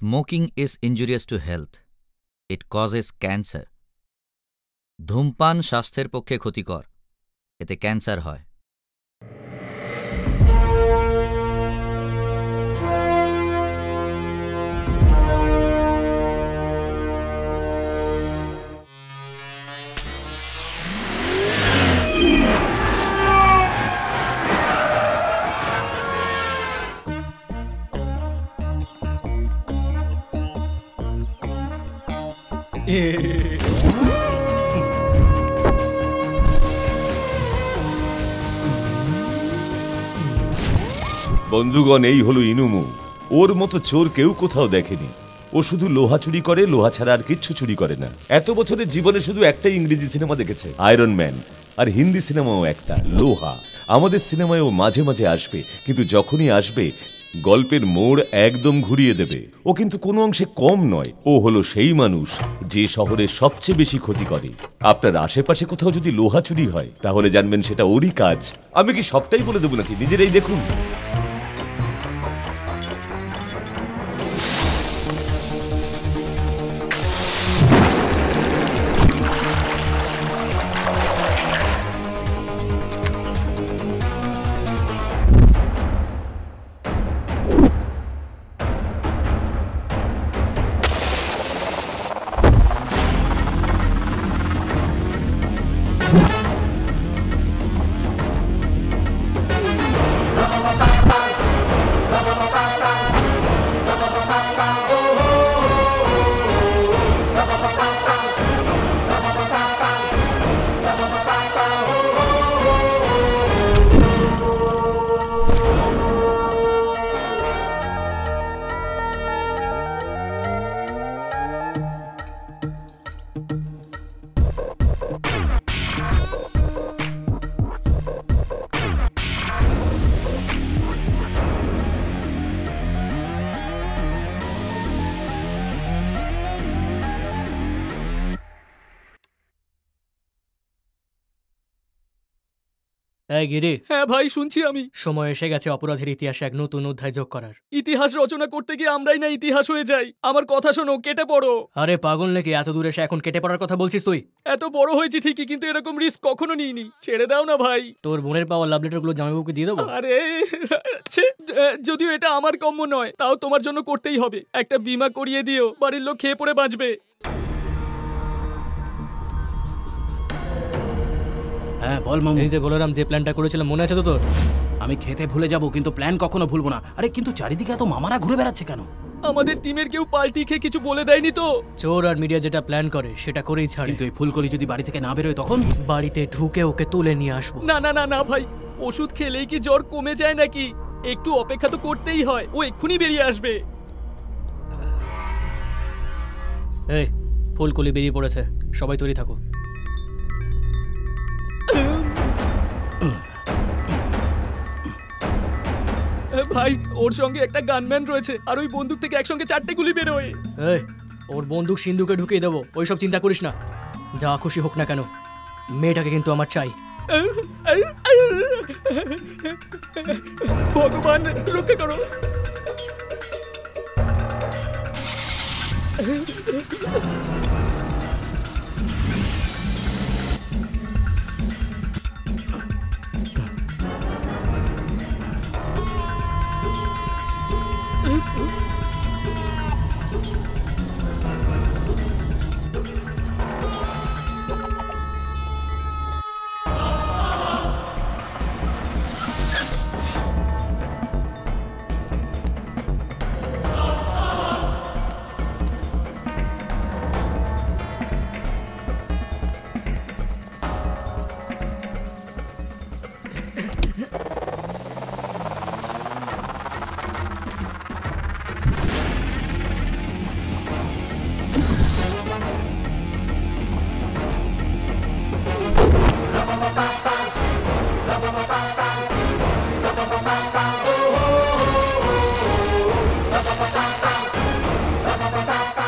Smoking is injurious to health. It causes cancer. ধূমপান স্বাস্থ্যের পক্ষে ক্ষতিকর, এতে ক্যান্সার হয়। বন্ধুগণ, এই হলো ইনুমু। ওর মতো চোর কেউ কোথাও দেখেনি। ও শুধু লোহা চুরি করে, লোহা ছাড়া আর কিচ্ছু চুরি করে না। এত বছরের জীবনে শুধু একটাই ইংরেজি সিনেমা দেখেছে, আয়রন ম্যান। আর হিন্দি সিনেমাও একটা, লোহা। আমাদের সিনেমায় ও মাঝে মাঝে আসবে, কিন্তু যখনই আসবে গল্পের মোড় একদম ঘুরিয়ে দেবে। ও কিন্তু কোনো অংশে কম নয়। ও হলো সেই মানুষ যে শহরে সবচেয়ে বেশি ক্ষতি করে। আপনার আশেপাশে কোথাও যদি লোহা চুরি হয়, তাহলে জানবেন সেটা ওরই কাজ। আমি কি সবটাই বলে দেবো নাকি? নিজেরাই দেখুন। গিরি। হ্যাঁ ভাই, শুনছি আমি। সময় এসে গেছে অপরাধের ইতিহাসে এক নতুন অধ্যায় যোগ করার। ইতিহাস রচনা করতে গিয়ে আমরাই না ইতিহাস হয়ে যাই। আমার কথা শোনো, কেটে পড়ো। আরে পাগল নাকি? এত দূরে এসে এখন কেটে পড়ার কথা বলছিস তুই? এত বড় হয়েছি ঠিকই, কিন্তু এরকম রিস্ক কখনো নিইনি। ছেড়ে দাও না ভাই। তোর বোনের পাওয়া লাভ লেটার গুলো জামাইবাবুকে দিয়ে দেবো? আরে যদিও এটা আমার কম্য নয়, তাও তোমার জন্য করতেই হবে। একটা বীমা করিয়ে দিও, বাড়ির লোক খেয়ে পড়ে বাঁচবে। হ্যাঁ বল মামু। এই যে বলরাম, যে প্ল্যানটা করেছিলাম মনে আছে তো তোর? আমি খেতে ভুলে যাব, কিন্তু প্ল্যান কখনো ভুলবো না। আরে কিন্তু চারিদিকে এত মামারা ঘুরে বেড়াচ্ছে কেন? আমাদের টিমের কেউ পাল্টি খেয়ে কিছু বলে দেয়নি তো? চোর আর মিডিয়া যেটা প্ল্যান করে সেটা করেই ছাড়ে। কিন্তু এই ফুলকলি যদি বাড়ি থেকে না বেরোয় তখন? বাড়িতে ঢুকে ওকে তুলে নিয়ে আসবো। না না না না ভাই, ওষুধ খেলেই কি জ্বর কমে যায় নাকি? একটু অপেক্ষা তো করতেই হয়। ও এক্ষুনি বেরিয়ে আসবে। এই ফুলকলি বেরিয়ে পড়েছে, সবাই তৈরি থাকো। ভাই, ওর সঙ্গে একটা গানম্যান রয়েছে, আর ওই বন্দুক থেকে একসঙ্গে 4টে গুলি বেরোয়। এই ওর বন্দুক সিন্ধুকে ঢুকিয়ে দেবো, ওইসব চিন্তা করিস না। যা খুশি হোক না কেন, মেয়েটাকে কিন্তু আমার চাই। ভগবান রক্ষা করো।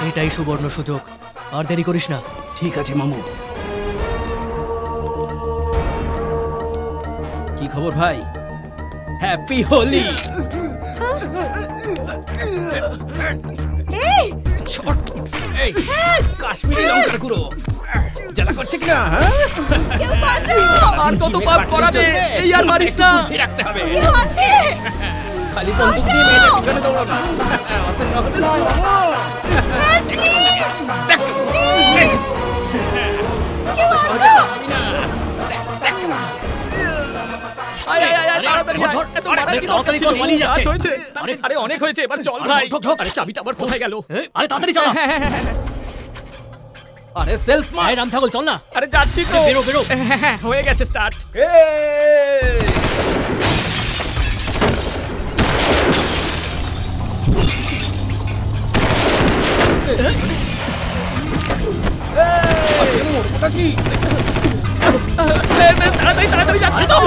এটাই সুবর্ণ সুযোগ, আর দেরি করিস না। ঠিক আছে মামু। কি খবর ভাই? হ্যাপি হোলি। এই কাশ্মীরি লঙ্কার গুঁড়ো জ্বালা করছে কিনা? আর কত পাপ করাবে? এই আর মারিস না। রাখতে হবে। কেউ আছে? খালি বন্দুক নিয়ে মেয়েদের পিছনে দৌড়ো না। আয় আয় আয় আয়, তাড়াতাড়ি আয়। এত মারার কি দরকার ছিল? কাজ হয়েছে। আরে অনেক হয়েছে, এবার চল ভাই। আরে চাবিটা আবার কোথায় গেল? আরে তাড়াতাড়ি চল। আরে সেলফ মার। আরে রাম ছাগল চল না। আরে যাচ্ছি তো। বেরো বেরো। হ্যাঁ, হয়ে গেছে স্টার্ট। তাড়াতাড়ি তাড়াতাড়ি যাচ্ছে তো।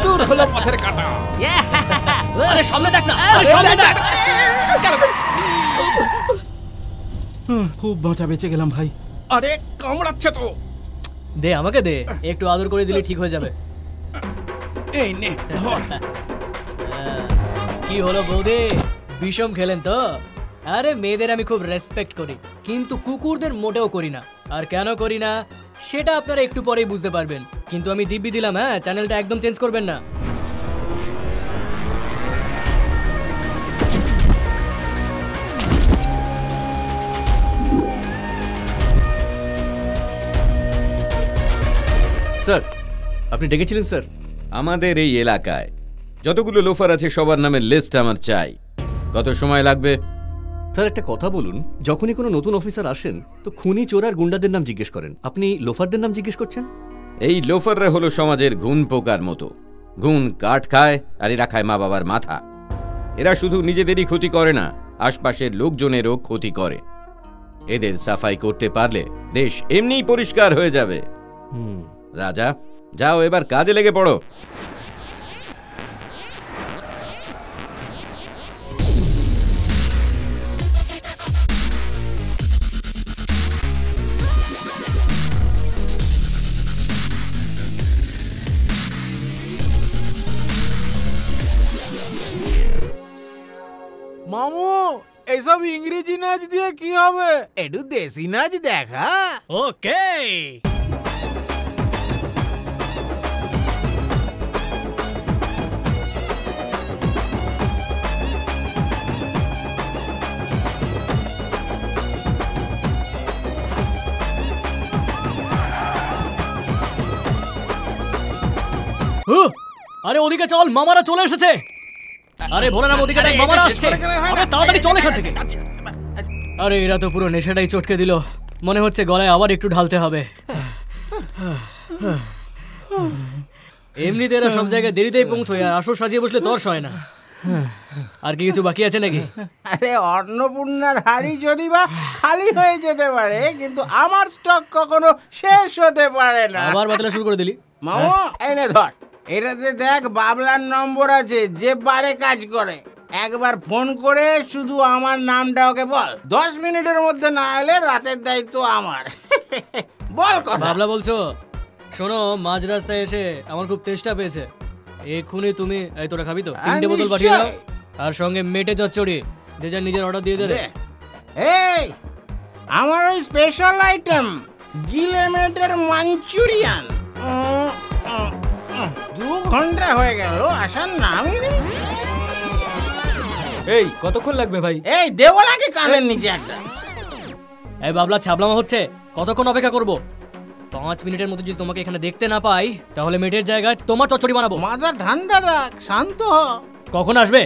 তোর হলো পথের কাঁটা। আরে সামনে দেখ না। আরে সামনে দেখ। খুব বাঁচা বেঁচে গেলাম ভাই। আরে কামড়াচ্ছে তো। দে আমাকে দে, একটু আদর করে দিলে ঠিক হয়ে যাবে। এই নে ধর। কি হলো বৌদি, বিষম খেলেন তো? আরে মেয়েদের আমি খুব রেসপেক্ট করি, কিন্তু কুকুরদের মোটেও করি না। আর কেন করি না সেটা আপনারা একটু পরেই বুঝতে পারবেন। কিন্তু আমি দিব্যি দিলাম, হ্যাঁ, চ্যানেলটা একদম চেঞ্জ করবেন না। স্যার, আপনি ডেকেছিলেন স্যার? আমাদের এই এলাকায় যতগুলো লোফার আছে সবার নামের লিস্ট আমার চাই। কত সময় লাগবে? স্যার একটা কথা বলুন, যখনই কোনো নতুন অফিসার আসেন তো খুনি চোর আর গুন্ডাদের নাম জিজ্ঞেস করেন, আপনি লোফারদের নাম জিজ্ঞেস করছেন? এই লোফাররা হলো সমাজের ঘুণ পোকার মতো। ঘুণ কাঠ খায় আর এরা খায় মা বাবার মাথা। এরা শুধু নিজেদেরই ক্ষতি করে না, আশপাশের লোকজনেরও ক্ষতি করে। এদের সাফাই করতে পারলে দেশ এমনিই পরিষ্কার হয়ে যাবে। রাজা, যাও এবার কাজে লেগে পড়ো। মামু, এইসব ইংরেজি নাচ দিয়ে কি হবে? একটু দেশি নাচ দেখা। ওকে। আরে ওদিকে চল, মামারা চলে এসেছে। আরে ভোলে না, ওদিকে দেখ, মামারা আসছে। আরে তাড়াতাড়ি চল এখান থেকে। আরে এরা তো পুরো নেশাটাই চটকে দিল। মনে হচ্ছে গলায় আবার একটু ঢালতে হবে। এমনিতে এরা সব জায়গায় দেরিতেই পৌঁছয়, আর আসর সাজিয়ে বসলে তর্স হয় না। আর কি কিছু বাকি আছে নাকি? আরে অন্নপূর্ণার হাড়ি যদি বা খালি হয়ে যেতে পারে, কিন্তু আমার স্টক কখনো শেষ হতে পারে না। আবার বাতলা শুরু করে দিলি। মামু, এনে ধর, এটাতে দেখ বাবলার নম্বর আছে, যে পারে কাজ করে। একবার ফোন করে শুধু আমার নামটা ওকে বল। 10 মিনিটের মধ্যে না এলে রাতের দায়িত্ব আমার। বল কথা। বাবলা বলছো? শোনো, মাঝ রাস্তায় এসে আমার খুব তেষ্টা পেয়েছে। এক্ষুনি তুমি, এই তোরা খাবি তো? 3টে বোতল পাঠিয়ে দাও, আর সঙ্গে মেটে চচ্চড়ি। যে যার নিজের অর্ডার দিয়ে দে। এই আমার ওই স্পেশাল আইটেম গিলেমেটের মাঞ্চুরিয়ান। 2 ঘন্টা হয়ে গেল, আসার নামই নেই। এই কতক্ষণ লাগবে ভাই? এই দেবো নাকি কানের নিচে একটা? এই বাবলা, ছাবলামা হচ্ছে, কতক্ষণ অপেক্ষা করব? 5 মিনিটের মধ্যে যদি তোমাকে এখানে দেখতে না পাই, তাহলে মেটের জায়গায় তোমার চচ্চড়ি বানাবো। মাথা ঠান্ডা রাখ, শান্ত হ। কখন আসবে?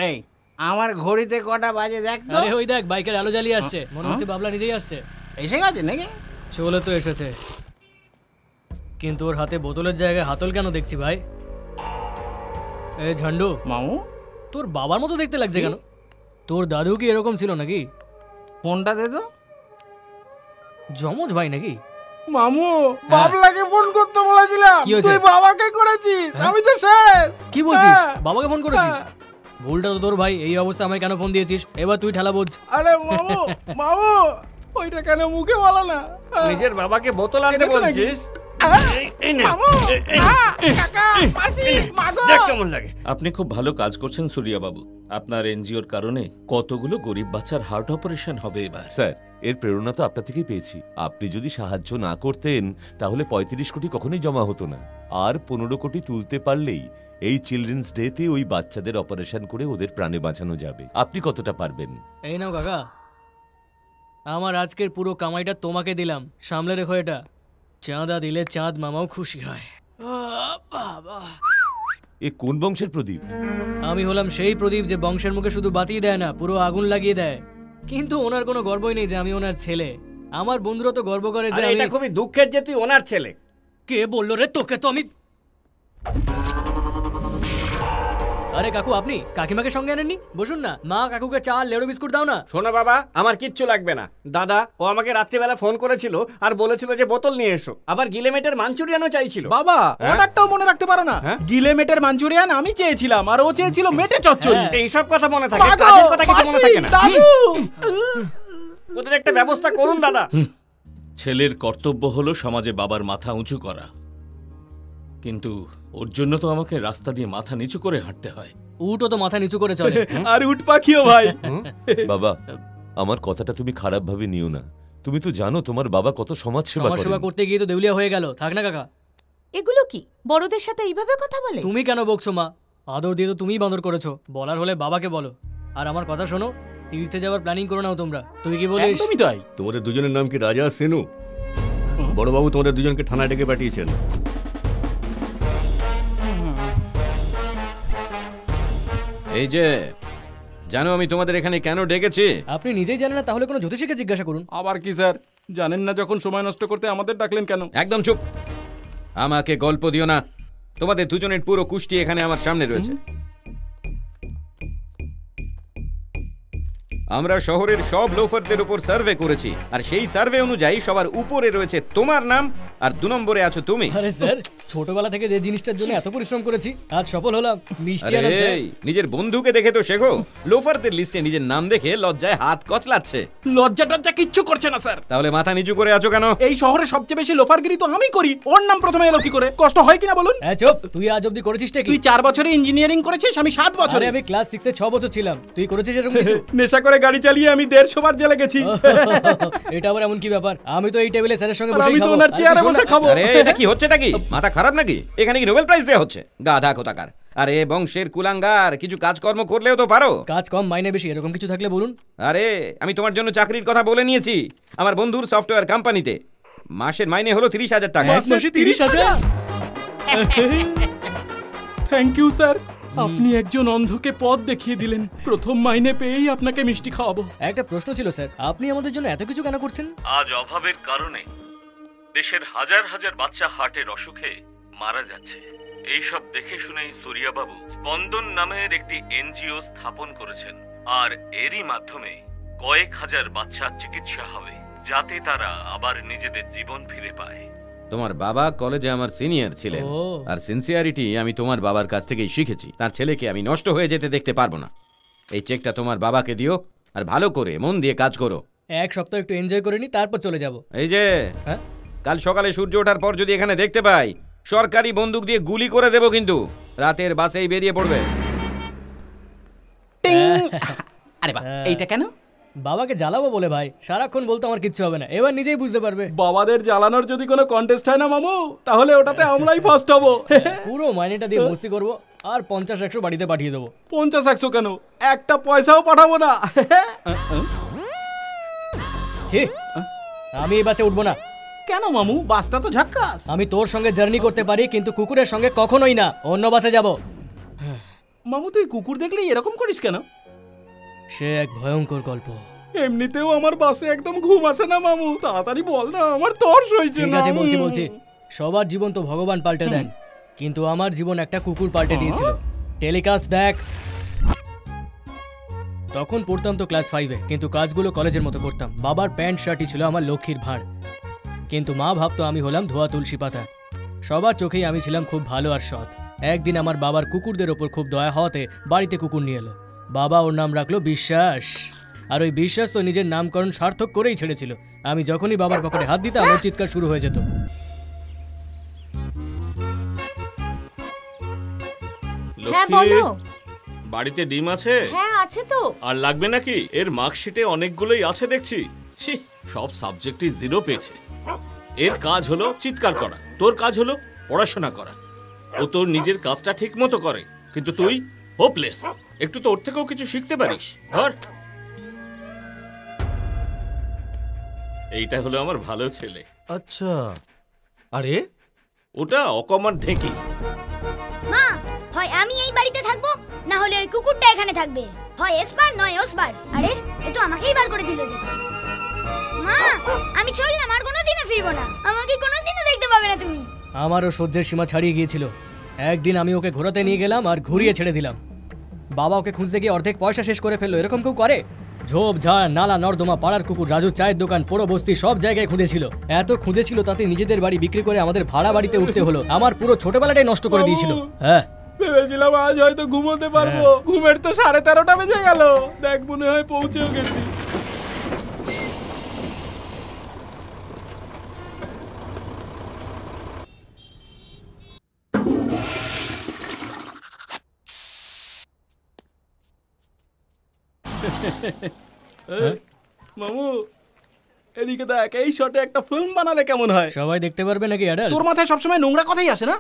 এই আমার ঘড়িতে কটা বাজে দেখ তো। আরে ওই দেখ, বাইকের আলো জ্বালিয়ে আসছে। মনে হচ্ছে বাবলা নিজেই আসছে। এসে গেছে নাকি? চলে তো এসেছে, কিন্তু ওর হাতে বোতলের জায়গায় হাতল কেন দেখছি ভাই? এই ঝান্ডু মামু, তোর বাবার মতো দেখতে লাগছে কেন? তোর দাদু কি এরকম ছিল নাকি? ফোনটা দে তো। জমজ ভাই নাকি? মামু, বাবলাকে ফোন করতে বলেছিলাম, তুই বাবাকে করেছিস। আমি তো শেষ। কি বলছিস? বাবাকে ফোন করেছিস? ভুলটা তো তোর ভাই। এই অবস্থা আমায় কেন ফোন দিয়েছিস? এবার তুই ঠেলা বোঝ। আরে মামু, মামু, ওইটা কেন মুখে বলো না? নিজের বাবাকে বোতল আনতে বলছিস? আপনি খুব ভালো কাজ করছেন সূর্যা বাবু। আপনার এনজিওর কারণে কতগুলো গরিব বাচ্চার হার্ট অপারেশন হবে এবার। স্যার, এর প্রেরণা তো আপনার থেকেই পেয়েছি। আপনি যদি সাহায্য না করতেন তাহলে 35 কোটি কখনোই জমা হতো না। আর 15 কোটি তুলতে পারলেই এই চিলড্রেন্স ডেতে ওই বাচ্চাদের অপারেশন করে ওদের প্রাণে বাঁচানো যাবে। আপনি কতটা পারবেন? এই নাও কাকা, আমার আজকের পুরো কামাইটা তোমাকে দিলাম, সামলে রেখো এটা। চাঁদা দিলে চাঁদ মামাও খুশি হয়। এ কোন বংশের প্রদীপ? আমি হলাম সেই প্রদীপ যে বংশের মুখে শুধু বাতি দেয় না, পুরো আগুন লাগিয়ে দেয়। কিন্তু ওনার কোনো গর্বই নেই যে আমি ওনার ছেলে। আমার বন্ধুরা তো গর্ব করে যে এটা খুবই দুঃখের যে তুই ওনার ছেলে। কে বললো রে তোকে? তো আমি আরে কাকু, আপনি কাকিমাকে সঙ্গে আনেননি? বসুন না, মা কাকুকে চা লেড়ো বিস্কুট দাও না। শোনো বাবা, আমার কিচ্ছু লাগবে না। দাদা ও আমাকে রাত্রিবেলা ফোন করেছিল আর বলেছিল যে বোতল নিয়ে এসো। আবার গিলেমেটের মাঞ্চুরিয়ানও চাইছিল। বাবা অর্ডারটাও মনে রাখতে পারো না? গিলেমেটের মাঞ্চুরিয়ান আমি চেয়েছিলাম আর ও চেয়েছিল মেটে চচ্চড়ি। এইসব কথা মনে থাকে, কাজের কথা কিছু মনে থাকে না। ওদের একটা ব্যবস্থা করুন দাদা। ছেলের কর্তব্য হলো সমাজে বাবার মাথা উঁচু করা, কিন্তু ওর জন্য তো আমাকে রাস্তা দিয়ে মাথা নিচু করে হাঁটতে হয়। উটও তো মাথা নিচু করে চলে। আর উট পাখিও ভাই। বাবা, আমার কথাটা তুমি খারাপ ভাবে নিও না। তুমি তো জানো তোমার বাবা কত সমাজ সেবা করেন। করতে গিয়ে তো দেউলিয়া হয়ে গেল। থাক না কাকা। এগুলো কি বড়দের সাথে এইভাবে কথা বলে? তুমি কেন বকছো মা? আদর দিয়ে তো তুমিই বাঁদর করেছো। বলার হলে বাবাকে বলো। আর আমার কথা শোনো, তীর্থে যাওয়ার প্ল্যানিং করো নাও তোমরা। তুই কি বলিস? একদমই তাই। তোমাদের দুজনের নাম কি রাজা আর সেনু? বড়বাবু তোমাদের দুজনকে থানায় ডেকে পাঠিয়েছেন। এই যে জানো আমি তোমাদের এখানে কেন ডেকেছি? আপনি নিজেই জানেন না, তাহলে কোনো জ্যোতিষীকে জিজ্ঞাসা করুন। আবার কি স্যার? জানেন না যখন সময় নষ্ট করতে আমাদের ডাকলেন কেন? একদম চুপ, আমাকে গল্প দিও না। তোমাদের দুজনের পুরো কুষ্টি এখানে আমার সামনে রয়েছে। আমরা শহরের সব লোফারদের উপর সার্ভে করেছি, আর সেই সার্ভে অনুযায়ী সবার উপরে রয়েছে তোমার নাম, আর 2 নম্বরে আছো তুমি। আরে স্যার, ছোটবেলা থেকে যে জিনিসটার জন্য এত পরিশ্রম করেছি, আজ সফল হলাম। মিষ্টি আনন্দ। নিজের বন্ধুকে দেখে তো শেখো। লোফারদের লিস্টে নিজের নাম দেখে লজ্জায় হাত কচলাচ্ছে। লজ্জা টজ্জা কিচ্ছু করছে না স্যার। তাহলে মাথা নিচু করে আছো কেন? এই শহরে সবচেয়ে বেশি লোফারগিরি তো আমি করি। ওর নাম প্রথমে এলো কি করে? কষ্ট হয় কিনা বলুন? চুপ, তুই আজ অবধি করেছিস কি? তুই 4 বছরে ইঞ্জিনিয়ারিং করেছিস, আমি 7 বছরে। আমি ক্লাস 6 এ 6 বছর ছিলাম। তুই করেছিস এরকম কিছু? নেশা করে গাড়ি চালিয়ে আমি 150 বার জেলে গেছি। এটা আবার এমন কি ব্যাপার? আমি তো এই টেবিলে স্যারের সঙ্গে বসেই খাবো। আমি তো ওনার চেয়ারে বসে খাবো। আরে এটা কি হচ্ছেটা কি? মাথা খারাপ নাকি? এখানে কি নোবেল প্রাইজ দেয়া হচ্ছে? গাধা কোথাকার। আরে বংশের কুলাঙ্গার, কিছু কাজকর্ম করলেও তো পারো। কাজ কম মাইনে বেশি, এরকম কিছু থাকলে বলুন। আরে আমি তোমার জন্য চাকরির কথা বলে নিয়েছি আমার বন্ধুর সফটওয়্যার কোম্পানিতে। মাসের মাইনে হলো 30,000 টাকা। মাসে 30,000? থ্যাংক ইউ স্যার, আপনি একজন অন্ধকে পথ দেখিয়ে দিলেন। প্রথম মাইনে পেয়েই আপনাকে মিষ্টি খাওয়াবো। একটা প্রশ্ন ছিল স্যার, আপনি আমাদের জন্য এত কিছু কেন করছেন? আজ অভাবের কারণে দেশের হাজার হাজার বাচ্চা হার্টের অসুখে মারা যাচ্ছে। এইসব দেখে শুনেই সূর্যাবাবু স্পন্দন নামের একটি এনজিও স্থাপন করেছেন, আর এরই মাধ্যমে কয়েক হাজার বাচ্চার চিকিৎসা হবে, যাতে তারা আবার নিজেদের জীবন ফিরে পায়। তোমার বাবা কলেজে আমার সিনিয়র ছিলেন, আর সিনসিয়ারিটি আমি তোমার বাবার কাছ থেকেই শিখেছি। তার ছেলেকে আমি নষ্ট হয়ে যেতে দেখতে পারবো না। এই চেকটা তোমার বাবাকে দিও, আর ভালো করে মন দিয়ে কাজ করো। 1 সপ্তাহ একটু এনজয় করে নি, তারপর চলে যাব। এই যে কাল সকালে সূর্য ওঠার পর যদি এখানে দেখতে পাই, সরকারি বন্দুক দিয়ে গুলি করে দেব, কিন্তু রাতের বাসেই বেরিয়ে পড়বে। আরে বাহ, এইটা কেন? বাবাকে জ্বালাবো বলে ভাই। সারাক্ষণ বলতে আমার কিচ্ছু হবে না, এবার নিজেই বুঝতে পারবে। বাবাদের জ্বালানোর যদি কোনো কন্টেস্ট হয় না মামু, তাহলে ওটাতে আমরাই ফার্স্ট হব। পুরো মাইনেটা দিয়ে মস্তি করবো, আর 50-100 বাড়িতে পাঠিয়ে দেবো। 50-100 কেন, একটা পয়সাও পাঠাবো না। আমি এই বাসে উঠবো না। কেন মামু? বাসটা তো ঝাক্কাস। আমি তোর সঙ্গে জার্নি করতে পারি, কিন্তু কুকুরের সঙ্গে কখনোই না। অন্য বাসে যাব। মামু তুই কুকুর দেখলেই এরকম করিস কেন? সে এক ভয়ঙ্কর গল্প। এমনিতেও আমার বাসে একদম ঘুম আসে না মামু, তাড়াতাড়ি বল না, আমার তর্স হয়েছে। ঠিক আছে, বলছি। সবার জীবন তো ভগবান পাল্টে দেন, কিন্তু আমার জীবন একটা কুকুর পাল্টে দিয়েছিল। টেলিকাস্ট দেখ। তখন পড়তাম তো ক্লাস 5-এ, কিন্তু কাজগুলো কলেজের মতো করতাম। বাবার প্যান্ট শার্টই ছিল আমার লক্ষ্মীর ভাঁড়, কিন্তু মা ভাবতো আমি হলাম ধোয়া তুলসী পাতা। সবার চোখেই আমি ছিলাম খুব ভালো আর সৎ। একদিন আমার বাবার কুকুরদের ওপর খুব দয়া হওয়াতে বাড়িতে কুকুর নিয়ে এলো। বাবা ওর নাম রাখলো বিশ্বাস, আর ওই বিশ্বাস তো নিজের নামকরণ সার্থক করেই ছেড়েছিল। আমি যখনই বাবার পকেটে হাত দিতাম, ওর চিৎকার শুরু হয়ে যেত। বলো। বাড়িতে ডিম আছে? হ্যাঁ আছে তো। আর লাগবে নাকি? এর মার্কশিটে অনেকগুলোই আছে দেখছি। ছি, সব সাবজেক্টই 0 পেয়েছে। এর কাজ হলো চিৎকার করা, তোর কাজ হলো পড়াশোনা করা। ও তোর নিজের কাজটা ঠিক মতো করে, কিন্তু তুই হোপলেস। একটু তো ওর থেকেও কিছু শিখতে পারিস। ধর, এইটা হলো আমার ভালো ছেলে। আচ্ছা, আরে ওটা অকমার ঢেকি। মা, হয় আমি এই বাড়িতে থাকবো, না হলে ওই কুকুরটা এখানে থাকবে। হয় এসবার নয় ওসবার। আরে এ তো আমাকেই বার করে দিল দেখছি। মা, আমি চললাম, আর কোনোদিনও ফিরবো না। আমাকে কোনোদিনও দেখতে পাবে না তুমি। আমারও সহ্যের সীমা ছাড়িয়ে গিয়েছিল। একদিন আমি ওকে ঘোরাতে নিয়ে গেলাম আর ঘুরিয়ে ছেড়ে দিলাম। বাবা ওকে খুঁজতে গিয়ে অর্ধেক পয়সা শেষ করে ফেললো। এরকম কেউ করে? ঝোপ ঝাড়, নালা নর্দমা, পাড়ার কুকুর, রাজু চায়ের দোকান, পোড়ো বস্তি, সব জায়গায় খুঁজেছিল। এত খুঁজেছিল তাতে নিজেদের বাড়ি বিক্রি করে আমাদের ভাড়া বাড়িতে উঠতে হলো। আমার পুরো ছোটবেলাটাই নষ্ট করে দিয়েছিল। হ্যাঁ, ভেবেছিলাম আজ হয়তো ঘুমোতে পারবো। ঘুমের তো 13:30 বেজে গেল। দেখ, মনে হয় পৌঁছেও গেছি। মামু, এদিকে দেখ, এই শটে একটা ফিল্ম বানালে কেমন হয়? সবাই দেখতে পারবে নাকি? অ্যাডাল্ট? তোর মাথায় সবসময় নোংরা কথাই আসে না?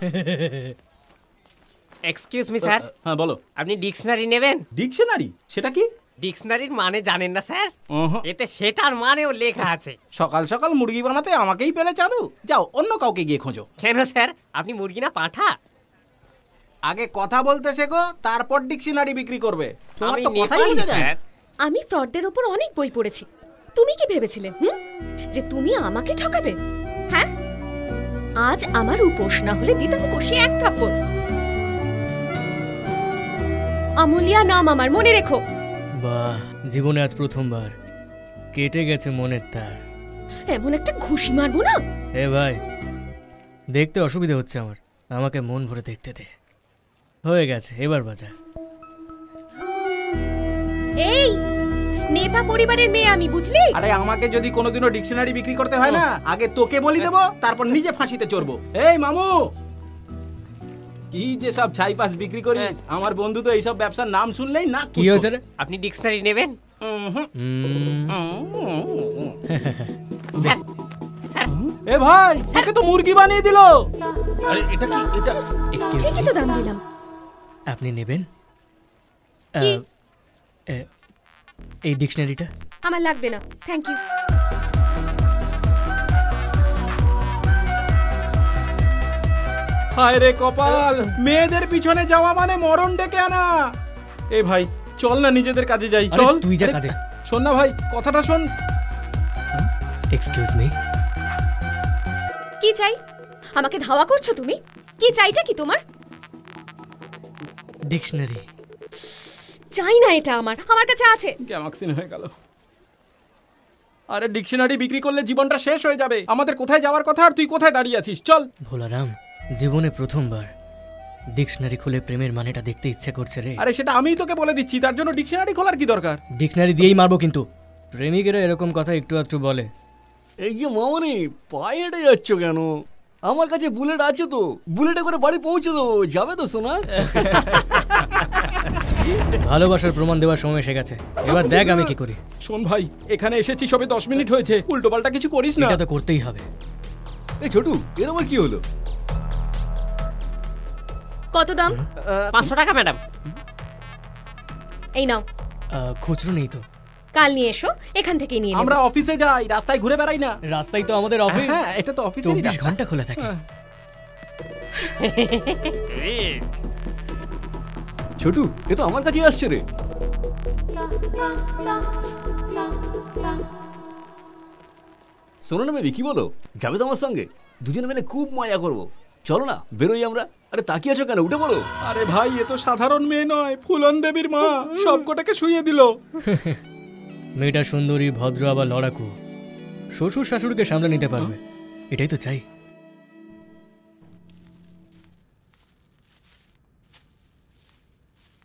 Excuse me sir. হ্যাঁ বলো। আপনি ডিকশনারি নেবেন? ডিকশনারি? সেটা কি? ডিকশনারির মানে জানেন না স্যার? এতে সেটার মানেও লেখা আছে। সকাল সকাল মুরগি বানাতে আমাকেই পেলে চাঁদু। যাও অন্য কাউকে গিয়ে খোঁজো। কেন স্যার, আপনি মুরগি না পাঠা? আগে কথা বলতে শেখো, তারপর ডিকশনারি বিক্রি করবে। তোমার আমি তো কথাই নেপালি বোঝা যায় স্যার। না। আমি ফ্রডদের উপর অনেক বই পড়েছি। তুমি কি ভেবেছিলে যে তুমি আমাকে ঠকাবে? হ্যাঁ, আজ আমার উপোস, না হলে দিতাম কষে এক থাপ্পড়। আমুলিয়া নাম আমার, মনে রেখো। বাহ, জীবনে আজ প্রথমবার কেটে গেছে মনের তার। এমন একটা ঘুষি মারবো না। এ ভাই, দেখতে অসুবিধা হচ্ছে আমার, আমাকে মন ভরে দেখতে দে। হয়ে গেছে, এবার বাজা। এই নেতা পরিবারের মেয়ে আমি, বুঝলি? আরে আমাকে যদি কোনোদিনও ডিকশনারি বিক্রি করতে হয় না, আগে তোকে বলি দেবো, তারপর নিজে ফাঁসিতে চড়বো। এই মামু, কি যে সব ছাইপাস বিক্রি করিস? আমার বন্ধু তো এইসব ব্যবসার নাম শুনলেই না। কি হয়েছে রে? আপনি ডিকশনারি নেবেন? এ ভাই, তোকে তো মুরগি বানিয়ে দিল। আরে এটা কি? এটা ঠিকই তো দাম দিলাম। আপনি নেবেন কি? এই ডিকশনারিটা? আমার লাগবে না, থ্যাংক ইউ। হায় রে কপাল, মেয়েদের পিছনে যাওয়া মানে মরণ ডেকে আনা। এ ভাই, চল না নিজেদের কাজে যাই। চল। তুই যা কাজে। শোন না ভাই, কথাটা শোন। এক্সকিউজ মি, কি চাই? আমাকে ধাওয়া করছো তুমি? কি চাইটা কি তোমার? ডিকশনারি চাই না, এটা আমার কাছে আছে। গ্যামাক্সিন হয়ে গেল। আরে ডিকশনারি বিক্রি করলে জীবনটা শেষ হয়ে যাবে। আমাদের কোথায় যাওয়ার কথা, আর তুই কোথায় দাঁড়িয়ে আছিস? চল। ভোলারাম, জীবনে প্রথমবার ডিকশনারি খুলে প্রেমের মানেটা দেখতে ইচ্ছে করছে রে। আরে সেটা আমিই তোকে বলে দিচ্ছি, তার জন্য ডিকশনারি খোলার কি দরকার? ডিকশনারি দিয়েই মারবো, কিন্তু প্রেমিকেরা এরকম কথা একটু আধটু বলে। এই যে মামনি, পায়ে হেঁটে যাচ্ছ কেন? আমার কাছে বুলেট আছে তো, বুলেটে করে বাড়ি পৌঁছে দেবো। যাবে তো সোনা? ভালোবাসার প্রমাণ দেওয়ার সময় এসে গেছে, এবার দেখ আমি কি করি। শোন ভাই, এখানে এসেছি সবে 10 মিনিট হয়েছে, উল্টো পাল্টা কিছু করিস না। এটা তো করতেই হবে। এই ছোটু, এর আবার কি হলো? কত দাম? 500 টাকা ম্যাডাম। এই নাও। খুচরো নেই তো? কাল নিয়ে এসো, এখান থেকেই নিয়ে নেব। আমরা অফিসে যাই, রাস্তায় ঘুরে বেড়াই না। রাস্তায় তো আমাদের অফিস। হ্যাঁ, এটা তো অফিসেরই 24 রাস্তা। ঘন্টা খোলা থাকে। ছোটু, এ তো আমার কাছেই আসছে রে। শোনো না বেবি, কি বলো? যাবে তো আমার সঙ্গে? দুজনে মিলে খুব মজা করবো। চলো না, বেরোই আমরা। আরে তাকিয়ে আছো কেন? উঠে পড়ো। আরে ভাই, এ তো সাধারণ মেয়ে নয়, ফুলন দেবীর মা। সবকটাকে শুইয়ে দিল। মেয়েটা সুন্দরী, ভদ্র, আবার লড়াকু। শ্বশুর শাশুড়িকে সামলে নিতে পারবে, এটাই তো চাই।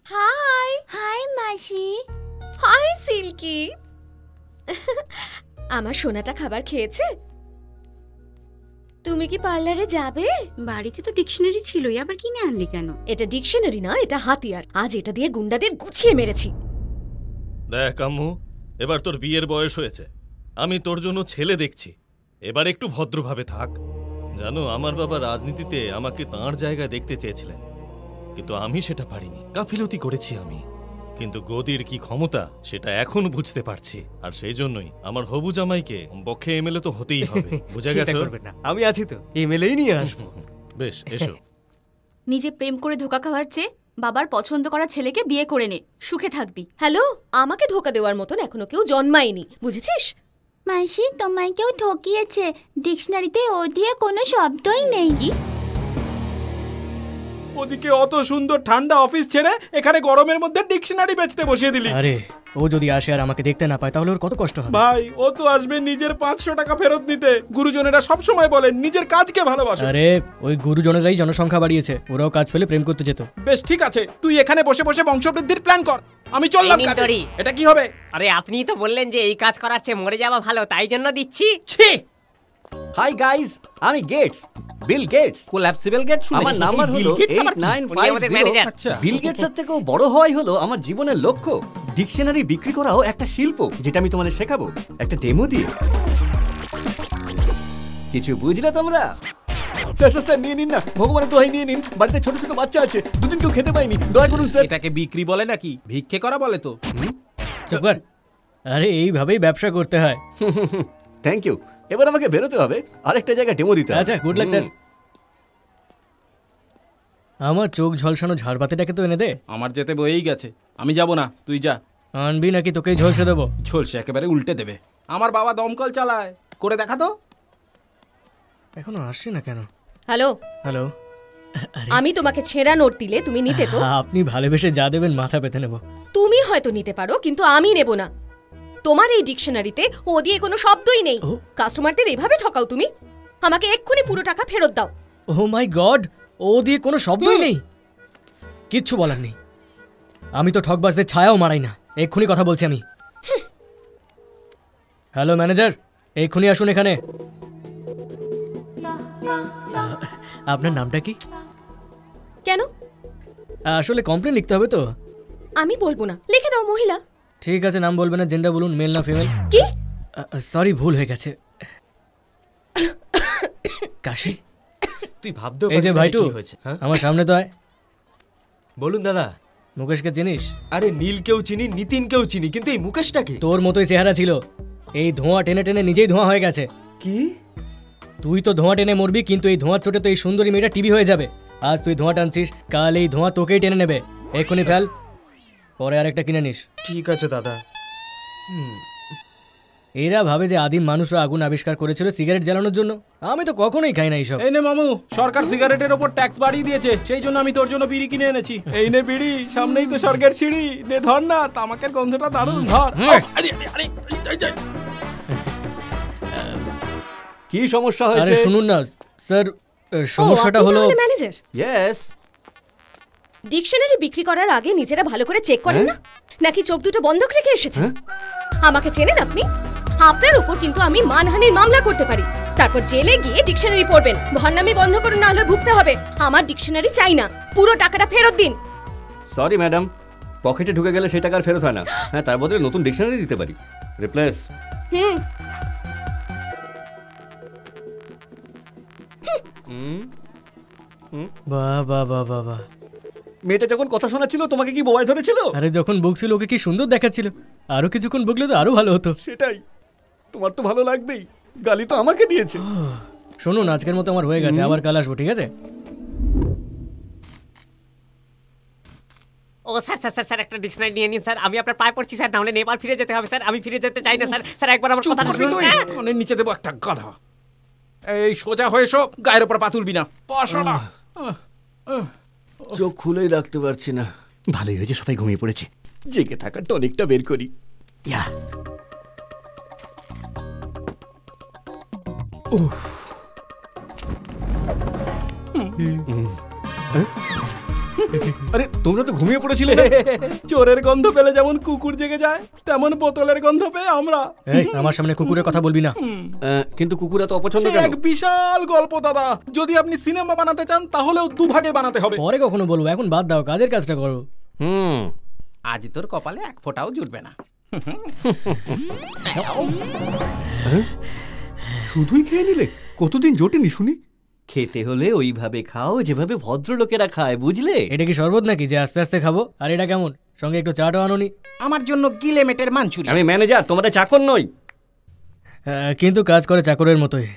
হাই হাই মাসি। হাই সিল্কি। আমার সোনাটা খাবার খেয়েছে? তুমি কি পার্লারে যাবে? বাড়িতে তো ডিকশনারি ছিলই, আবার কিনে আনলি কেন? এটা ডিকশনারি না, এটা হাতিয়ার। আজ এটা দিয়ে গুন্ডাদের গুছিয়ে মেরেছি। দেখ আম্মু, এবার তোর বিয়ের বয়স হয়েছে, আমি তোর জন্য ছেলে দেখছি, এবার একটু ভদ্রভাবে থাক। জানো, আমার বাবা রাজনীতিতে আমাকে তাঁর জায়গায় দেখতে চেয়েছিলেন, কিন্তু আমি সেটা পারিনি, গাফিলতি করেছি আমি। কিন্তু গদির কি ক্ষমতা সেটা এখন বুঝতে পারছি, আর সেই জন্যই আমার হবু জামাইকে পক্ষে এমএলএ তো হতেই হবে। বুঝা গেছে? আমি আছি তো, এমএলএই নিয়ে আসবো। বেশ, এসো। নিজে প্রেম করে ধোকা খাওয়ার চেয়ে বাবার পছন্দ করা ছেলেকে বিয়ে করে নে, সুখে থাকবি। হ্যালো, আমাকে ধোকা দেওয়ার মতন এখনো কেউ জন্মায়নি, বুঝেছিস? মাসি, তোমায় কেউ ঠকিয়েছে, ডিকশনারিতে ও দিয়ে কোনো শব্দই নেই। কি? ওদিকে অত সুন্দর ঠান্ডা অফিস ছেড়ে এখানে গরমের মধ্যে ডিকশনারি বেচতে বসিয়ে দিলি। আরে ও যদি আসে আর আমাকে দেখতে না পায় তাহলে ওর কত কষ্ট হবে। ভাই, ও তো আসবে নিজের 500 টাকা ফেরত নিতে। গুরুজনেরা সব সময় বলেন নিজের কাজকে ভালোবাসো। আরে ওই গুরুজনেরাই জনসংখ্যা বাড়িয়েছে, ওরাও কাজ পেলে প্রেম করতে যেত। বেশ, ঠিক আছে, তুই এখানে বসে বসে বংশবৃদ্ধির প্ল্যান কর, আমি চললাম কাজে। এটা কি হবে? আরে আপনিই তো বললেন যে এই কাজ করার চেয়ে মরে যাওয়া ভালো, তাই জন্য দিচ্ছি। ছি! হাই গাইস, আমি গেটস, বিল গেটস। কোল্যাপসিবল গেট শুনেছি। আমার নাম্বার হলো 8950। আচ্ছা, বিল গেটসের থেকেও বড় হওয়াই হলো আমার জীবনের লক্ষ্য। ডিকশনারি বিক্রি করাও একটা শিল্প, যেটা আমি তোমাদের শেখাবো একটা ডেমো দিয়ে। কিছু বুঝলে তোমরা? স্যার নিয়ে নিন না, ভগবানের দোহাই নিয়ে নিন, বাড়িতে ছোট ছোট বাচ্চা আছে, দুদিন কেউ খেতে পাইনি, দয়া করুন স্যার। এটাকে বিক্রি বলে নাকি? ভিক্ষে করা বলে তো। চুপ কর। আরে এইভাবেই ব্যবসা করতে হয়। Thank you. এবার আমাকে বেরোতে হবে, আরেকটা জায়গায় ডেমো দিতে হবে। আচ্ছা, গুড লাক স্যার। আমার চোখ ঝলসানো ঝাড়বাতিটাকে তো এনে দে। আমার যেতে বয়েই গেছে, আমি যাব না, তুই যা। আনবি নাকি তোকেই ঝলসে দেবো? ঝলসে একেবারে উল্টে দেবে। আমার বাবা দমকল চালায়, করে দেখা তো। এখনো আসছে না কেন? হ্যালো হ্যালো, আমি তোমাকে ছেঁড়া নোট দিলে তুমি নিতে তো? আপনি ভালোবেসে যা দেবেন মাথা পেতে নেব। তুমি হয়তো নিতে পারো, কিন্তু আমি নেব না। তোমার এই ডিকশনারিতে ও দিয়ে কোনো শব্দই নেই। কাস্টমারদের এভাবে ঠকাও তুমি? আমাকে এক্ষুনি পুরো টাকা ফেরত দাও। ও মাই গড, ও দিয়ে কোনো শব্দই নেই? কিচ্ছু বলার নেই, আমি তো ঠকবাজদের ছায়াও মারাই না। এক্ষুনি কথা বলছি আমি। হ্যালো ম্যানেজার, এক্ষুনি আসুন এখানে। আপনার নামটা কি? কেন? আসলে কমপ্লেন লিখতে হবে তো। আমি বলবো না, লিখে দাও মহিলা। ঠিক আছে, নাম বলবেন না, জেন্ডার বলুন, মেল না ফিমেল। কি? সরি, ভুল হয়ে গেছে। কাশি, তুই ভাবতে এই যে ভাইটু, আমার সামনে তো আয়। বলুন দাদা। মুকেশকে চিনিস? আরে নীলকেও চিনি, নিতিনকেও চিনি, কিন্তু এই মুকেশটা কি? তোর মতোই চেহারা ছিল, এই ধোঁয়া টেনে টেনে নিজেই ধোঁয়া হয়ে গেছে। কি? তুই তো ধোঁয়া টেনে মরবি, কিন্তু এই ধোঁয়ার চোটে তো এই সুন্দরী মেয়েটা টিভি হয়ে যাবে। আজ তুই ধোঁয়া টানছিস, কাল এই ধোঁয়া তোকেই টেনে নেবে। এক্ষুনি ফেল, পরে আরেকটা কিনে নিস। ঠিক আছে দাদা। এরা ভাবে যে আদিম মানুষরা আগুন আবিষ্কার করেছিল সিগারেট জ্বালানোর জন্য। আমি তো কখনোই খাই না এইসব। এই নে মামু, সরকার সিগারেটের ওপর ট্যাক্স বাড়িয়ে দিয়েছে, সেই জন্য আমি তোর জন্য বিড়ি কিনে এনেছি। এই নে বিড়ি, সামনেই তো স্বর্গের সিঁড়ি, নে ধর না, তামাকের গন্ধটা দারুণ, ধর। কি সমস্যা হয়েছে? আরে শুনুন না স্যার, সমস্যাটা হলো ম্যানেজার। ইয়েস। ডিকশনারি বিক্রি করার আগে নিজেরা ভালো করে চেক করেন না, নাকি চোখ দুটো বন্ধক রেখে এসেছেন? আমাকে চেনেন আপনি? আপনার উপর কিন্তু আমি মানহানির মামলা করতে পারি, তারপর জেলে গিয়ে ডিকশনারি পড়বেন। ভন্ডামি বন্ধ করুন, না হলে ভুগতে হবে। আমার ডিকশনারি চাই না, পুরো টাকাটা ফেরত দিন। সরি ম্যাডাম, পকেটে ঢুকে গেলে সেই টাকা আর ফেরত হয় না। হ্যাঁ, তার বদলে নতুন ডিকশনারি দিতে পারি, রিপ্লেস। বাবা বাবা বাবা, মেয়েটা যখন কথা শোনাচ্ছিল তোমাকে কি বোয়ায় ধরেছিল? আরে যখন বকছিল ওকে কি সুন্দর দেখাচ্ছিল, আরো কিছুক্ষণ বকলে তো আরো ভালো হতো। সেটাই, তোমার তো ভালো লাগবেই, গালি তো আমাকে দিয়েছে। শুনুন, আজকের মতো আমার হয়ে গেছে, আবার কাল আসবো, ঠিক আছে? ও স্যার স্যার স্যার স্যার একটা ডিকশনারি নিয়ে নিন স্যার, আমি আপনার পায়ে পড়ছি স্যার, নাহলে নেপাল ফিরে যেতে হবে স্যার। আমি ফিরে যেতে চাই না স্যার। স্যার একবার আমার কথা শুনুন। অনেক নিচে দেবো একটা গাধা। এই সোজা হয়ে এসো, গায়ের উপর পা তুলবি না, পশলা। চোখ খুলেই রাখতে পারছি না। ভালোই হয়েছে সবাই ঘুমিয়ে পড়েছে, জেগে থাকা টনিকটা বের করি। ইয়া, আরে তোমরা তো ঘুমিয়ে পড়েছিলে। চোরের গন্ধ পেলে যেমন কুকুর জেগে যায়, তেমন বোতলের গন্ধ পেয়ে আমরা। এই আমার সামনে কুকুরের কথা বলবি না। কিন্তু কুকুর এত অপছন্দ সে কেন? এক বিশাল গল্প দাদা, যদি আপনি সিনেমা বানাতে চান তাহলেও দুভাগে বানাতে হবে। পরে কখনো বলবো, এখন বাদ দাও, কাজের কাজটা করো। আজ তোর কপালে এক ফোঁটাও জুটবে না। শুধুই খেয়ে নিলে? কতদিন জোটেনি শুনি। খেতে হলে ওইভাবে খাও যেভাবে ভদ্রলোকেরা খায়, বুঝলে? এটা কি শরবত নাকি যে আস্তে আস্তে খাবো? আর এটা কেমন? সঙ্গে একটু চাটাও আনোনি? আমার জন্য গিলেমেটের মাঞ্চুরি। আমি ম্যানেজার, তোমাদের চাকর নই। কিন্তু কাজ করে চাকরের মতোই।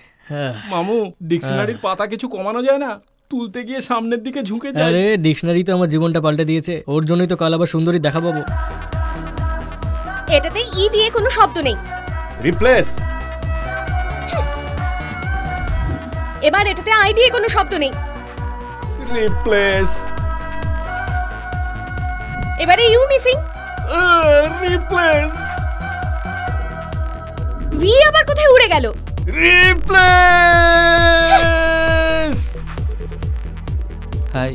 মামু, ডিকশনারির পাতা কিছু কমানো যায় না? তুলতে গিয়ে সামনের দিকে ঝুঁকে যায়। আরে ডিকশনারি তো আমার জীবনটা পাল্টে দিয়েছে, ওর জন্যই তো কাল আবার সুন্দরী দেখা পাবো। এটাতে ই দিয়ে কোনো শব্দ নেই। রিপ্লেস। এবার এটাতে আই দিয়ে কোনো শব্দ নেই। রিপ্লেস। এবারে ইউ মিসিং। রিপ্লেস। ভি আবার কোথায় উড়ে গেল? রিপ্লেস। হাই।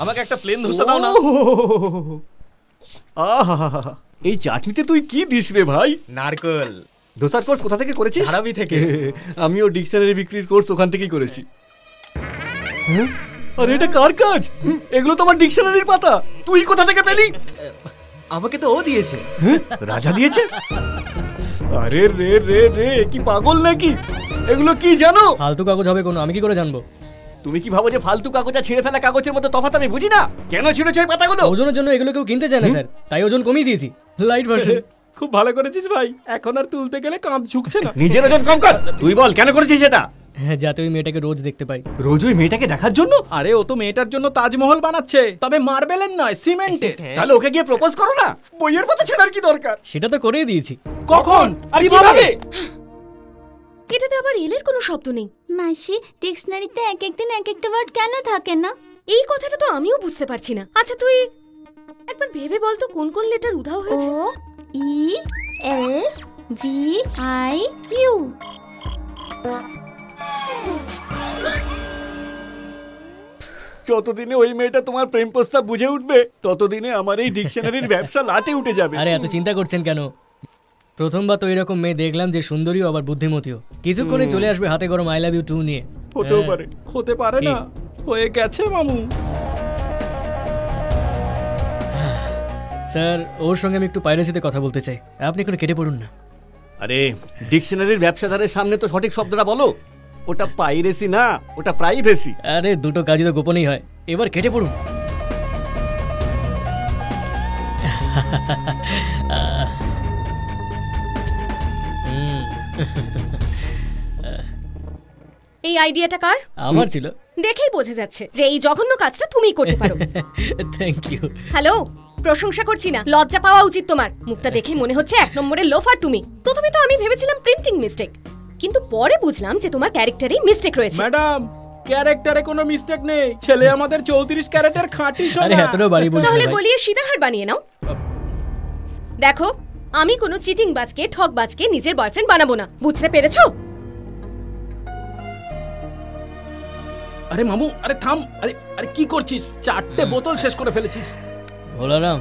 আমাকে একটা প্লেন ধোসা দাও না। এই চাটনিতে তুই কি দিস রে ভাই? নারকেল। ধোসার কোর্স কোথা থেকে করেছিস? ধারাবি থেকে। আমিও ডিকশনারি বিক্রির কোর্স ওখান থেকেই করেছি। আরে এটা কার কাজ? এগুলো তো আমার ডিকশনারির পাতা। তুই কোথা থেকে পেলি? আমাকে তো ও দিয়েছে। রাজা দিয়েছে? আরে রে রে রে, কি পাগল নাকি? এগুলো কি জানো? ফালতু কাগজ হবে কোনো, আমি কি করে জানবো? তুমি কি ভাবো যে ফালতু কাগজ আর ছিঁড়ে ফেলা কাগজের মধ্যে তফাৎ আমি বুঝি না? কেন ছিঁড়েছো এই পাতাগুলো? ওজনের জন্য এগুলো কেউ কিনতে চায় না স্যার, তাই ওজন কমিয়ে দিয়েছি। Light version. খুব ভালো করেছিস ভাই, এখন আর তুলতে গেলে কাঁধ ঝুঁকছে না। নিজের ওজন কম কর। তুই বল কেন করেছিস এটা? যাতে ওই মেয়েটাকে রোজ দেখতে পাই। রোজ ওই মেয়েটাকে দেখার জন্য? আরে ও তো মেয়েটার জন্য তাজমহল বানাচ্ছে, তবে মার্বেলের নয়, সিমেন্টের। তাহলে ওকে গিয়ে প্রপোজ করো না। বইয়ের পাতা ছেড়ার কি দরকার? সেটা তো করেই দিয়েছি। কখন আর কিভাবে? এটাতে আবার এলের কোনো শব্দ নেই। মাসি, ডিকশনারিতে এক একদিন এক একটা ওয়ার্ড কেন থাকে না? এই কথাটা তো আমিও বুঝতে পারছি না। আচ্ছা তুই একবার ভেবে বল তো কোন কোন লেটার উধাও হয়েছে? ও ই এল ভি আই ইউ। যতদিনে ওই মেয়েটা তোমার প্রেম প্রস্তাব বুঝে উঠবে, ততদিনে আমার এই ডিকশনারির ব্যবসা লাটে উঠে যাবে। আরে এত চিন্তা করছেন কেন? প্রথমবার তো এরকম মেয়ে দেখলাম যে সুন্দরীও আবার বুদ্ধিমতীও। কিছুক্ষণে চলে আসবে হাতে গরম আই লাভ ইউ টু নিয়ে। হতেও পারে, হতে পারে না, হয়ে গেছে মামু। স্যার ওর সঙ্গে আমি একটু পাইরেসিতে কথা বলতে চাই, আপনি একটু কেটে পড়ুন না। আরে ডিকশনারির ব্যবসাদারের সামনে তো সঠিক শব্দটা বলো। ওটা পাইরেসি না, ওটা প্রাইভেসি। আরে দুটো কাজই তো গোপনেই হয়, এবার কেটে পড়ুন। এই আইডিয়াটা কার? আমার ছিল। দেখেই বোঝা যাচ্ছে যে এই জঘন্য কাজটা তুমিই করতে পারো। Thank you. হ্যালো, প্রশংসা করছি না, লজ্জা পাওয়া উচিত তোমার। মুখটা দেখে মনে হচ্ছে এক নম্বরের লোফার তুমি। প্রথমে তো আমি ভেবেছিলাম প্রিন্টিং মিস্টেক, কিন্তু পরে বুঝলাম যে তোমার ক্যারেক্টারেই মিস্টেক রয়েছে। ম্যাডাম, ক্যারেক্টারে কোনো মিস্টেক নেই। ছেলে আমাদের 34 ক্যারেটের খাঁটি সোনা। আরে এতটাও বাড়ি বলছিস? তাহলে গলিয়ে সীতাহার বানিয়ে নাও। দেখো, আমি কোনো চিটিং বাজকে, ঠক বাজকে নিজের বয়ফ্রেন্ড বানাবো না, বুঝতে পেরেছো? আরে মামু, আরে থাম। আরে আরে কি করছিস? 4টে বোতল শেষ করে ফেলেছিস। ভোলারাম,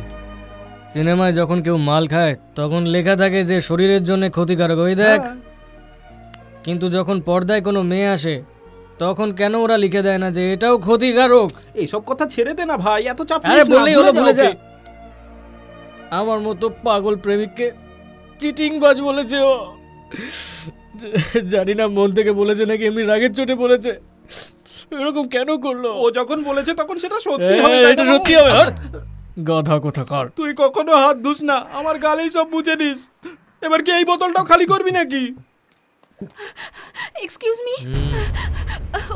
সিনেমায় যখন কেউ মাল খায় তখন লেখা থাকে যে শরীরের জন্য ক্ষতিকারক, ওই দেখ। কিন্তু যখন পর্দায় কোনো মেয়ে আসে তখন কেন ওরা লিখে দেয় না যে এটাও ক্ষতিকারক? এইসব কথা ছেড়ে দে না ভাই, এত চাপ নিস না। আরে বললেই হলো, ভুলে যা। আমার মতো পাগল প্রেমিককে চিটিং বাজ বলেছে ও। জানি না মন থেকে বলেছে নাকি এমনি রাগের চোটে বলেছে। এরকম কেন করলো? ও যখন বলেছে তখন সেটা সত্যি হবে। এটা সত্যি হবে। গাধা কোথাকার। তুই কখনো হাত ধুস না, আমার গালেই সব বুঝে নিস। এবার কি এই বোতলটাও খালি করবি নাকি? এক্সকিউজ মি,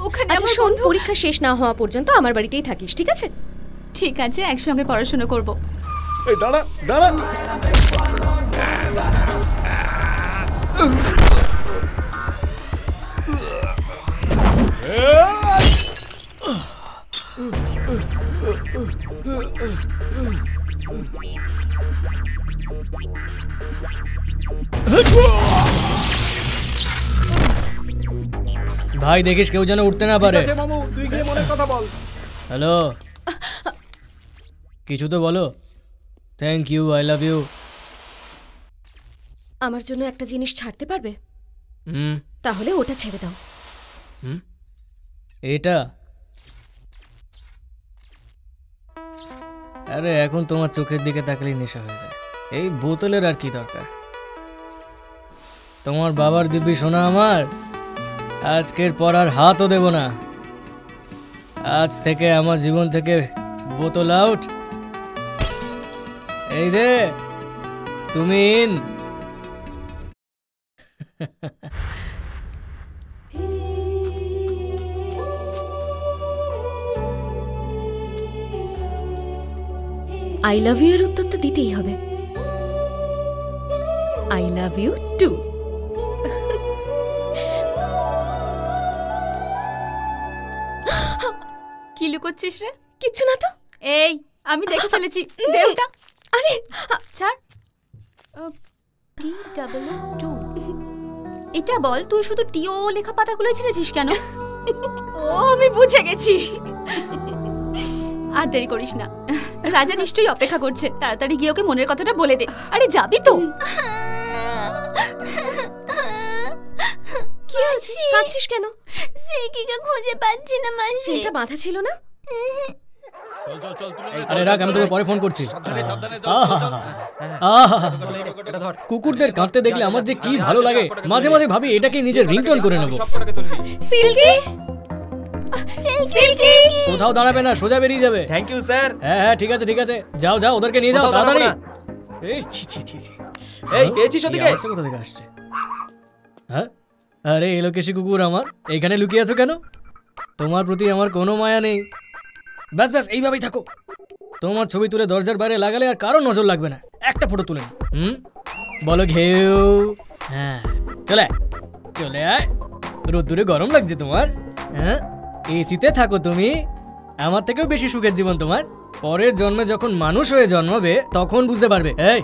ওখানে আচ্ছা আমার শোন, বন্ধু। পরীক্ষা শেষ না হওয়া পর্যন্ত আমার বাড়িতেই থাকিস, ঠিক আছে? ঠিক আছে, একসঙ্গে পড়াশোনা করব। এই দাঁড়া দাঁড়া। ভাই দেখিস কেউ যেন উঠতে না পারে। মামু তুই গিয়ে মনের কথা বল। হ্যালো, কিছু তো বলো। Thank you, I love you. আমার জন্য একটা জিনিস ছাড়তে পারবে? হুম। তাহলে ওটা ছেড়ে দাও। হুম, এটা? আরে এখন তোমার চোখের দিকে তাকালেই নেশা হয়ে যায়। এই বোতলের আর কি দরকার? তোমার বাবার দিব্যি সোনা আমার, আজকের পর আর হাতও দেব না। আজ থেকে আমার জীবন থেকে বোতল আউট। এই যে তুমি ইন। আই লাভ ইউ এর উত্তর তো দিতেই হবে। I love you too. কি লুকোচ্ছিস রে? কিচ্ছু না তো। এই আমি দেখে ফেলেছি। দে ওটা। আরে ছাড়। T-double-O-2 এটা বল, তুই শুধু টিও লেখা পাতাগুলো ছিঁড়েছিস কেন? ও আমি বুঝে গেছি। আর দেরি করিস না, রাজা নিশ্চয়ই অপেক্ষা করছে। তাড়াতাড়ি গিয়ে ওকে মনের কথাটা বলে দে। আরে যাবি তো? কি হচ্ছে? কাঁদছিস কেন? সিল্কিকে খুঁজে পাচ্ছি না মাসি। সিলটা বাঁধা ছিল না? আরে রাখ, আমি তোকে পরে ফোন করছি। কুকুরদের কাঁদতে দেখলে আমার যে কি ভালো লাগে। মাঝে মাঝে ভাবি এটাকে নিজের রিংটোন করে নেব। সিল্কি, সিল্কি কোথাও দাঁড়াবে না, সোজা বেরিয়ে যাবে। Thank you sir. হ্যাঁ হ্যাঁ ঠিক আছে ঠিক আছে, যাও যাও, ওদেরকে নিয়ে যাও তাড়াতাড়ি। এই ছি ছি ছি ছি, এই পেয়েছিস ওদিকে? কোথা থেকে আসছে? হ্যাঁ, আরে এলোকেশি কুকুর আমার, এইখানে লুকিয়ে আছো কেন? তোমার প্রতি আমার কোনো মায়া নেই। ব্যাস ব্যাস, এইভাবেই থাকো। তোমার ছবি তুলে দরজার বাইরে লাগালে আর কারো নজর লাগবে না। একটা ফটো তুলে বলো ঘেউ। হ্যাঁ চলে আয়, চলে আয়। রোদ্দুরে গরম লাগছে তোমার? হ্যাঁ, এসিতে থাকো তুমি। আমার থেকেও বেশি সুখের জীবন তোমার। পরের জন্মে যখন মানুষ হয়ে জন্মাবে তখন বুঝতে পারবে। এই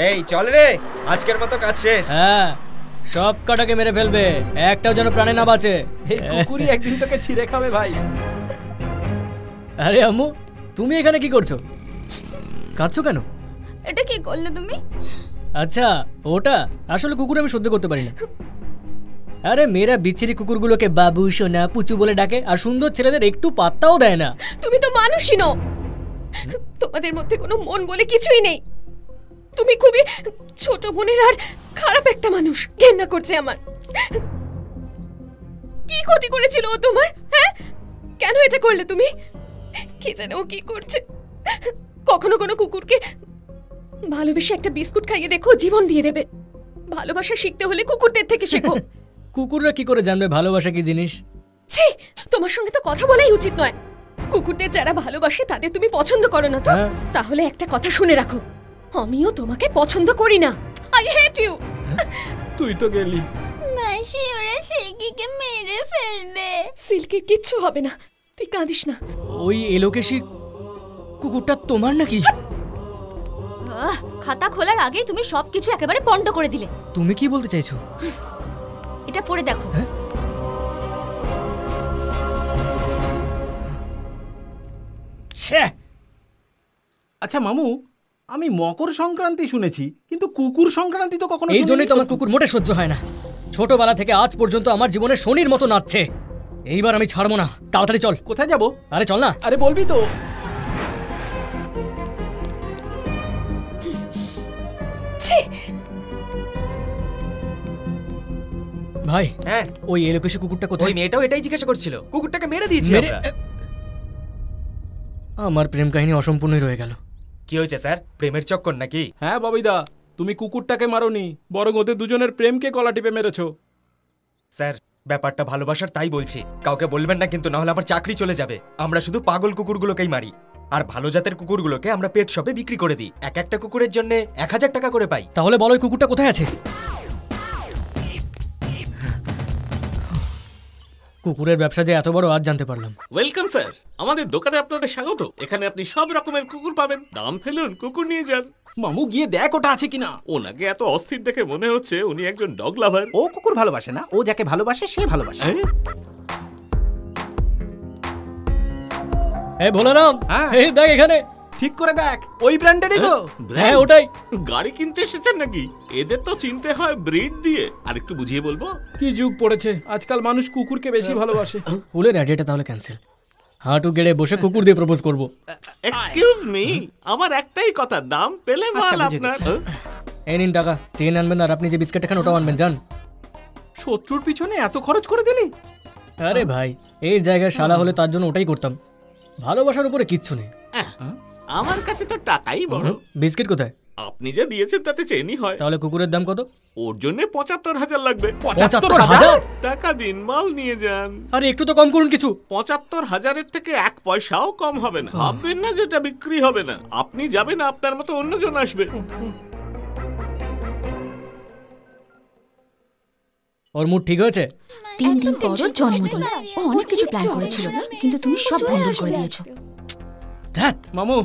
এই চল রে, আজকের মতো কাজ শেষ। হ্যাঁ, সব কটাকে মেরে ফেলবে, একটাও যেন প্রাণে না বাঁচে। এই কুকুরই একদিন তোকে ছিঁড়ে খাবে ভাই। আরে আম্মু, তুমি এখানে কি করছো? কাঁদছো কেন? এটা কি করলে তুমি? আচ্ছা ওটা আসলে কুকুর আমি সহ্য করতে পারি না। আরে মেয়েরা বিচ্ছিরি কুকুরগুলোকে বাবু সোনা পুচু বলে ডাকে, আর সুন্দর ছেলেদের একটু পাত্তাও দেয় না। তুমি তো মানুষই নও। তোমাদের মধ্যে কোনো মন বলে কিছুই নেই। তুমি খুবই ছোট মনের আর খারাপ একটা মানুষ। ঘেন্না করছে আমার। কি ক্ষতি করেছিল ও তোমার? হ্যাঁ, কেন এটা করলে তুমি? কে জানে ও কি করছে। কখনো কোনো কুকুরকে ভালোবেসে একটা বিস্কুট খাইয়ে দেখো, জীবন দিয়ে দেবে। ভালোবাসা শিখতে হলে কুকুরদের থেকে শেখো। কুকুররা কি করে জানবে ভালোবাসা কি জিনিস? ছি, তোমার সঙ্গে তো কথা বলাই উচিত নয়। কুকুরদের যারা ভালোবাসে তাদের তুমি পছন্দ করো না তো? তাহলে একটা কথা শুনে রাখো, আমিও তোমাকে পছন্দ করি না। I hate you. তুই তো গেলি। মাসি ওরা সিল্কিকে মেরে ফেলবে। সিল্কির কিচ্ছু হবে না, তুই কাঁদিস না। ওই এলোকেশি কুকুরটা তোমার নাকি? খাতা খোলার আগেই তুমি সবকিছু একেবারে পণ্ড করে দিলে। তুমি কি বলতে চাইছো? এটা পড়ে দেখো। আচ্ছা মামু, আমি মকর সংক্রান্তি শুনেছি, কিন্তু কুকুর সংক্রান্তি তো কখনো এই জন্যই তো আমার কুকুর মোটে সহ্য হয় না। ছোটবেলা থেকে আজ পর্যন্ত আমার জীবনে শনির মতো নাচছে। এইবার আমি ছাড়বো না। তাড়াতাড়ি চল। কোথায় যাবো? আরে চল না। আরে বলবি তো। ভাই, হ্যাঁ ওই এলোকেশি কুকুরটা কোথায়? ওই মেয়েটাও এটাই জিজ্ঞাসা করছিল। কুকুরটাকে মেরে দিয়েছি আমরা। আমার প্রেম কাহিনী অসম্পূর্ণই রয়ে গেল। কি হয়েছে স্যার, প্রেমের চক্কর নাকি? হ্যাঁ ববিদা, তুমি কুকুরটাকে মারোনি, বরং ওদের দুজনের প্রেমকে গলা টিপে মেরেছো। স্যার, ব্যাপারটা ভালোবাসার, তাই বলছি। কাউকে বলবেন না কিন্তু, না হলে আমার চাকরি চলে যাবে। আমরা শুধু পাগল কুকুরগুলোকেই মারি, আর ভালো জাতের কুকুরগুলোকে আমরা পেট শপে বিক্রি করে দিই। এক একটা কুকুরের জন্য 1000 টাকা করে পাই। তাহলে বলো ওই কুকুরটা কোথায় আছে? কুকুরের ব্যবসা যে এত বড় আজ জানতে পারলাম। ওয়েলকাম স্যার, আমাদের দোকানে আপনাদের স্বাগত। এখানে আপনি সব রকমের কুকুর পাবেন। দাম ফেলুন, কুকুর নিয়ে যান। মামু গিয়ে দেখ ওটা আছে কিনা। ওনাকে এত অস্থির দেখে মনে হচ্ছে উনি একজন ডগ লাভার। ও কুকুর ভালোবাসে না, ও যাকে ভালোবাসে সে ভালোবাসে। এই ভোলারাম, এই দেখ এখানে। ঠিক করে দেখ, ওই ব্র্যান্ডেরই তো। হ্যাঁ ওটাই। গাড়ি কিনতে এসেছেন নাকি? এদের তো চিনতে হয় ব্রিড দিয়ে। আর একটু বুঝিয়ে বলবো? কি যুগ পড়েছে, আজকাল মানুষ কুকুরকে বেশি ভালোবাসে। ফুলের আইডিয়াটা তাহলে ক্যান্সেল। হাঁটু গেড়ে বসে কুকুর দিয়ে প্রপোজ করব। এক্সকিউজ মি, আমার একটাই কথা, দাম পেলে মাল আপনার। এই নিন টাকা, চেন আনবেন আর আপনি যে বিস্কিট খান ওটাও আনবেন, যান। শত্রুর পিছনে এত খরচ করে দিলি? আরে ভাই, এই জায়গায় শালা হলে তার জন্য ওটাই করতাম। ভালোবাসার উপরে কিচ্ছু নেই। আমার কাছে তো টাকাই বড়। বিস্কিট কোথায়? আপনি যা দিয়েছেন তাতে চেনই হয়। তাহলে কুকুরের দাম কত? ওর জন্য ৭৫,০০০ লাগবে। ৭৫,০০০? টাকা দিন, মাল নিয়ে যান। আরে একটু তো কম করুন কিছু। ৭৫,০০০ থেকে ১ পয়সাও কম হবে না। ভাববেন না যেটা বিক্রি হবে না। আপনি যাবেন, আপনার মতো অন্যজন আসবে। ওর মুড ঠিক হয়েছে? ৩ দিন পর ওর জন্মদিন, ও অনেক কিছু প্ল্যান করেছিল, কিন্তু তুমি সব ভণ্ডুল করে দিয়েছো। মামু,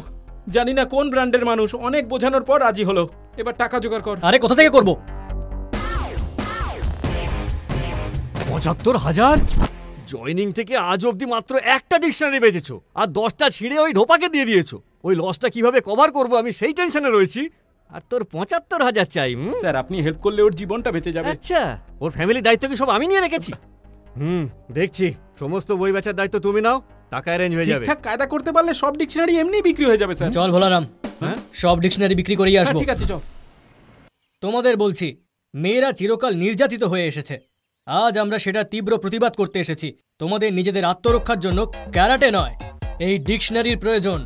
জানি না কোন ব্র্যান্ডের মানুষ, অনেক বোঝানোর পর রাজি হলো। এবার টাকা জোগাড় কর। আরে কোথা থেকে করব? ৭৫,০০০? জয়নিং থেকে আজ অবধি মাত্র একটা ডিকশনারি বেচেছো, আর 10টা ছিঁড়ে ওই ঢোপাকে দিয়ে দিয়েছো। ওই লসটা কিভাবে কভার করব আমি সেই টেনশনে রয়েছি। আর তোর ৭৫,০০০ চাই? স্যার, আপনি হেল্প করলে ওর জীবনটা বেঁচে যাবে। আচ্ছা, ওর ফ্যামিলির দায়িত্ব কি সব আমি নিয়ে রেখেছি? দেখছি। সমস্ত বই বেচার দায়িত্ব তুমি নাও, টাকা অ্যারেঞ্জ হয়ে যাবে। ঠিকঠাক কায়দা করতে পারলে সব ডিকশনারি এমনি বিক্রি হয়ে যাবে স্যার। চল ভোলারাম, সব ডিকশনারি বিক্রি করেই আসবো। ঠিক আছে, চল। তোমাদের বলছি, মেয়েরা চিরকাল নির্যাতিত হয়ে এসেছে। আজ আমরা সেটা তীব্র প্রতিবাদ করতে এসেছি। তোমাদের নিজেদের আত্মরক্ষার জন্য ক্যারাটে নয়, এই ডিকশনারির প্রয়োজন।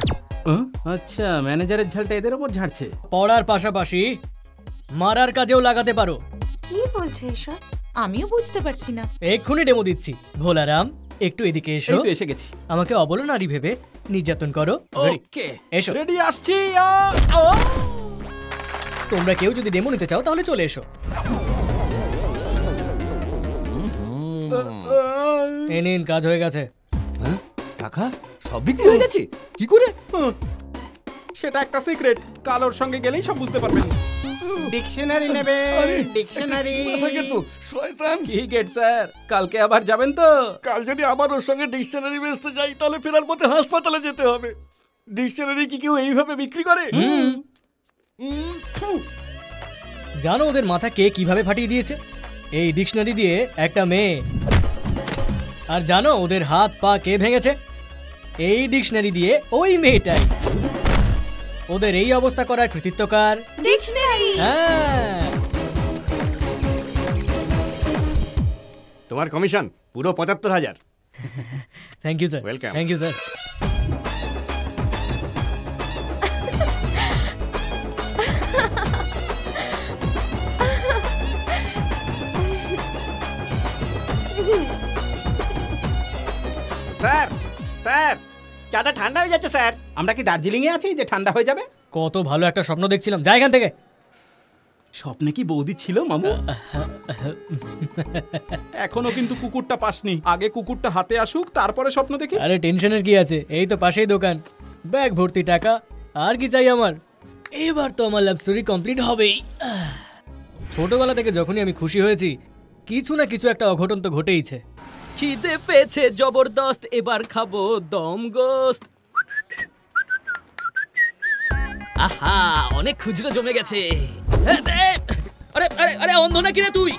আচ্ছা, ম্যানেজারের ঝালটা এদের উপর ঝাড়ছে। পড়ার পাশাপাশি মারার কাজেও লাগাতে পারো। কি বলছে এসব? আমিও বুঝতে পারছি না। এক্ষুনি ডেমো দিচ্ছি। ভোলারাম, একটু এদিকে এসো। এই তো এসে গেছি। আমাকে অবলা নারী ভেবে নির্যাতন করো। ওকে, এসো। রেডি, আসছি। তোমরা কেউ যদি ডেমো নিতে চাও তাহলে চলে এসো। এই নিন, কাজ হয়ে গেছে। টাকা সব বিক্রি হয়ে গেছে? কি করে? সেটা একটা সিক্রেট, কালোর সঙ্গে গেলেই সব বুঝতে পারবেন। ডিকশনারি নেবে? ডিকশনারি শয়তান কি গেট স্যার, কালকে আবার যাবেন তো? কাল যদি আবার ওর সঙ্গে ডিকশনারি বেচতে যাই তাহলে ফেরার পথে হাসপাতালে যেতে হবে। ডিকশনারি কি কেউ এইভাবে বিক্রি করে? জানো ওদের মাথা কে কিভাবে ফাটিয়ে দিয়েছে? এই ডিকশনারি দিয়ে একটা মেয়ে। আর জানো ওদের হাত পা কে ভেঙেছে? এই ডিকশনারি দিয়ে ওই মেয়েটাই। ওদের এই অবস্থা করার কৃতিত্বকার ডিকশনারি। হ্যাঁ, তোমার কমিশন পুরো ৭৫,০০০। Thank you sir. Welcome. Thank you sir. Sir, sir, চাটা ঠান্ডা হয়ে যাচ্ছে স্যার। আমরা কি দার্জিলিং এ আছি যে ঠান্ডা হয়ে যাবে? কত ভালো একটা স্বপ্ন দেখছিলাম, যাই এখান থেকে। স্বপ্নে কি বৌদি ছিল মামু? এখনো কিন্তু কুকুরটা পাসনি, আগে কুকুরটা হাতে আসুক তারপরে স্বপ্ন দেখি। আরে টেনশনের কি আছে, এই তো পাশেই দোকান, ব্যাগ ভর্তি টাকা, আর কি চাই আমার? এবার তো আমার লাভ স্টোরি কমপ্লিট হবেই। ছোটবেলা থেকে যখনই আমি খুশি হয়েছি, কিছু না কিছু একটা অঘটন তো ঘটেইছে। খিদে পেয়েছে জবরদস্ত, এবার খাবো দম গোস্ত। আহা, অনেক খুচরো জমে গেছে। আরে আরে আরে, অন্ধ নাকি রে তুই?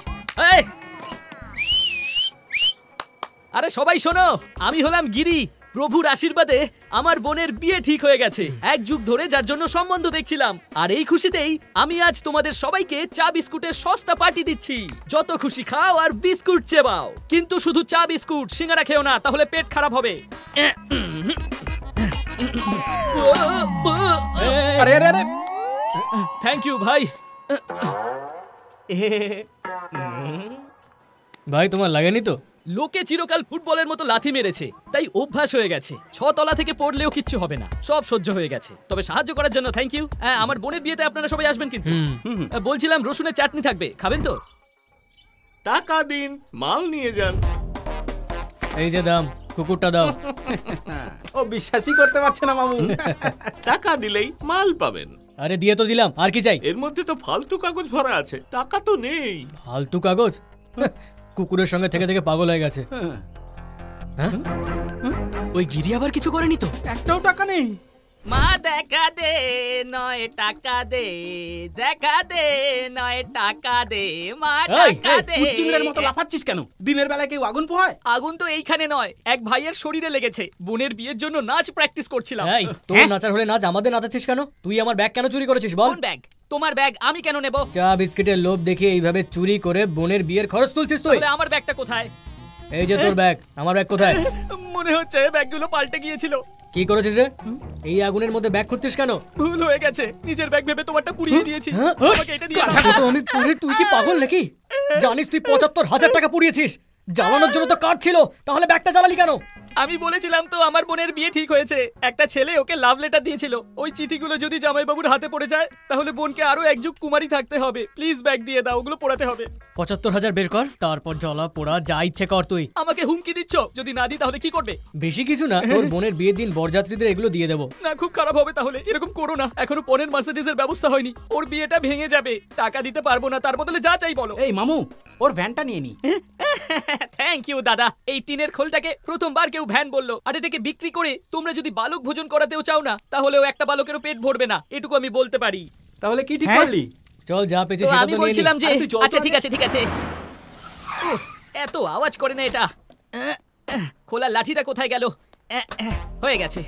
আরে সবাই শোনো, আমি হলাম গিরি। প্রভুর আশীর্বাদে আমার বোনের বিয়ে ঠিক হয়ে গেছে। 1 যুগ ধরে যার জন্য সম্বন্ধ দেখছিলাম, আর এই খুশিতেই আমি আজ তোমাদের সবাইকে চা বিস্কুটের সস্তা পার্টি দিচ্ছি। যত খুশি খাও আর বিস্কুট চেবাও, কিন্তু শুধু চা বিস্কুট, সিঙ্গারা খেও না, তাহলে পেট খারাপ হবে। আরে আরে আরে, থ্যাংক ইউ ভাই। ভাই তোমার লাগেনি তো? লোকে চিরকাল ফুটবলের মতো লাথি মেরেছে, তাই অভ্যাস হয়ে গেছে। 6 তলা থেকে পড়লেও কিচ্ছু হবে না, সব সহ্য হয়ে গেছে। তবে সাহায্য করার জন্য থ্যাংক ইউ। আমার বোনের বিয়েতে আপনারা সবাই আসবেন কিন্তু। বলছিলাম রসুনের চাটনি থাকবে, খাবেন তো? টাকা দিন, মাল নিয়ে যান। এই যে দাম, কুকুরটা দাও। ও বিশ্বাসই করতে পারছে না মামু। টাকা দিলেই মাল পাবেন। আরে দিয়ে তো দিলাম, আর কি চাই? এর মধ্যে তো ফালতু কাগজ ভরা আছে, টাকা তো নেই। ফালতু কাগজ? কুকুরের সঙ্গে থেকে থেকে পাগল হয়ে গেছে। হ্যাঁ? ওই গিরি আবার কিছু করেনি তো? একটাও টাকা নেই। মা দেখা দে, নয় টাকা দে, দেখা দে, নয় টাকা দে, মা টাকা দে। কুচিংড়ের মতো লাফাচ্ছিস কেন? দিনের বেলায় কেউ আগুন পোহায়? আগুন তো এইখানে নয়, এক ভাইয়ের শরীরে লেগেছে। বোনের বিয়ের জন্য নাচ প্র্যাকটিস করছিলাম। এই তোর নাচার হলে নাচ, আমাদের নাচাচ্ছিস কেন? তুই আমার ব্যাগ কেন চুরি করেছিস বল? কোন ব্যাগ? তোমার ব্যাগ আমি কেন নেব? চা বিস্কিটের লোভ দেখিয়ে এইভাবে চুরি করে বোনের বিয়ের খরচ তুলছিস তুই? তাহলে আমার ব্যাগটা কোথায়? এই যে তোর ব্যাগ, আমার ব্যাগ কোথায়? মনে হচ্ছে ব্যাগগুলো পাল্টে গিয়েছিল। কি করেছিস রে? এই আগুনের মধ্যে ব্যাগ খুঁজছিস কেন? ভুল হয়ে গেছে, নিজের ব্যাগ ভেবে তোমারটা পুড়িয়ে দিয়েছি। আমাকে এটা দিয়ে দাও। আমি পুড়ে, তুই কি পাগল নাকি? জানিস তুই ৭৫,০০০ টাকা পুড়িয়েছিস? জ্বালানোর জন্য তো কাঠ ছিল, তাহলে ব্যাগটা জ্বালালি কেন? আমি বলেছিলাম তো আমার বোনের বিয়ে ঠিক হয়েছে। একটা ছেলে ওকে লাভ লেটার দিয়েছিল। ওই চিঠিগুলো যদি জামাইবাবুর হাতে পড়ে যায় তাহলে বোনকে আরো এক যুগ কুমারী থাকতে হবে। প্লিজ ব্যাগ দিয়ে দাও, ওগুলো পোড়াতে হবে। ৭৫,০০০ বের কর, তারপর জ্বলা পোড়া যা ইচ্ছে কর তুই। আমাকে হুমকি দিচ্ছ? যদি না দিই তাহলে কি করবে? বেশি কিছু না, তোর বোনের বিয়ের দিন বরযাত্রীদের এগুলো দিয়ে দেবো। না, খুব খারাপ হবে তাহলে। এরকম করো না, এখনো পরের মার্সিডিজের ব্যবস্থা হয়নি। ওর বিয়েটা ভেঙে যাবে, টাকা দিতে পারবো না, তার বদলে যা চাই বলো। এই মামু, ওর ভ্যানটা নিয়ে নি। থ্যাংক ইউ দাদা। এই টিনের খোলটাকে প্রথমবার কেউ ভ্যান বললো। আর এটাকে বিক্রি করে তোমরা যদি বালক ভোজন করাতেও চাও না, তাহলেও একটা বালকেরও পেট ভরবে না, এটুকু আমি বলতে পারি। তাহলে কি ঠিক করলি? চল যা পেয়েছিস সেটা তো আমি বলছিলাম যে আচ্ছা ঠিক আছে ঠিক আছে। এত আওয়াজ করে না এটা। খোলা লাঠিটা কোথায় গেল? হয়ে গেছে।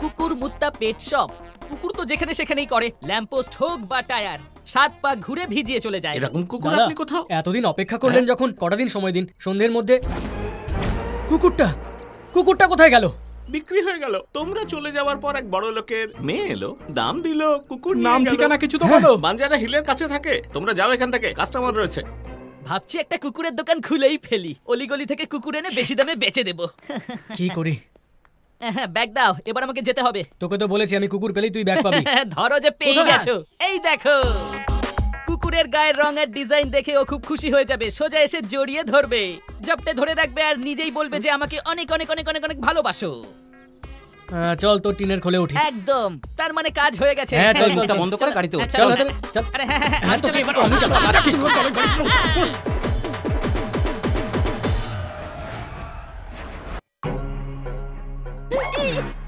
কুকুর মুত্তা পেট শপ। কুকুর তো যেখানে সেখানেই করে, ল্যাম্পপোস্ট হোক বা টায়ার, 7 পা ঘুরে ভিজিয়ে চলে যায়। এরকম কুকুর আপনি কোথাও? এতদিন অপেক্ষা করলেন যখন, কটা দিন সময় দিন। সন্ধ্যের মধ্যে কুকুরটা কোথায় গেল? বিক্রি হয়ে গেল। তোমরা চলে যাওয়ার পর এক বড় লোকের মেয়ে এলো, দাম দিল, কুকুর নাম ঠিকানা কিছু তো বলো। বাঞ্জারা হিলের কাছে থাকে। তোমরা যাও এখান থেকে, কাস্টমার রয়েছে। ভাবছি একটা কুকুরের দোকান খুলেই ফেলি। অলিগলি থেকে কুকুর এনে বেশি দামে বেচে দেব। কি করি? ব্যাগ দাও, এবার আমাকে যেতে হবে। তোকে তো বলেছি আমি কুকুর পেলেই তুই ব্যাগ পাবি। ধরো যে পেয়ে গেছো। এই দেখো, কুকুরের গায়ের রং আর ডিজাইন দেখে ও খুব খুশি হয়ে যাবে। সোজা এসে জড়িয়ে ধরবে, জপটে ধরে রাখবে আর নিজেই বলবে যে আমাকে অনেক অনেক অনেক অনেক অনেক ভালোবাসো। চল তো টিনের খোলে উঠি। একদম, তার মানে কাজ হয়ে গেছে। হ্যাঁ চল চল, বন্ধ করে গাড়িতে উঠ। চল চল। আরে হ্যাঁ হ্যাঁ, আমি চল।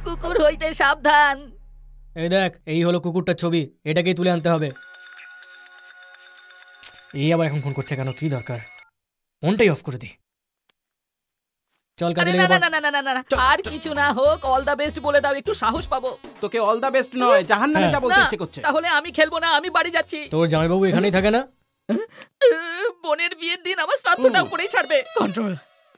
কুকুর হইতে সাবধান। এই দেখ, এই হলো কুকুরটার ছবি, এটাকেই তুলে আনতে হবে। এই আবার এখন ফোন করছে কেন? কি দরকার? ফোনটাই অফ করে দি। চল কাজে লেগে পড়। না, আর কিছু না হোক, অল দা বেস্ট বলে দাও, একটু সাহস পাবো। তোকে অল দা বেস্ট নয়, জাহান্নামে যা বলতে ইচ্ছে করছে। তাহলে আমি খেলবো না, আমি বাড়ি যাচ্ছি। তোর জামাইবাবু এখানেই থাকে না? বোনের বিয়ের দিন আমার শ্রাদ্ধটাও করেই ছাড়বে। কন্ট্রোল।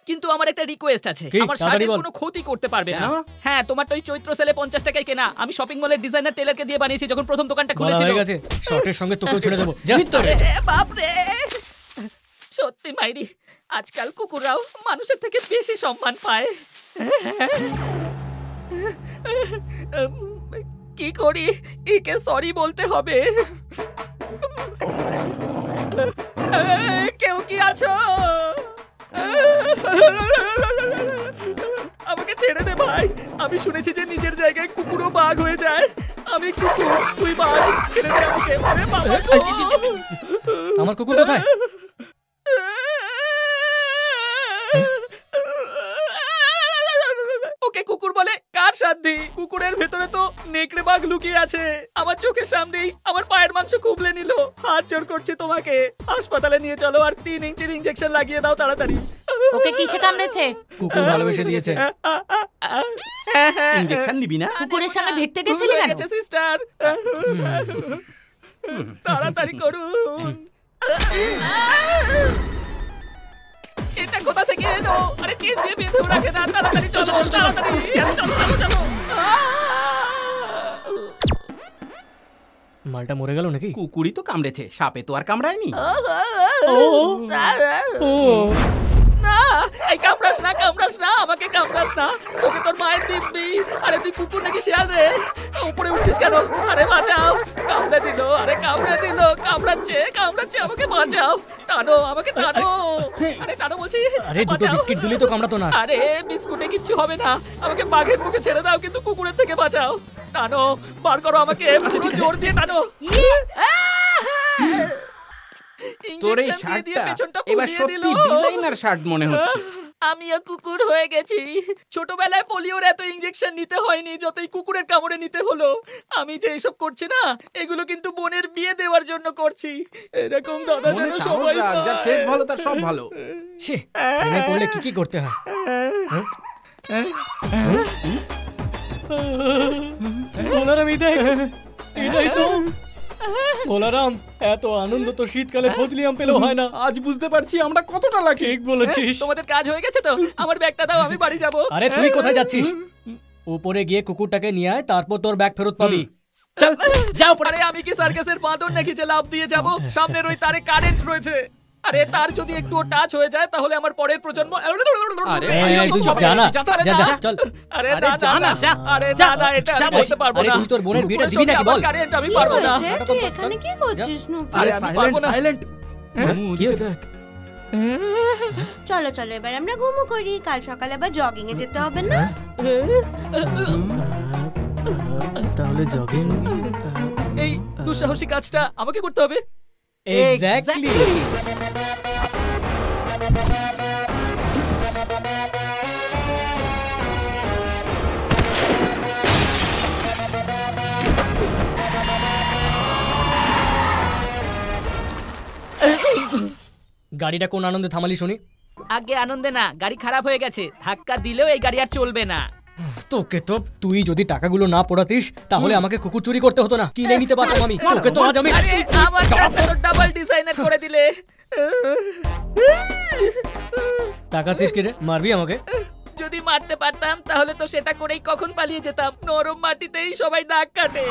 কিন্তু আমার একটা রিকোয়েস্ট আছে, আমার শার্টের কোনো ক্ষতি করতে পারবে না। হ্যাঁ, তোমারটা ওই চৈত্র সেলে 50 টাকায় কেনা। আমি শপিং মলের ডিজাইনার টেলারকে দিয়ে বানিয়েছি যখন প্রথম দোকানটা খুলেছিল। হয়ে গেছে, শর্টের সঙ্গে তোকেও ছেড়ে দেব। যা তোরে। বাপ রে, সত্যি মাইরি, আজকাল কুকুররাও মানুষের থেকে বেশি সম্মান পায়। কি করি? একে সরি বলতে হবে। কেউ কি আছো? আমাকে ছেড়ে দে ভাই। আমি শুনেছি যে নিজের জায়গায় কুকুরও বাঘ হয়ে যায়। আমি কুকুর, তুই বাঘ। ছেড়ে দে আমাকে। আরে বাবা, আমার কুকুর কোথায়? ওকে কুকুর বলে কার সাধ্যি? কুকুরের ভেতরে তো নেকড়ে বাঘ লুকিয়ে আছে। আমার চোখের সামনেই আমার পায়ের মাংস খুবলে নিল। হাত জোর করছে তোমাকে, হাসপাতালে নিয়ে চলো আর 3 ইঞ্চির ইনজেকশন লাগিয়ে দাও তাড়াতাড়ি। ওকে কিসে কামড়েছে? কুকুর ভালোবেসে দিয়েছে। ইনজেকশন নিবি না? কুকুরের সঙ্গে ভিড়তে গেছিলি কেন? সিস্টার, তাড়াতাড়ি করুন। এটা কোথা থেকে এলো? আরে চেন দিয়ে বেঁধেও রাখে না। তাড়াতাড়ি চলো, তাড়াতাড়ি চলো চলো। মালটা মরে গেল নাকি? কুকুরই তো কামড়েছে, সাপে তো আর কামড়ায়নি। না, এই কামড়াস না, আমাকে কামড়াস না, তোকে তোর মায়ের দিব্যি। আরে তুই কুকুর নাকি শিয়াল রে? উপরে উঠছিস কেন? আরে বাঁচাও, কামড়ে দিল, আরে কামড়ে দিল, কামড়াচ্ছে, আমাকে বাঁচাও, টানো, আমাকে টানো, আরে টানো বলছি। আরে দুটো বিস্কিট দিলে তো কামড়াতো না। আরে বিস্কুটে কিচ্ছু হবে না, আমাকে বাঘের মুখে ছেড়ে দাও, কিন্তু কুকুরের থেকে বাঁচাও। টানো, বার করো আমাকে, জোর দিয়ে টানো। তোর এই শার্টটা এবার সত্যি ডিজাইনার শার্ট মনে হচ্ছে। আমিও কুকুর হয়ে গেছি। ছোটবেলায় পোলিওর এত ইনজেকশন নিতে হয়নি যতই কুকুরের কামড়ে নিতে হলো। আমি যে এইসব করছি না, এগুলো কিন্তু বোনের বিয়ে দেওয়ার জন্য করছি। এরকম দাদা যেন সবাই পায়। যার শেষ ভালো তার সব ভালো। ছি, প্রেমে পড়লে কি করতে হয়? বলারাম এটাই তো। বলারাম, এত আনন্দ তো শীতকালে ফজলি আম পেলেও হয় না। আজ বুঝতে পারছি আমরা কতটা লাকি। ঠিক বলেছিস। তোমাদের কাজ হয়ে গেছে তো? আমার ব্যাগটা দাও, আমি বাড়ি যাব। আরে তুই কোথায় যাচ্ছিস? উপরে গিয়ে কুকুরটাকে নিয়ে আয়, তারপর তোর ব্যাগ ফেরত পাবি। চল যাও। আরে আমি কি সার্কাসের বাঁদর নাকি যে লাফ দিয়ে যাব? সামনের ওই তারে কারেন্ট রয়েছে। আরে তার যদি একটু টাচ হয়ে যায় তাহলে আমার পরের প্রজন্ম। আরে তুই জানা, যা চল। আরে না, আরে না, এটা আমি করতে পারবো না। আরে তুই তোর বোনের বিয়েটা দিবি নাকি বল? কারেন্ট আমি পারবো না। তুই এখানে কি করছিস নুপি? আরে সাইলেন্ট। কি হয়েছে? চলো এবার আমরা ঘুমো করি, কাল সকালে আবার জগিং এ যেতে হবে না? তাহলে জগিং? এই দুঃসাহসী কাজটা আমাকে করতে হবে। এক্স্যাক্টলি। গাড়িটা কোন আনন্দে থামালি শুনি? আগে আনন্দে না, গাড়ি খারাপ হয়ে গেছে, ধাক্কা দিলেও এই গাড়ি আর চলবে না। তোকে তো, তুই যদি টাকাগুলো না পড়াতিস তাহলে আমাকে কুকুর চুরি করতে হতো না, কিনে নিতে পারতাম আমি। তোকে তো আজ আমি আমার সাথে তো ডাবল ডিজাইনার করে দিলে। টাকা চিস কে রে? মারবি আমাকে? যদি মারতে পারতাম তাহলে তো সেটা করেই কখন পালিয়ে যেতাম। নরম মাটিতেই সবাই দাগ কাটে।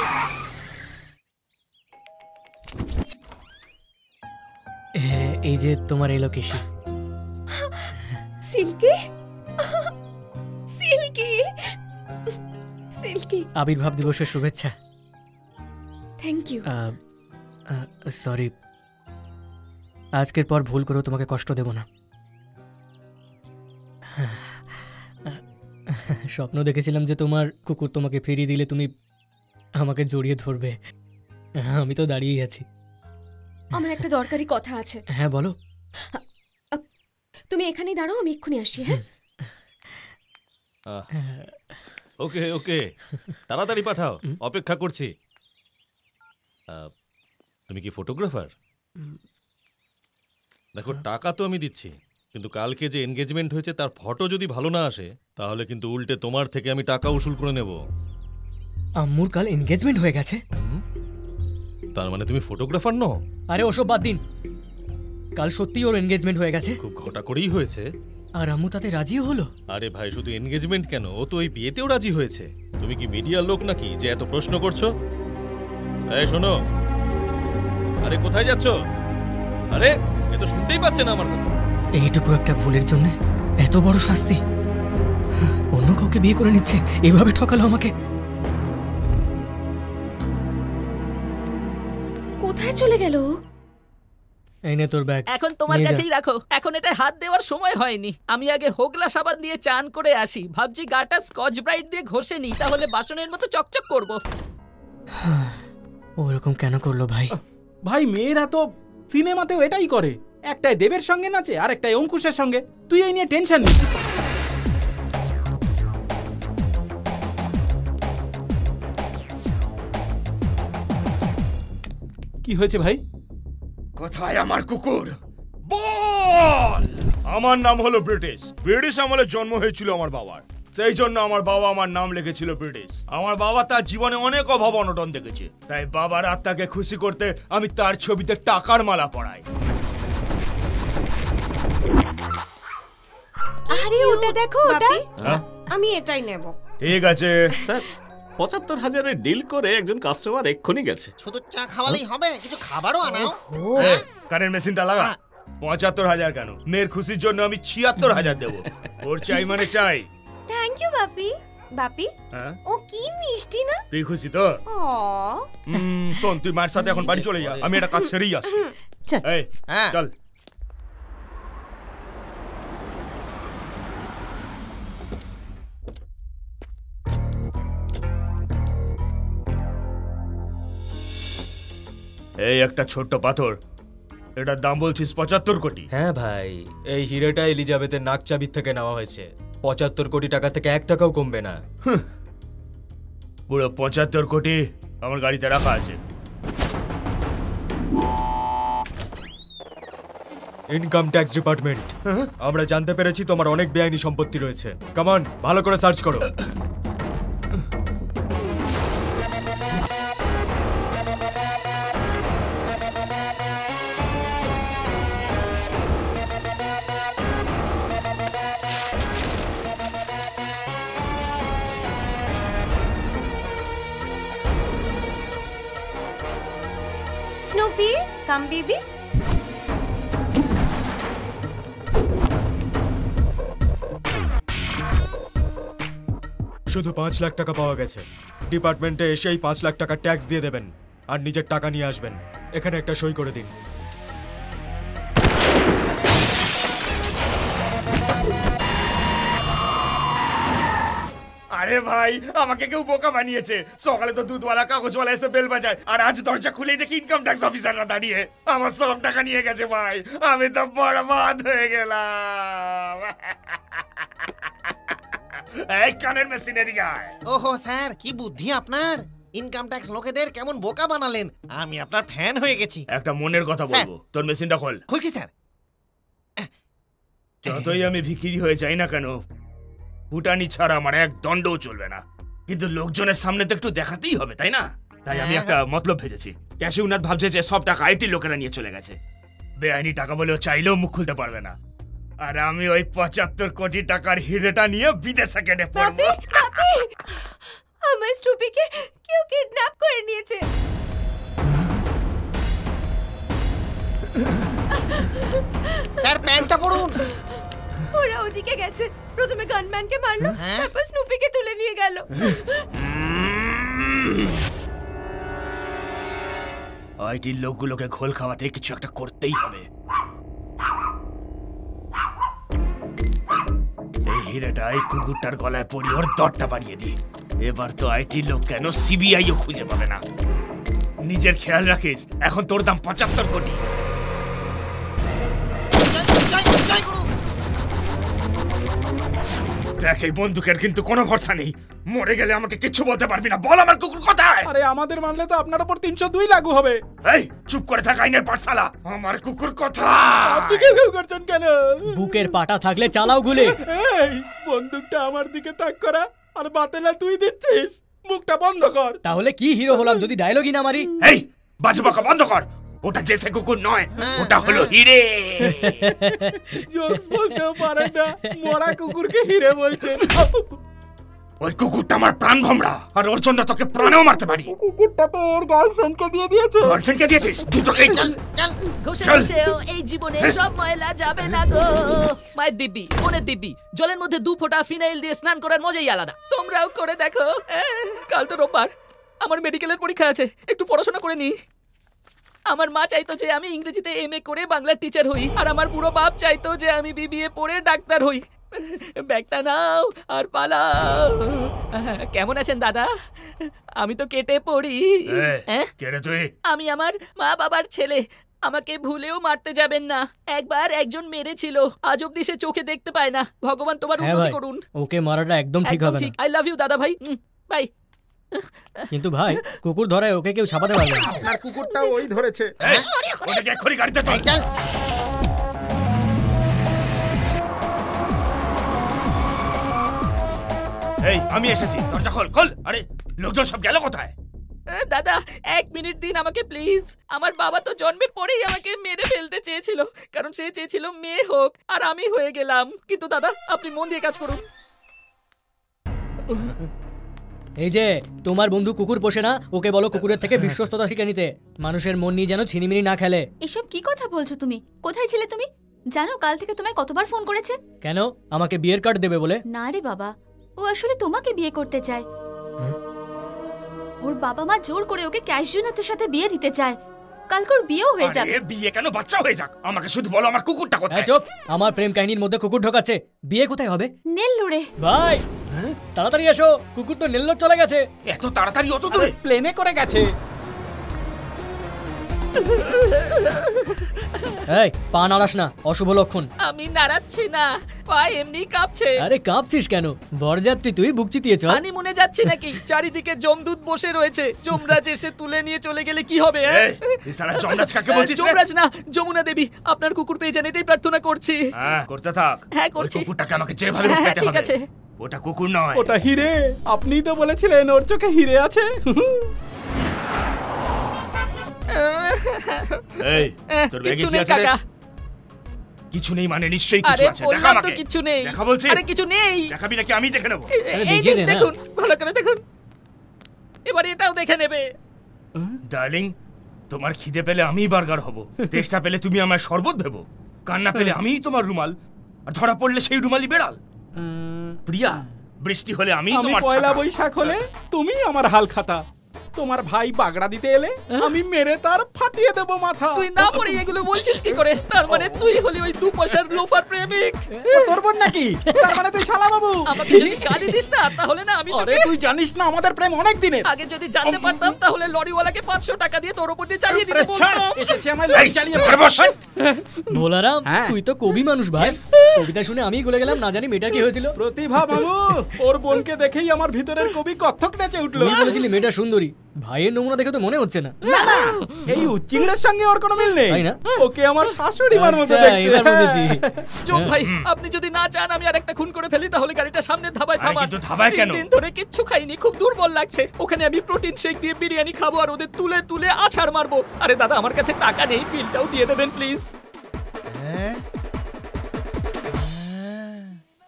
এই যে তোমার এলো কেশি। Silky, silky, silky. আবির্ভাব দিবসের শুভেচ্ছা। Thank you. সরি, আজকের পর ভুল করেও তোমাকে কষ্ট দেব না। স্বপ্ন দেখেছিলাম যে তোমার কুকুর তোমাকে ফিরিয়ে দিলে তুমি আমাকে জড়িয়ে ধরবে। আমি তো দাঁড়িয়েই আছি। আমার একটা দরকারি কথা আছে। হ্যাঁ বলো। তুমি এখানেই দাঁড়াও, আমি এক্ষুনি আসছি। হ্যাঁ ওকে, তাড়াতাড়ি পাঠাও, অপেক্ষা করছি। তুমি কি ফটোগ্রাফার? দেখো, টাকা তো আমি দিচ্ছি, কিন্তু কালকে যে এনগেজমেন্ট হয়েছে তার ফটো যদি ভালো না আসে তাহলে কিন্তু উল্টে তোমার থেকে আমি টাকা উসুল করে নেব। আম্মুর কাল এনগেজমেন্ট হয়ে গেছে? তার মানে তুমি ফটোগ্রাফার নও? আরে ওসব বাদ দিন, কাল সত্যি ওর এনগেজমেন্ট হয়ে গেছে। খুব ঘটা করেই হয়েছে। আর আম্মু তাতে রাজিও হলো। আরে ভাই, শুধু এনগেজমেন্ট কেন, ও তো এই বিয়েতেও রাজি হয়েছে। তুমি কি মিডিয়ার লোক নাকি যে এত প্রশ্ন করছো? এই শোনো, আরে কোথায় যাচ্ছ? আরে এ তো শুনতেই পাচ্ছে না আমার কথা। এইটুকু একটা ভুলের জন্য এত বড় শাস্তি? অন্য কাউকে বিয়ে করে নিচ্ছে, এইভাবে ঠকালো আমাকে। কোথায় চলে গেল? এই নে তোর ব্যাগ, এখন তোমার কাছেই রাখো। এখন এটা হাত দেওয়ার সময় হয়নি। আমি আগে হোগলা সাবান দিয়ে চান করে আসি। ভাবছি গাটা স্কচ ব্রাইট দিয়ে ঘষে নিই, তাহলে বাসনের মতো চকচক করব। ওরকম কেন করলো ভাই? ভাই, মেয়েরা তো সিনেমাতেও এটাই করে। একটাই দেবের সঙ্গে নাচে আর একটাই অঙ্কুশের সঙ্গে। তুই এই নিয়ে টেনশন নিস। কি হয়েছে ভাই? কোথায় আমার কুকুর? বল! আমার নাম হলো ব্রিটিশ। ব্রিটিশ আমলে জন্ম হয়েছিল আমার বাবার, সেই জন্য আমার বাবা আমার নাম লিখেছিল ব্রিটিশ। আমার বাবা তার জীবনে অনেক অভাব অনটন দেখেছে, তাই বাবার আত্মাকে খুশি করতে আমি তার ছবিতে টাকার মালা পরাই। আরে ওটা দেখো, ওটা আমি এটাই নেব। ঠিক আছে স্যার, ৭৫,০০০ ডিল করে একজন কাস্টমার এক্ষুনি গেছে। শুধু চা খাওয়ালেই হবে, কিছু খাবারও আনাও। কারেন্ট মেশিনটা লাগা। ৭৫,০০০ কেন, মেয়ের খুশির জন্য আমি ৭৬,০০০ দেবো। ওর চাই মানে চাই। থ্যাংক ইউ বাপি। বাপি হ্যাঁ ও কি মিষ্টি না। তুই খুশি তো? শোন, তুই মায়ের সাথে এখন বাড়ি চলে যা, আমি এটা কাজ সেরেই আসছি। এই চল। এই একটা ছোট্ট পাথর, এটার দাম বলছিস ৭৫ কোটি? হ্যাঁ ভাই, এই হিরেটা এলিজাবেথের নাকচাবির থেকে নেওয়া হয়েছে। ৭৫ কোটি টাকা থেকে 1 টাকাও কমবে না। পুরো ৭৫ কোটি আমার গাড়িতে রাখা আছে। ইনকাম ট্যাক্স ডিপার্টমেন্ট, আমরা জানতে পেরেছি তোমার অনেক বেআইনি সম্পত্তি রয়েছে। কাম অন, ভালো করে সার্চ করো। Snoopy, come baby. শুধু 5 লাখ টাকা পাওয়া গেছে। ডিপার্টমেন্টে এসেই 5 লাখ টাকা ট্যাক্স দিয়ে দেবেন আর নিজের টাকা নিয়ে আসবেন। এখানে একটা সই করে দিন। আরে ভাই, আমাকে কেউ বোকা বানিয়েছে। সকালে তো দুধওয়ালা কাগজওয়ালা এসে বেল বাজায়, আর আজ দরজা খুলেই দেখি ইনকাম ট্যাক্স অফিসাররা দাঁড়িয়ে। আমার সব টাকা নিয়ে গেছে ভাই, আমি তো বরবাদ হয়ে গেলাম। এই কানের মেশিন এদিকে আয়। ওহো স্যার, কি বুদ্ধি আপনার! ইনকাম ট্যাক্স লোকেদের কেমন বোকা বানালেন। আমি আপনার ফ্যান হয়ে গেছি। একটা মনের কথা বলবো, তোর মেশিনটা খোল। খুলছি স্যার। যতই আমি ভিখিরি হয়ে যাই না কেন, ফুটানি ছাড়া আমার এক দণ্ডও চলবে না। কিন্তু লোকজনের সামনে তো একটু দেখাতেই হবে, তাই না? তাই আমি একটা মতলব ভেজেছি। ক্যাশিউনাথ ভাবছে যে সব টাকা আইটি লোকেরা নিয়ে চলে গেছে। বেআইনি টাকা বলেও চাইলেও মুখ খুলতে পারবে না। আর আমি ওই ৭৫ কোটি টাকার হিরেটা নিয়ে বিদেশে কেটে পড়বো। আমার স্টুপিকে কেউ কিডন্যাপ করে নিয়েছে। স্যার, প্যান্টটা পড়ুন। ওরা ওদিকে গেছে। প্রথমে গানম্যানকে মারলো, তারপর স্নুপিকে তুলে নিয়ে গেল। আইটির লোকগুলোকে ঘোল খাওয়াতে কিছু একটা করতেই হবে। এই হিরেটা এই কুকুরটার গলায় পড়ি ওর দরটা বাড়িয়ে দিই। এবার তো আইটির লোক কেন সিবিআইও খুঁজে পাবে না। নিজের খেয়াল রাখিস, এখন তোর দাম ৭৫ কোটি। দেখ, এই বন্দুকের কিন্তু কোনো ভরসা নেই। মরে গেলে আমাকে কিচ্ছু বলতে পারবি না। বল আমার কুকুর কোথায়? আরে আমাদের মানলে তো আপনার উপর 302 লাগু হবে। এই চুপ করে থাক আইনের পাঠশালা। আমার কুকুর কোথায়? আপনি কেউ করছেন কেন? বুকের পাটা থাকলে চালাও গুলি। এই বন্দুকটা আমার দিকে তাক করা, আর বাতেলা তুই দিচ্ছিস। মুখটা বন্ধ কর। তাহলে কি হিরো হলাম যদি ডায়লগই না মারি? এই বাজবাকা বন্ধ কর। ওটা জেসে কুকুর নয়, ওটা হলো হিরে। জোকস বলতেও পারেন না, মরা কুকুরকে হিরে বলছে। ওই কুকুরটা আমার প্রাণ ভমরা, আর ওর জন্য তোকে প্রাণেও মারতে পারি। কুকুরটা তো ওর গার্লফ্রেন্ডকে দিয়ে দিয়েছে। গার্লফ্রেন্ডকে দিয়েছিস? দুটোকেই চল চল। ঘষেও এই জীবনে সব ময়লা যাবে না গো। মায়ের দিব্যি, বোনের দিব্যি, জলের মধ্যে 2 ফোঁটা ফিনাইল দিয়ে স্নান করার মজাই আলাদা। তোমরাও করে দেখো। কাল তো রোববার, আমার মেডিকেলের পরীক্ষা আছে, একটু পড়াশোনা করে নি। আমার মা চাইতো যে আমি ইংরেজিতে এমএ করে বাংলার টিচার হই, আর আমার বুড়ো বাপ চাইতো যে আমি বিবিএ পড়ে ডাক্তার হই। ব্যাগটা নাও আর পালাও। কেমন আছেন দাদা? আমি তো কেটে পড়ি। আমি আমার মা বাবার ছেলে। আমাকে ভুলেও মারতে যাবেন না। একবার একজন মেরেছিল, আজ অব্দি সে চোখে দেখতে পায় না। ভগবান তোমার উন্নতি করুন। ওকে মারাটা একদম ঠিক হবে না। আই লাভ ইউ দাদা ভাই। বাই। কিন্তু ভাই, কুকুর ধরায় ওকে কেউ ছাপাতে পারবে না। আপনার কুকুরটাও ওই ধরেছে। ওটাকে এক্ষুনি গাড়িতে চল। এই আমি এসেছি, দরজা খোল খোল। আরে লোকজন সব গেল কোথায়? দাদা 1 মিনিট দিন আমাকে প্লিজ। আমার বাবা তো জন্মের পরেই আমাকে মেরে ফেলতে চেয়েছিল, কারণ সে চেয়েছিল মেয়ে হোক, আর আমি হয়ে গেলাম। কিন্তু দাদা আপনি মন দিয়ে কাজ করুন। এই যে তোমার বন্ধু কুকুর পোষে না, ওকে বলো কুকুরের থেকে বিশ্বস্ততা শিখে নিতে, মানুষের মন নিয়ে যেন ছিনিমিনি না খেলে। এসব কি কথা বলছো তুমি? কোথায় ছিলে তুমি? জানো কাল থেকে তোমায় কতবার ফোন করেছে? কেন, আমাকে বিয়ের কার্ড দেবে বলে? না রে বাবা, ও আসলে তোমাকে বিয়ে করতে চায়। ওর বাবা মা জোর করে ওকে ক্যাশজুনাতের সাথে বিয়ে দিতে চায়। কালকে ওর বিয়েও হয়ে যাবে। আরে বিয়ে কেন, বাচ্চা হয়ে যাক। আমাকে শুধু বলো আমার কুকুরটা কোথায়? চুপ, আমার প্রেম কাহিনীর মধ্যে কুকুর ঢোকাচ্ছে। বিয়ে কোথায় হবে? নেল্লোরে। ভাই তাড়াতাড়ি এসো, কুকুর তো নেল্লোর চলে গেছে। এত তাড়াতাড়ি? অত দূরে? প্লেনে করে গেছে। এই পা নাড়াস না, অশুভ লক্ষণ। আমি নাড়াচ্ছি না, পা এমনি কাঁপছে। আরে কাঁপছিস কেন? বরযাত্রী তুই, বুক চিতিয়ে চল। হানিমুনে যাচ্ছি নাকি? চারিদিকে যমদূত বসে রয়েছে, যমরাজ এসে তুলে নিয়ে চলে গেলে কি হবে? এই শালা যমরাজ কাকে বলছিস রে? যমরাজ না, যমুনা দেবী। আপনার কুকুর পেয়ে যান এটাই প্রার্থনা করছি। হ্যাঁ করতে থাক। হ্যাঁ করছি। কুকুরটাকে আমাকে যেভাবে হ্যাঁ পেতে ঠিক হবে। আছে। ওটা কুকুর নয়, ওটা হিরে। আপনিই তো বলেছিলেন ওর চোখে হিরে আছে। এই তোর ব্যাগে কিছু কি নেই আছে রে? কাকা। কিছু নেই মানে নিশ্চয়ই কিছু আরে আছে। দেখা বললাম তো আমাকে। কিছু নেই। দেখা বলছি। আরে কিছু নেই। দেখাবি নাকি আমি দেখে নেব? এই দিন দেখুন, ভালো করে দেখুন। এবার এটাও দেখে নেবে। ডার্লিং, তোমার খিদে পেলে আমিই বার্গার হব, তেষ্টা পেলে তুমি আমার শরবত ভেবো, কান্না পেলে আমিই তোমার রুমাল, আর ধরা পড়লে সেই রুমালই বেড়াল। প্রিয়া, বৃষ্টি হলে আমিই তোমার পয়লা ছাতা। বৈশাখ হলে তুমি আমার হাল খাতা। তোমার ভাই বাগড়া দিতে এলে আমি মেরে তার ফাটিয়ে দেব মাথা। তুই না পড়ে এগুলো বলছিস কি করে? তার মানে তুই হলি ওই দু পয়সার লোফার প্রেমিক। তোর বোন নাকি? তার মানে তুই শালা বাবু। আমাকে যদি গালি দিস না তাহলে না আমি আরে তুই জানিস না আমাদের প্রেম অনেক দিনের। আগে যদি জানতে পারতাম তাহলে লরিওয়ালাকে 500 টাকা দিয়ে তোর উপর দিয়ে চালিয়ে দিতে বলতাম। এসেছে আমার লরি চালিয়ে ভোলারাম, তুই তো কবি মানুষ ভাই। কবিতা শুনে আমি গলে গেলাম, না জানি মেয়েটা কি হয়েছিল। প্রতিভা বাবু, ওর বোনকে দেখেই আমার ভিতরের কবি কত্থক নেচে উঠলো। তুই বলেছিলি মেয়েটা সুন্দরী, ভাইয়ের নমুনা দেখে তো মনে হচ্ছে না। না না, এই উচ্চিংড়ের সঙ্গে ওর কোনো মিল নেই। তাই না? ওকে আমার শাশুড়ি মার মতো আচ্ছা, এবার বুঝেছি। দেখতে। চুপ ভাই, আপনি যদি না চান আমি আরেকটা খুন করে ফেলি তাহলে গাড়িটা সামনে ধাবায় থামান। কিন্তু ধাবায় কেন? 3 দিন ধরে কিচ্ছু খাইনি, খুব দুর্বল লাগছে। ওখানে আমি প্রোটিন শেক দিয়ে বিরিয়ানি খাবো আর ওদের তুলে তুলে আছাড় মারবো। আরে দাদা, আমার কাছে টাকা নেই, বিলটাও দিয়ে দেবেন প্লিজ।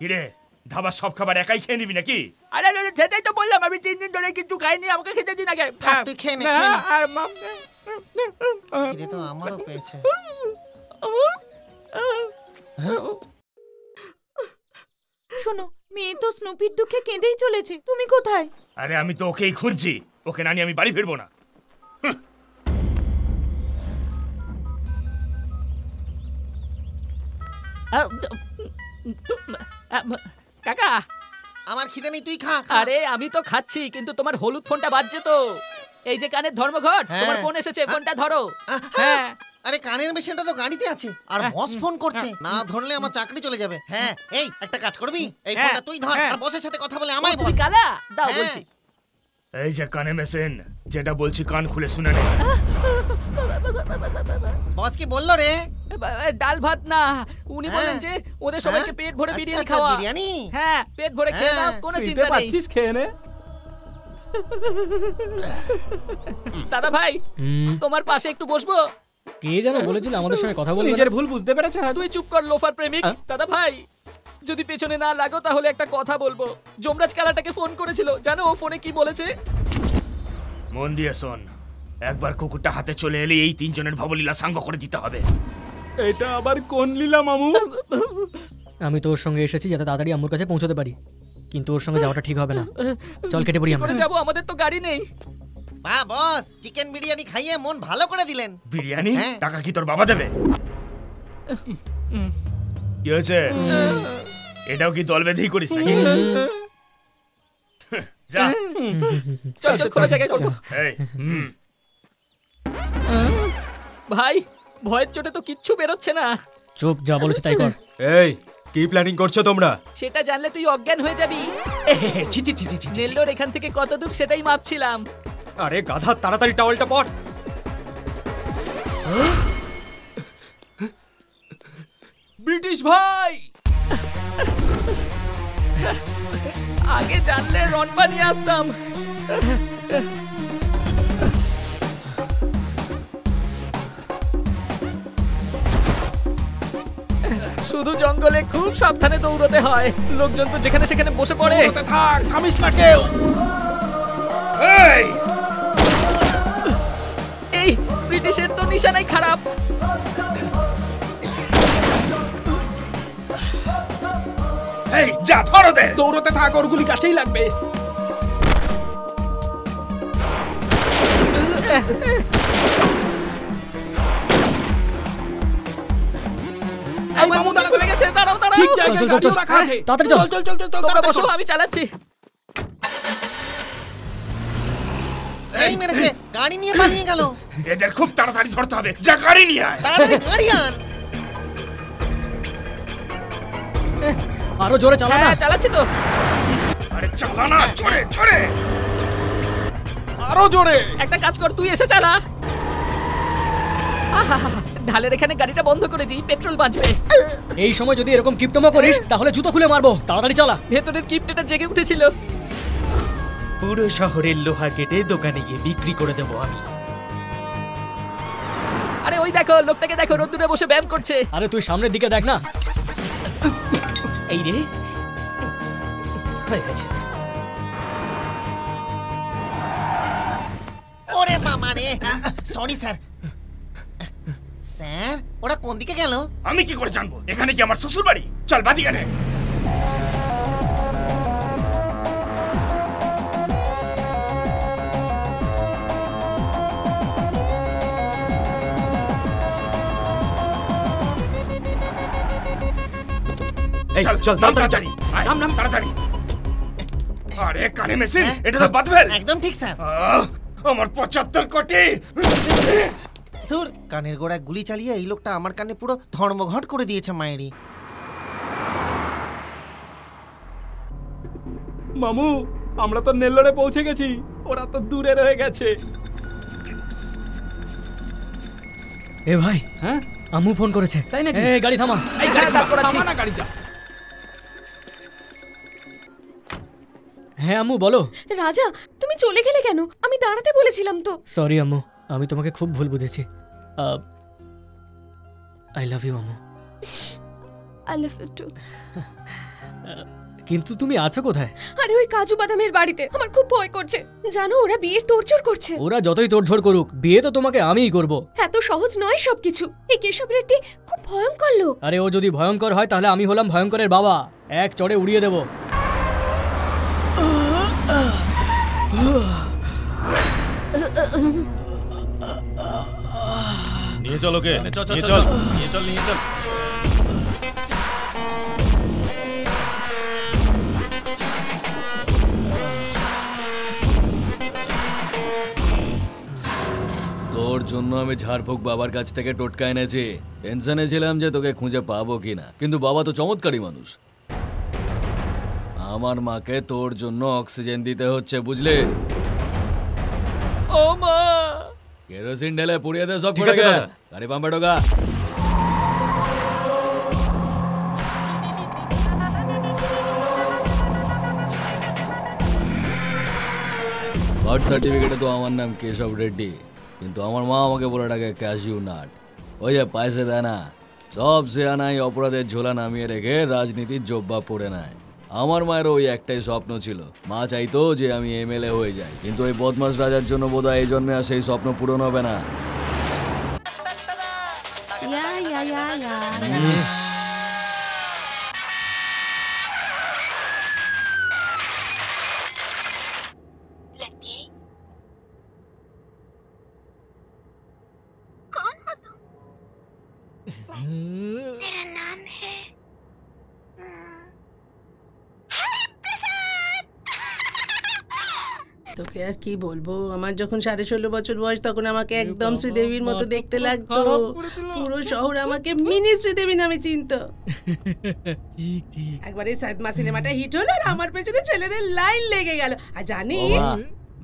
কিরে, ধাবার সব খাবার একাই খেয়ে নিবি নাকি? আরে আরে সেটাই তো বললাম, আমি 3 দিন ধরে কিছু খাইনি, আমাকে খেতে দিন আগে। তুই খেয়ে নে, খেয়ে নে। খিদে তো আমারও পেয়েছে। শোনো, মেয়ে তো স্নুপির দুঃখে কেঁদেই চলেছে। তুমি কোথায়? আরে আমি তো ওকেই খুঁজছি, ওকে না নিয়ে আমি বাড়ি ফিরবো না। কাকা, আমার খিদে নেই, তুই খা। আরে আমি তো খাচ্ছি, কিন্তু তোমার হলুদ ফোনটা বাজছে তো। এই যে কানের ধর্মঘট, তোমার ফোন এসেছে, ফোনটা ধরো। হ্যাঁ। আরে কানের মেশিনটা তো গাড়িতে আছে, আর বস ফোন করছে। না ধরলে আমার চাকরি চলে যাবে। হ্যাঁ, এই একটা কাজ করবি, এই ফোনটা তুই ধর, আর বসের সাথে কথা বলে আমায় বল। তুই কালা দাও বলছি। এই যে কানে মেশিন, যেটা বলছি কান খুলে শুনে নে। বস কি বললো রে? ডাল ভাত না, উনি বললেন যে ওদের সবাইকে পেট ভরে বিরিয়ানি খাওয়া। বিরিয়ানি? হ্যাঁ, পেট ভরে খেয়ে নাও, কোনো চিন্তা নেই। পাচ্ছিস খেয়ে নে। দাদা ভাই, তোমার পাশে একটু বসবো? কে যেন বলেছিল আমাদের সঙ্গে কথা বলবে। নিজের ভুল বুঝতে পেরেছে। তুই চুপ কর লোফার প্রেমিক। দাদা ভাই, যদি পেছনে না লাগো তাহলে একটা কথা বলবো। যমরাজ কালাটাকে ফোন করেছিল, জানো ও ফোনে কি বলেছে? মন দিয়ে শোন, একবার কুকুরটা হাতে চলে এলে এই 3 জনের ভবলীলা সাঙ্গ করে দিতে হবে। এটা আবার কোন লীলা মামু? আমি তো ওর সঙ্গে এসেছি যাতে তাড়াতাড়ি আম্মুর কাছে পৌঁছতে পারি, কিন্তু ওর সঙ্গে যাওয়াটা ঠিক হবে না। চল কেটে পড়ি আমরা। করে যাবো, আমাদের তো গাড়ি নেই। বাহ বস, চিকেন বিরিয়ানি খাইয়ে মন ভালো করে দিলেন। বিরিয়ানি? টাকা কি তোর বাবা দেবে? কি হয়েছে? এটাও কি দল বেঁধেই করিস নাকি? যা চল চল, খোলা জায়গায় করবো। এই ভাই, ভয়ের চোটে তো কিচ্ছু বেরোচ্ছে না। চুপ, যা বলেছে তাই কর। এই কি প্ল্যানিং করছো তোমরা? সেটা জানলে তুই অজ্ঞান হয়ে যাবি। ছি ছি ছি ছি ছি। নেল্লোর এখান থেকে কত দূর সেটাই মাপছিলাম। আরে গাধা, তাড়াতাড়ি টাওয়েলটা পর। ব্রিটিশ ভাই, আগে জানলে রনবা নিয়ে আসতাম। শুধু জঙ্গলে খুব সাবধানে দৌড়তে হয়, লোকজন তো যেখানে সেখানে বসে পড়ে। থাক, থামিস না কেউ। এই ব্রিটিশের তো নিশানাই খারাপ। এই যা ধর ওদের। দৌড়তে থাক, ওর গুলি কাছেই লাগবে। আমার মনে পড়ে গেছে, দাঁড়াও দাঁড়াও। ঠিক জায়গায় গাড়িও রাখা আছে। তাড়াতাড়ি চল চল চল চল, তোমরা তাড়াতাড়ি বসো, করো। আমি চালাচ্ছি। এই মেরেছে, গাড়ি নিয়ে পালিয়ে গেল। এদের খুব তাড়াতাড়ি ধরতে হবে। যা গাড়ি নিয়ে আয়। তাড়াতাড়ি গাড়ি আন। আরো জোরে চালা না। হ্যাঁ, চালাচ্ছি তো। আরে চালা না, ছড়ে ছড়ে। আরো জোরে। একটা কাজ কর, তুই এসে চালা। আহা, ঢালের এখানে গাড়িটা বন্ধ করে দিই, পেট্রোল বাঁচবে। এই সময় যদি এরকম কিপটমো করিস তাহলে জুতো খুলে মারবো। তাড়াতাড়ি চালা। ভেতরের কিপটেটা জেগে উঠেছিল। পুরো শহরের লোহা কেটে দোকানে গিয়ে বিক্রি করে দেবো আমি। আরে ওই দেখো, লোকটাকে দেখো, রোদ্দুরে বসে ব্যায়াম করছে। আরে তুই সামনের দিকে দেখ না। এই রে, হয়ে গেছে। ওরে বাবা রে, সরি স্যার। স্যার, ওরা কোন দিকে গেল? আমি কি করে জানবো? এখানে কি আমার শ্বশুর বাড়ি? চল বাদিকে নে। চল চল তাড়াতাড়ি, নাম নাম তাড়াতাড়ি। আরে কানে মেশিন, এটা তো বাদবেল। একদম ঠিক স্যার। আমার 75 কোটি। তোর কানের গোড়ায় গুলি চালিয়ে এই লোকটা আমার কানে পুরো ধর্মঘট করে দিয়েছে মায়েরই। মামু, আমরা তো নেল্লোরে পৌঁছে গেছি, ওরা তো দূরে রয়ে গেছে। এ ভাই, হ্যাঁ আম্মু ফোন করেছে। তাই নাকি? এই গাড়ি থামা। এই গাড়ি থামা না, গাড়িটা। হ্যাঁ আম্মু বলো। রাজা, তুমি চলে গেলে কেন? আমি দাঁড়াতে বলেছিলাম তো। সরি আম্মু, আমি তোমাকে খুব ভুল বুঝেছি। আই লাভ ইউ আম্মু। I love you too. কিন্তু তুমি আছো কোথায়? আরে ওই কাজু বাদামের বাড়িতে। আমার খুব ভয় করছে। জানো ওরা বিয়ের তোড়জোড় করছে। ওরা যতই তোড়জোড় করুক, বিয়ে তো তোমাকে আমিই করব। এত সহজ নয় সবকিছু। এই কেশব রেড্ডি খুব ভয়ঙ্কর লোক। আরে ও যদি ভয়ঙ্কর হয় তাহলে আমি হলাম ভয়ঙ্করের বাবা। এক চড়ে উড়িয়ে দেব। নিয়ে চল ওকে, নিয়ে চল নিয়ে চল নিয়ে চল। তোর জন্য আমি ঝাড়ফুঁক বাবার কাছ থেকে টোটকা এনেছি। টেনশনে ছিলাম যে তোকে খুঁজে পাবো কিনা, কিন্তু বাবা তো চমৎকারী মানুষ। আমার মাকে তোর জন্য অক্সিজেন দিতে হচ্ছে, বুঝলি? ও মা, কেরোসিন ঢেলে পুড়িয়ে দে সব করে। গাড়ি পাম্পে ঢোকা। বার্থ সার্টিফিকেটে তো আমার নাম কেশব রেড্ডি, কিন্তু আমার মা আমাকে বলে ডাকে ক্যাশিউ নাট। ওই যে পয়সা দেয় না, সব সেয়ানাই অপরাধের ঝোলা নামিয়ে রেখে রাজনীতির জব্বা পড়ে নেয়। আমার মায়ের ওই একটাই স্বপ্ন ছিল, মা চাইতো যে আমি এমএলএ হয়ে যাই, কিন্তু ওই বদমাস রাজার জন্য বোধহয় এই জন্মে আর সেই স্বপ্ন পূরণ হবে না। तेरा नाम है তোকে আর কি বলবো, আমার যখন 16.5 বছর বয়স তখন আমাকে একদম শ্রীদেবীর মতো দেখতে লাগতো। পুরো শহর আমাকে মিনি শ্রীদেবী নামে চিনতো। একবার এই সাদমা সিনেমাটা হিট হলো আর আমার পেছনে ছেলেদের লাইন লেগে গেল। আর জানিস,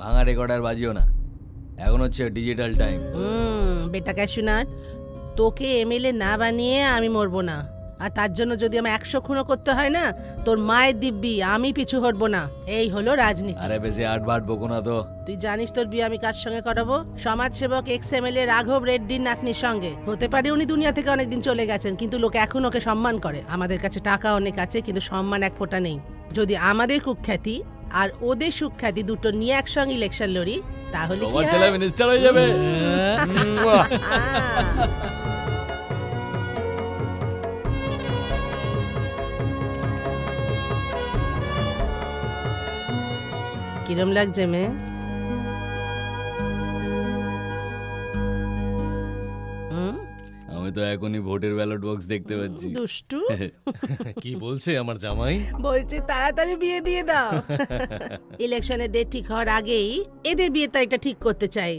ভাঙা রেকর্ডার বাজিও না, এখন হচ্ছে ডিজিটাল টাইম। বেটা ক্যাশুনাট, তোকে এমএলএ না বানিয়ে আমি মরবো না। আর তার জন্য যদি আমি 100 খুনও করতে হয় না, তোর মায়ের দিব্যি আমি পিছু হটবো না। এই হলো রাজনীতি। আরে বেশি আটবাট বকো না তো। তুই জানিস তোর বিয়ে আমি কার সঙ্গে করাবো? সমাজসেবক এক্স এমএলএ রাঘব রেড্ডির নাতনির সঙ্গে। হতে পারে উনি দুনিয়া থেকে অনেকদিন চলে গেছেন, কিন্তু লোক এখন ওকে সম্মান করে। আমাদের কাছে টাকা অনেক আছে, কিন্তু সম্মান এক ফোঁটা নেই। যদি আমাদের কুখ্যাতি আর ওদের সুখ্যাতি দুটো নিয়ে একসঙ্গে ইলেকশন লড়ি, তাহলে কি তোমার ছেলে হয়? মিনিস্টার হয়ে যাবে। কিরম লাগছে মেয়ে? আমি তো এখনই ভোটের ব্যালট বক্স দেখতে পাচ্ছি। দুষ্টু। কি বলছে আমার জামাই? বলছে তাড়াতাড়ি বিয়ে দিয়ে দাও। ইলেকশনের ডেট ঠিক হওয়ার আগেই এদের বিয়ের তারিখটা ঠিক করতে চাই।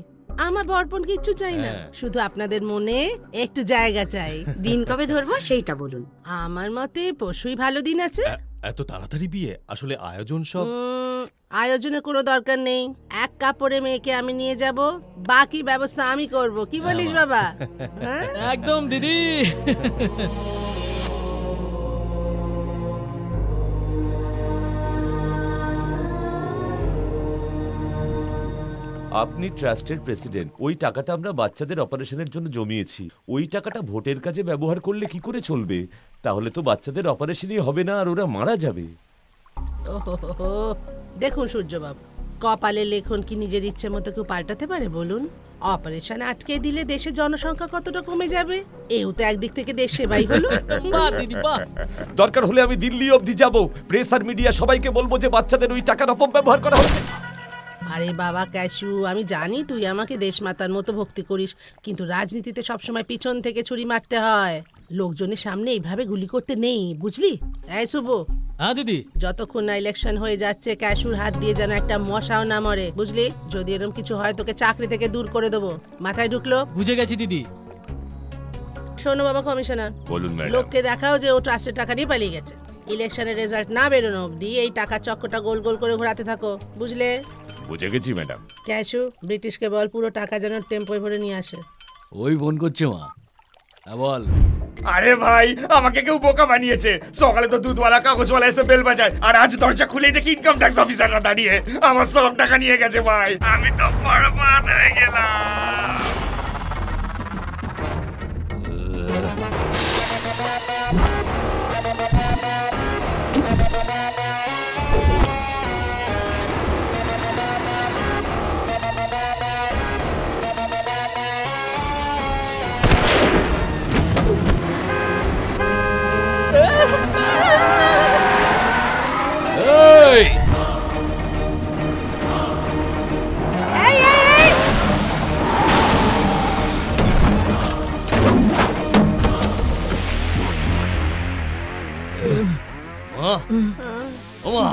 আমার বরপণ কিচ্ছু চাই না, শুধু আপনাদের মনে একটু জায়গা চাই। দিন কবে ধরবো সেইটা বলুন। আমার মতে পরশুই ভালো দিন আছে। এত তাড়াতাড়ি বিয়ে? আসলে আয়োজন সব। আয়োজনের কোনো দরকার নেই, এক কাপড়ে মেয়েকে আমি নিয়ে যাব, বাকি ব্যবস্থা আমি করব। কি বলিস বাবা? একদম দিদি। আপনি ট্রাস্টের প্রেসিডেন্ট, ওই টাকাটা আমরা বাচ্চাদের অপারেশনের জন্য জমিয়েছি। ওই টাকাটা ভোটের কাজে ব্যবহার করলে কি করে চলবে? তাহলে তো বাচ্চাদের অপারেশনই হবে না আর ওরা মারা যাবে। ওহো, দেখুন সূর্যবাবু, কপালে লেখন কি নিজের ইচ্ছে মতো কেউ পাল্টাতে পারে বলুন? অপারেশন আটকে দিলে দেশের জনসংখ্যা কতটা কমে যাবে? এও তো একদিক থেকে দেশ সেবাই হলো। বাহ দিদি বাহ। দরকার হলে আমি দিল্লি অবধি যাব, প্রেস আর মিডিয়া সবাইকে বলবো যে বাচ্চাদের ওই টাকার অপব্যবহার করা হচ্ছে। আরে বাবা ক্যাশু, আমি জানি তুই আমাকে দেশমাতার মতো ভক্তি করিস, কিন্তু রাজনীতিতে সবসময় পিছন থেকে ছুরি মারতে হয়, লোকজনের সামনে এইভাবে গুলি করতে নেই, বুঝলি? এই শুভ। হ্যাঁ দিদি। যতক্ষণ না ইলেকশন হয়ে যাচ্ছে ক্যাশুর হাত দিয়ে যেন একটা মশাও না মরে, বুঝলি? যদি এরকম কিছু হয় তোকে চাকরি থেকে দূর করে দেবো। মাথায় ঢুকলো? বুঝে গেছি দিদি। শোনো বাবা কমিশনার, বলুন ম্যাডাম। লোককে দেখাও যে ও ট্রাস্টের টাকা নিয়ে পালিয়ে গেছে। ইলেকশনের রেজাল্ট না বেরোনো অবধি এই টাকা চক্করটা গোল গোল করে ঘোরাতে থাকো, বুঝলে? বুঝে গেছি ম্যাডাম। ক্যাশু, ব্রিটিশকে বল পুরো টাকা যেন টেম্পোয় ভরে নিয়ে আসে। ওই ফোন করছে মা। হ্যাঁ বল। আরে ভাই, আমাকে কেউ বোকা বানিয়েছে। সকালে তো দুধওয়ালা কাগজওয়ালা এসে বেল বাজায়, আর আজ দরজা খুলেই দেখি ইনকাম ট্যাক্স অফিসাররা দাঁড়িয়ে আমার সব টাকা নিয়ে গেছে ভাই। আমি তো বরবাদ হয়ে গেলাম।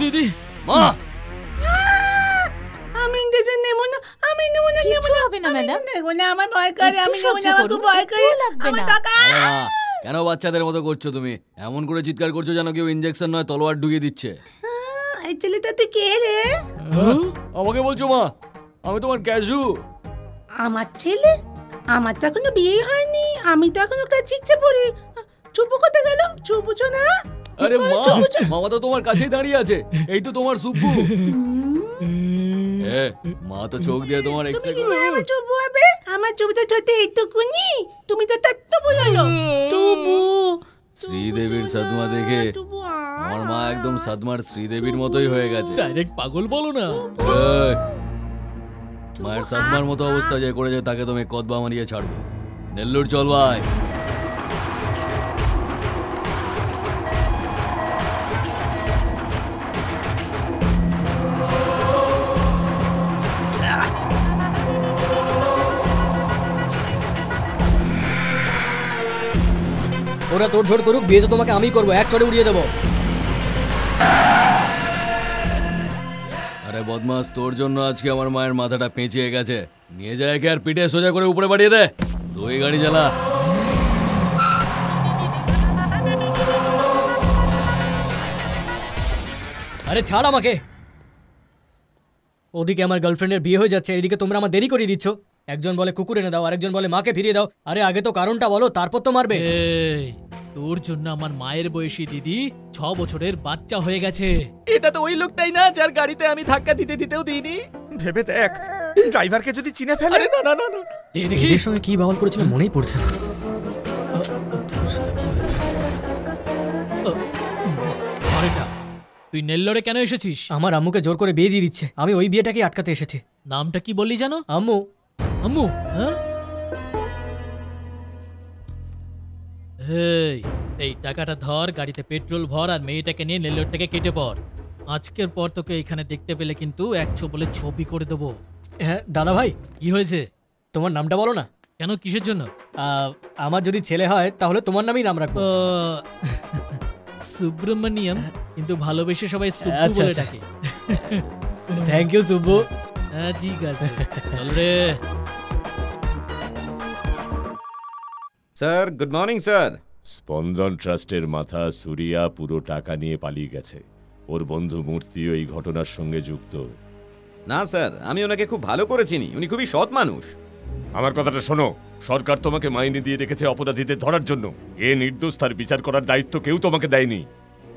দিদি মা, আমি ইঞ্জেকশন নেব না, আমি নেব না, নেব না, হবে না ম্যাডাম, নেব না, আমার ভয় করে, আমি নেব না, আমার খুব ভয় করে, আমার টাকা। কেন বাচ্চাদের মতো করছো তুমি? এমন করে চিৎকার করছো যেন কেউ ইনজেকশন নয় তলোয়ার ঢুকিয়ে দিচ্ছে। এই ছেলেটা তুই কে রে? আমাকে বলছো মা? আমি তোমার ক্যাশু। আমার ছেলে? আমার তো এখনো বিয়ে হয়নি, আমি তো এখনো একটা চিকচে পড়ি। চুপু কোথায় গেল? চুপুছো না? আরে মা, মামা তো তোমার কাছেই দাঁড়িয়ে আছে। এই তো তোমার সুব্বু। মা তো চোখ দিয়ে তোমার আমার চুপু হবে? আমার চুপু তো ছোট এইটুকুনি, তুমি তো তত্ত্ব বলালো। টুবু শ্রীদেবীর সাদমা দেখে আমার মা একদম সাদমার শ্রীদেবীর মতোই হয়ে গেছে। ডাইরেক্ট পাগল বলো না। মায়ের সাদমার মতো অবস্থা যে করেছে তাকে তুমি কদবা মানিয়ে ছাড়বো। নেল্লুর চল ভাই। ওরা তোড়ঝোড় করুক, বিয়ে তো তোমাকে আমি করবো, এক চড়ে উড়িয়ে দেবো। আরে বদমাস, তোর জন্য আজকে আমার মায়ের মাথাটা পেঁচিয়ে গেছে। নিয়ে যায় কে আর পিঠে সোজা করে উপরে বাড়িয়ে দে। তুই গাড়ি চালা। আরে ছাড় আমাকে। ওদিকে আমার গার্লফ্রেন্ডের বিয়ে হয়ে যাচ্ছে, এদিকে তোমরা আমার দেরি করে দিচ্ছ। একজন বলে কুকুর এনে দাও, আরেকজন বলে মাকে ফিরিয়ে দাও। আরে আগে তো কারণটা বলো, তারপর তো মারবে। তোর জন্য আমার মায়ের বয়সী দিদি 6 বছরের বাচ্চা হয়ে গেছে। এটা তো ওই লোকটাই না যার গাড়িতে আমি ধাক্কা দিতেও দিইনি। ভেবে দেখ, ড্রাইভারকে যদি চিনে ফেলে। না না না না, দেখি এর সঙ্গে কি বাউল করেছিল মনেই পড়ছে না। তুই নেল্লোরে কেন এসেছিস? আমার আম্মুকে জোর করে বিয়ে দিয়ে দিচ্ছে, আমি ওই বিয়েটাকে আটকাতে এসেছি। নামটা কি বললি জানো? আম্মু। আম্মু? হ্যাঁ, এই টাকাটা ধর, গাড়িতে পেট্রোল ভর আর মেয়েটাকে নিয়ে নেল্লোর থেকে কেটে পড়। আজকের পর তোকে এখানে দেখতে পেলে কিন্তু 100 বলে ছবি করে দেবো। হ্যাঁ দাদা ভাই, কি হয়েছে? তোমার নামটা বলো না। কেন, কিসের জন্য? আমার যদি ছেলে হয় তাহলে তোমার নামই নাম রাখবো। সুব্রমণিয়ম, কিন্তু ভালোবেসে সবাই সুব্বু বলে ডাকে। Thank you Subbu. হ্যাঁ ঠিক আছে, চল রে। Sir, good morning sir. Spandan ট্রাস্টের মাথা সুরিয়া পুরো টাকা নিয়ে পালিয়ে গেছে। ওর বন্ধু মূর্তিও এই ঘটনার সঙ্গে যুক্ত। না স্যার, আমি ওনাকে খুব ভালো করে চিনি, উনি খুবই সৎ মানুষ। আমার কথাটা শোনো, সরকার তোমাকে মাইনে দিয়ে রেখেছে অপরাধীদের ধরার জন্য। কে নির্দোষ তার বিচার করার দায়িত্ব কেউ তোমাকে দেয়নি।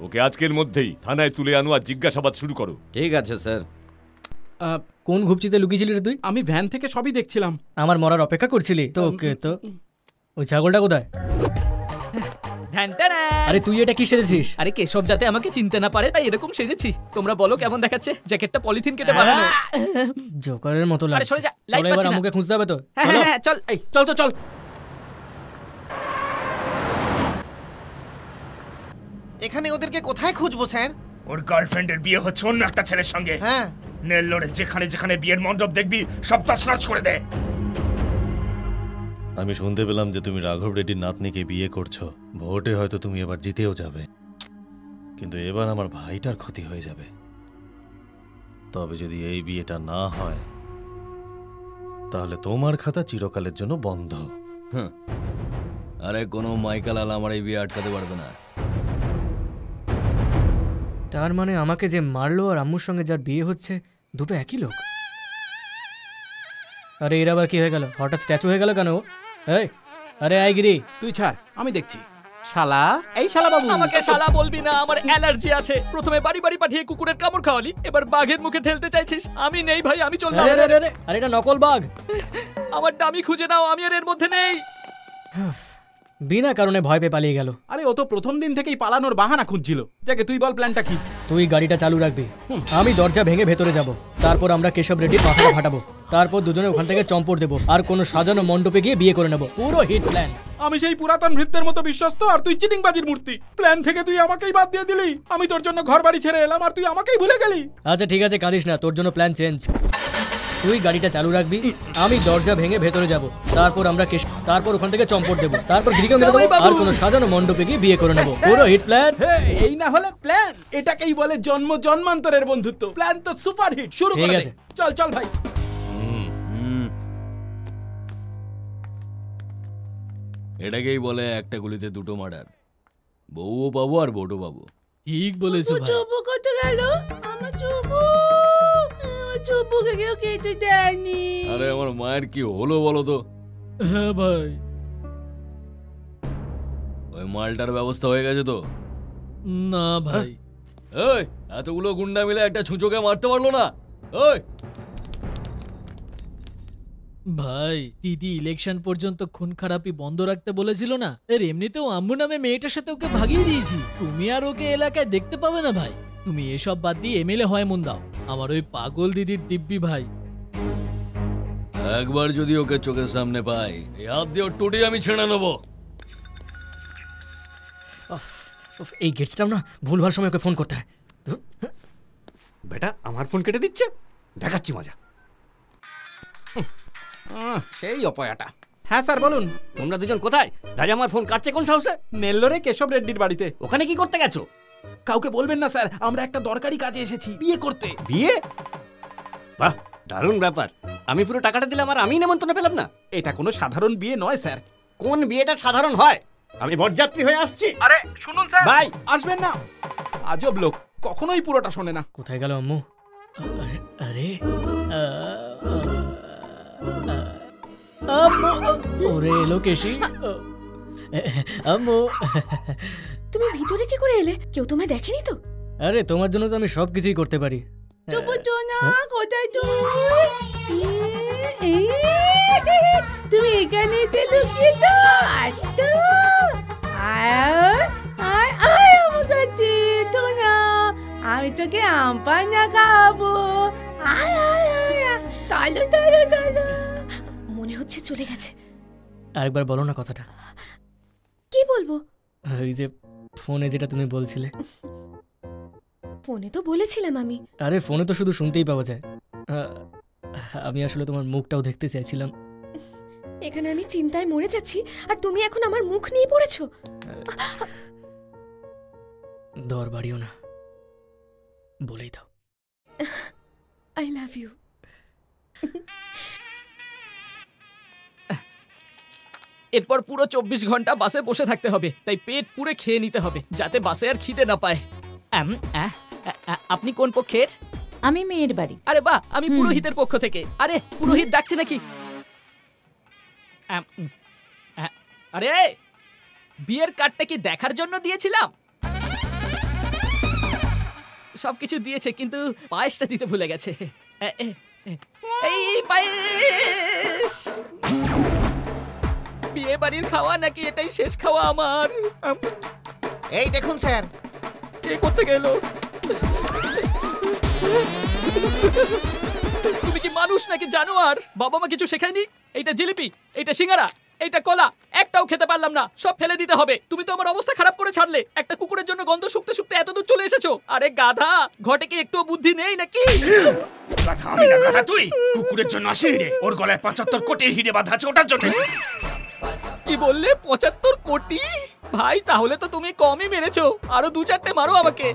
ওকে আজকের মধ্যেই থানায় তুলে আনো আর জিজ্ঞাসাবাদ শুরু করো। ঠিক আছে স্যার। কোন ঘুপচিতে লুকিয়েছিলি রে তুই? আমি ভ্যান থেকে সবই দেখছিলাম। আমার মরার অপেক্ষা করছিলি তো? ওকে, তো ওই ছাগলটা কোথায়? আরে তুই এটা কি সেজেছিস? আরে কেশব যাতে আমাকে চিনতে না পারে তাই এরকম সেজেছি। তোমরা বলো কেমন দেখাচ্ছে? জ্যাকেটটা পলিথিন কেটে বানানো। জোকারের মতো লাগছে। আরে সরে যা, লাইট চলো এবার পাচ্ছি না। আমাকে খুঁজতে হবে তো। হ্যাঁ চল। এই চল তো চল। এখানে ওদেরকে কোথায় খুঁজবো স্যার? ওর গার্লফ্রেন্ডের বিয়ে হচ্ছে অন্য একটা ছেলের সঙ্গে। হ্যাঁ, নেল্লোরে যেখানে যেখানে বিয়ের মণ্ডপ দেখবি সব তছনছ করে দে। আমি শুনতে পেলাম যে তুমি রাঘব রেড্ডির নাতনিকে বিয়ে করছো। ভোটে হয়তো তুমি এবার জিতেও যাবে, কিন্তু এবার আমার ভাইটার ক্ষতি হয়ে যাবে। তবে যদি এই বিয়েটা না হয় তাহলে তোমার খাতা চিরকালের জন্য বন্ধ। আরে কোনো মাইকালাল আমার এই বিয়ে আটকাতে পারবে না। তার মানে আমাকে যে মারলো আর আম্মুর সঙ্গে যার বিয়ে হচ্ছে দুটো একই লোক। আরে এর আবার কি হয়ে গেল? হঠাৎ স্ট্যাচু হয়ে গেল কেন? এই, আরে আই গিরি, তুই ছাড়, আমি দেখছি। শালা, এই শালা বাবু। আমাকে শালা বলবি না, আমার অ্যালার্জি আছে। প্রথমে বাড়ি বাড়ি পাঠিয়ে কুকুরের কামড় খাওয়ালি, এবার বাঘের মুখে ঠেলতে চাইছিস। আমি নেই ভাই, আমি চললাম। আরে এটা নকল বাঘ। আমার ডামি খুঁজে নাও, আমি আর এর মধ্যে নেই। বিনা কারণে ভয় পেয়ে পালিয়ে গেল। আরে ও তো প্রথম দিন থেকেই পালানোর বাহানা খুঁজছিল। যাকে তুই বল প্ল্যানটা কি? তুই গাড়িটা চালু রাখবি, আমি দরজা ভেঙে ভেতরে যাব। তারপর আমরা কেশব রেড্ডির মাথাটা ফাটাবো। তারপর দুজনে ওখান থেকে চম্পট দেবো আর কোনো সাজানো মণ্ডপে গিয়ে বিয়ে করে নেব। পুরো হিট প্ল্যান। আমি সেই পুরাতন ভৃত্যের মতো বিশ্বস্ত আর তুই চিটিংবাজির মূর্তি। প্ল্যান থেকে তুই আমাকেই বাদ দিয়ে দিলি। আমি তোর জন্য ঘর বাড়ি ছেড়ে এলাম আর তুই আমাকেই ভুলে গেলি। আচ্ছা ঠিক আছে, কাঁদিস না, তোর জন্য প্ল্যান চেঞ্জ। তুই গাড়িটা চালু রাখবি, আমি দরজা ভেঙে ভেতরে যাব। তারপর আমরা তারপর ওখান থেকে চম্পট দেবো। তারপর গিরিকে মেরে দেবো আর কোনো সাজানো মণ্ডপে গিয়ে বিয়ে করে নেব। পুরো হিট প্ল্যান। এই না হলে প্ল্যান? এটাকেই বলে জন্ম জন্মান্তরের বন্ধুত্ব। প্ল্যান তো সুপার হিট। শুরু করে দে। চল চল ভাই। এটাকেই বলে একটা গুলিতে দুটো মার্ডার। বউও পাবো আর বোটও পাবো। ঠিক বলেছো ভাই। চুপু কত গেল? আমার চুপু, আমার চুপুকে কেউ কেটে দেয়নি। আরে আমার মায়ের কি হলো বলো তো? হ্যাঁ ভাই, ওই মালটার ব্যবস্থা হয়ে গেছে তো? না ভাই। এই এতগুলো গুন্ডা মিলে একটা ছুঁচোকে মারতে পারলো না? ওই ভাই, দিদি ইলেকশন পর্যন্ত খুন খারাপি বন্ধ রাখতে বলেছিল না? এর এমনিতেও আম্মু নামে মেয়েটার সাথে ওকে ভাগিয়ে দিয়েছি। তুমি আর ওকে এলাকায় দেখতে পাবে না ভাই। তুমি এসব বাদ দিয়ে এমএলএ হয় মন দাও। আমার ওই পাগল দিদির দিব্যি ভাই। একবার যদি ওকে চোখের সামনে পাই, এই হাত দিয়ে ওর টুটি আমি ছেড়ে নেবো। এই গেটসটাও না ভুলভাল সময় ওকে ফোন করতে হয়। বেটা আমার ফোন কেটে দিচ্ছে, দেখাচ্ছি মজা। সেই অপয়াটা। হ্যাঁ স্যার বলুন। তোমরা দুজন কোথায়? দাদা আমার ফোন কাটছে কোন সাহসে? নেল্লোরে কেশব রেড্ডির বাড়িতে। ওখানে কি করতে গেছো? কাউকে বলবেন না স্যার, আমরা একটা দরকারি কাজে এসেছি, বিয়ে করতে। বিয়ে? বাহ, দারুণ ব্যাপার। আমি পুরো টাকাটা দিলাম আর আমি নেমন্তন্ন পেলাম না। এটা কোনো সাধারণ বিয়ে নয় স্যার। কোন বিয়েটা সাধারণ হয়? আমি বরযাত্রী হয়ে আসছি। আরে শুনুন স্যার। ভাই আসবেন না, আজব লোক, কখনোই পুরোটা শোনে না। কোথায় গেল আম্মু? আরে আম্মু, ওরে এলো কেশি। আম্মু, তুমি ভিতরে কি করে এলে? কেউ তোমায় দেখেনি তো? আরে তোমার জন্য তো আমি সবকিছুই করতে পারি। চুপু চোনা, কোথায় তুমি? এখানে লুকিয়ে তো আমি চাম্পানা খাবো। আয় আয় আয় আয়। চলো চলো চলো। মনে হচ্ছে চলে গেছে। আরেকবার বলো না কথাটা। কি বলবো? ওই যে ফোনে যেটা তুমি বলছিলে। ফোনে তো বলেছিলাম আমি। আরে ফোনে তো শুধু শুনতেই পাওয়া যায়। আমি আসলে তোমার মুখটাও দেখতে চাইছিলাম। এখানে আমি চিন্তায় মরে যাচ্ছি আর তুমি এখন আমার মুখ নিয়ে পড়েছো। দর বাড়িও না, বলেই দাও। I love you. এরপর পুরো 24 ঘন্টা বাসে বসে থাকতে হবে, তাই পেট পুরে খেয়ে নিতে হবে যাতে বাসে আর খিদে না পায়। আপনি কোন পক্ষের? আমি মেয়ের বাড়ি। আরে বাহ, আমি পুরোহিতের পক্ষ থেকে। আরে পুরোহিত ডাকছে নাকি? আরে বিয়ের কার্ডটা কি দেখার জন্য দিয়েছিলাম? সবকিছু দিয়েছে কিন্তু পায়েসটা দিতে ভুলে গেছে। এই পায়েস বিয়ে বাড়ির খাওয়া নাকি এটাই শেষ খাওয়া আমার? এই দেখুন স্যার, কে করতে গেল? তুমি কি মানুষ নাকি জানোয়ার? বাবা মা কিছু শেখায়নি? এইটা জিলিপি, এইটা সিঙ্গারা, এইটা কলা, একটাও খেতে পারলাম না, সব ফেলে দিতে হবে। তুমি তো আমার অবস্থা খারাপ করে ছাড়লে। একটা কুকুরের জন্য গন্ধ শুকতে শুকতে এত দূর চলে এসেছো। আরে গাধা, ঘটে কি একটু বুদ্ধি নেই নাকি? গাধা আমি না, গাধা তুই। কুকুরের জন্য আসিনি রে, ওর গলায় 75 কোটির হিরে বাঁধা আছে, ওটার জন্য। কি বললে? 75 কোটি? ভাই তাহলে তো তুমি কমই মেরেছো, আরো 2-4টে মারো আমাকে।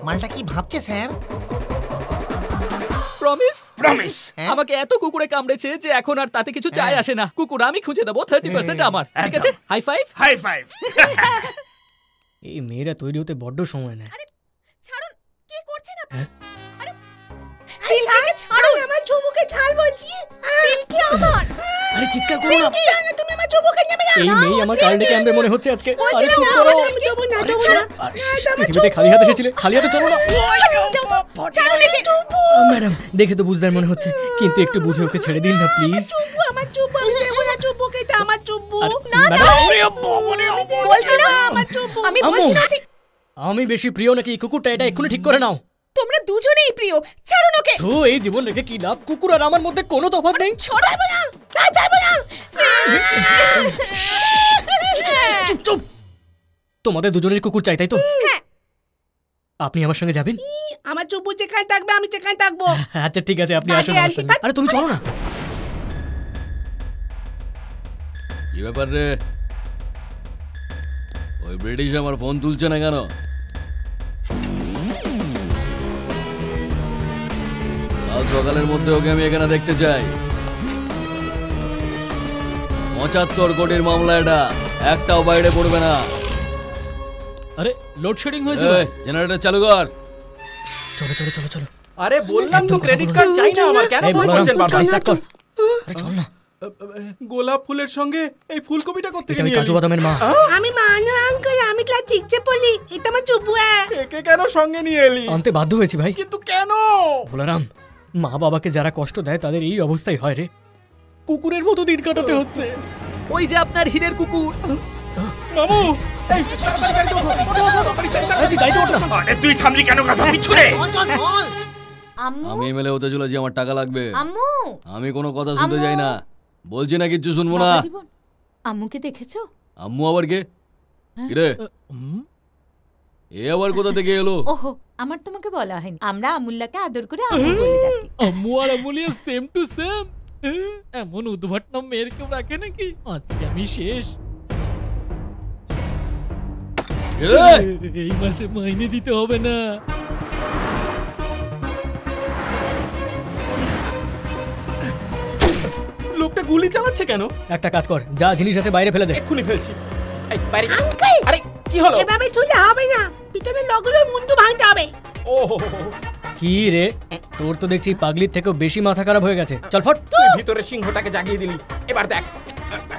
মালটা কি ভাবছে স্যার? প্রমিস? প্রমিস। আমাকে এত কুকুরে কামড়েছে যে এখন আর তাতে কিছু যায় আসে না। কুকুর আমি খুঁজে দেবো, 30% আমার। ঠিক আছে? High five. High five. এই মেয়েরা তৈরি হতে বড্ড সময় নেয়। ছাড়ুন, কি করছেন আপনি? আরে সিল্কিকে ছাড়ুন, আমার চুমুকে ছাড় বলছি। সিল্কি আমার। আরে চিৎকার করো না। সিল্কি তুমি আমার চুমুকে নেমে যাও। এই মেয়ে আমার কার্ডে ক্যাম্পে মনে হচ্ছে আজকে। আরে চুপ না, করো। আমি যাবো না, যাবো না। পৃথিবীতে খালি হাতে এসেছিলে, খালি হাতে চলো না। ছাড়ুন একে। ম্যাডাম দেখে তো বুঝদার মনে হচ্ছে, কিন্তু একটু বুঝে ওকে ছেড়ে দিন না প্লিজ। আমার চুপু, আমি দেবো না চুপুকে, এটা আমার চুপু। না না, বলছি না আমার চুপু। আমি বলছি না। আমি বেশি প্রিয় নাকি কুকুরটা, এটা এক্ষুনি ঠিক করে নাও। তোমরা দুজনেই প্রিয়, ছাড়ুন ওকে। তো এই জীবন রেখে কি লাভ? কুকুর আর আমার মধ্যে কোনো তফাৎ নেই। ছাড়বো না, না ছাড়বো না। চুপ চুপ। তোমাদের দুজনের কুকুর চাই তাই তো? আপনি আমার সঙ্গে যাবেন? আমার চুপু যেখানে থাকবে আমি সেখানে থাকবো। আচ্ছা ঠিক আছে, আপনি আসুন আমার সঙ্গে। আরে তুমি চলো না। কি ব্যাপার রে? ওই ব্রিটিশ আমার ফোন তুলছে না কেন? কাল সকালের মধ্যে ওকে আমি এখানে দেখতে চাই। 75 কোটির মামলা এটা, একটাও বাইরে পড়বে না। আরে লোডশেডিং হয়েছে। জেনারেটর চালু কর। চলো চলো চলো চলো। আরে বললাম তো ক্রেডিট কার্ড চাই না আমার, কেন ফোন করছেন বারবার? আরে চল না। গোলাপ ফুলের সঙ্গে এই ফুলকপিটা করতে এটা গিয়ে কাজু বাদামের মা। আমি মানো আঙ্কেল, আমি ক্লাস 6 পড়ি। এটা আমার চুপু। একে কেন সঙ্গে নিয়ে এলি? আনতে বাধ্য হয়েছি ভাই। কিন্তু কেন? বলরাম, মা বাবাকে যারা কষ্ট দেয় তাদের এই অবস্থাই হয় রে। কুকুরের মতো দিন কাটাতে হচ্ছে। ওই যে আপনার হীরের কুকুর। মামু, এই তাড়াতাড়ি গাড়িতে ওঠো। তুই গাড়িতে ওঠ না। আরে তুই থামলি কেন, গাধা পিছনে? চল চল। আমি এমএলএ হতে চলেছি, আমার টাকা লাগবে। আম্মু, আমি কোনো কথা শুনতে যাই না, বলছি না কিচ্ছু শুনবো না। আম্মুকে দেখেছো? আম্মু আবার কে? কিরে এ আবার কোথা থেকে এলো? ওহো, আমার তোমাকে বলা হয়নি। আমরা আমুল্লাকে আদর করে আম্মু বলে ডাকি। আম্মু আর আমুলিয়া সেম টু সেম। এমন উদ্ভট নাম মেয়ের কেউ রাখে নাকি? আজকে আমি শেষ। এই মাসে মাইনে দিতে হবে না। লোকটা গুলি চালাচ্ছে কেন? একটা কাজ কর, যা জিনিস আছে বাইরে ফেলে দে। এক্ষুনি ফেলছি। এই বাইরে। আঙ্কেল, আরে কি হলো? এভাবে চলে হবে না, পিছনে লগলের মুন্ডু ভাঙতে হবে। ও কি রে, তোর তো দেখছি পাগলির থেকেও বেশি মাথা খারাপ হয়ে গেছে। চল ফট। তুই ভিতরে সিংহটাকে জাগিয়ে দিলি, এবার দেখ।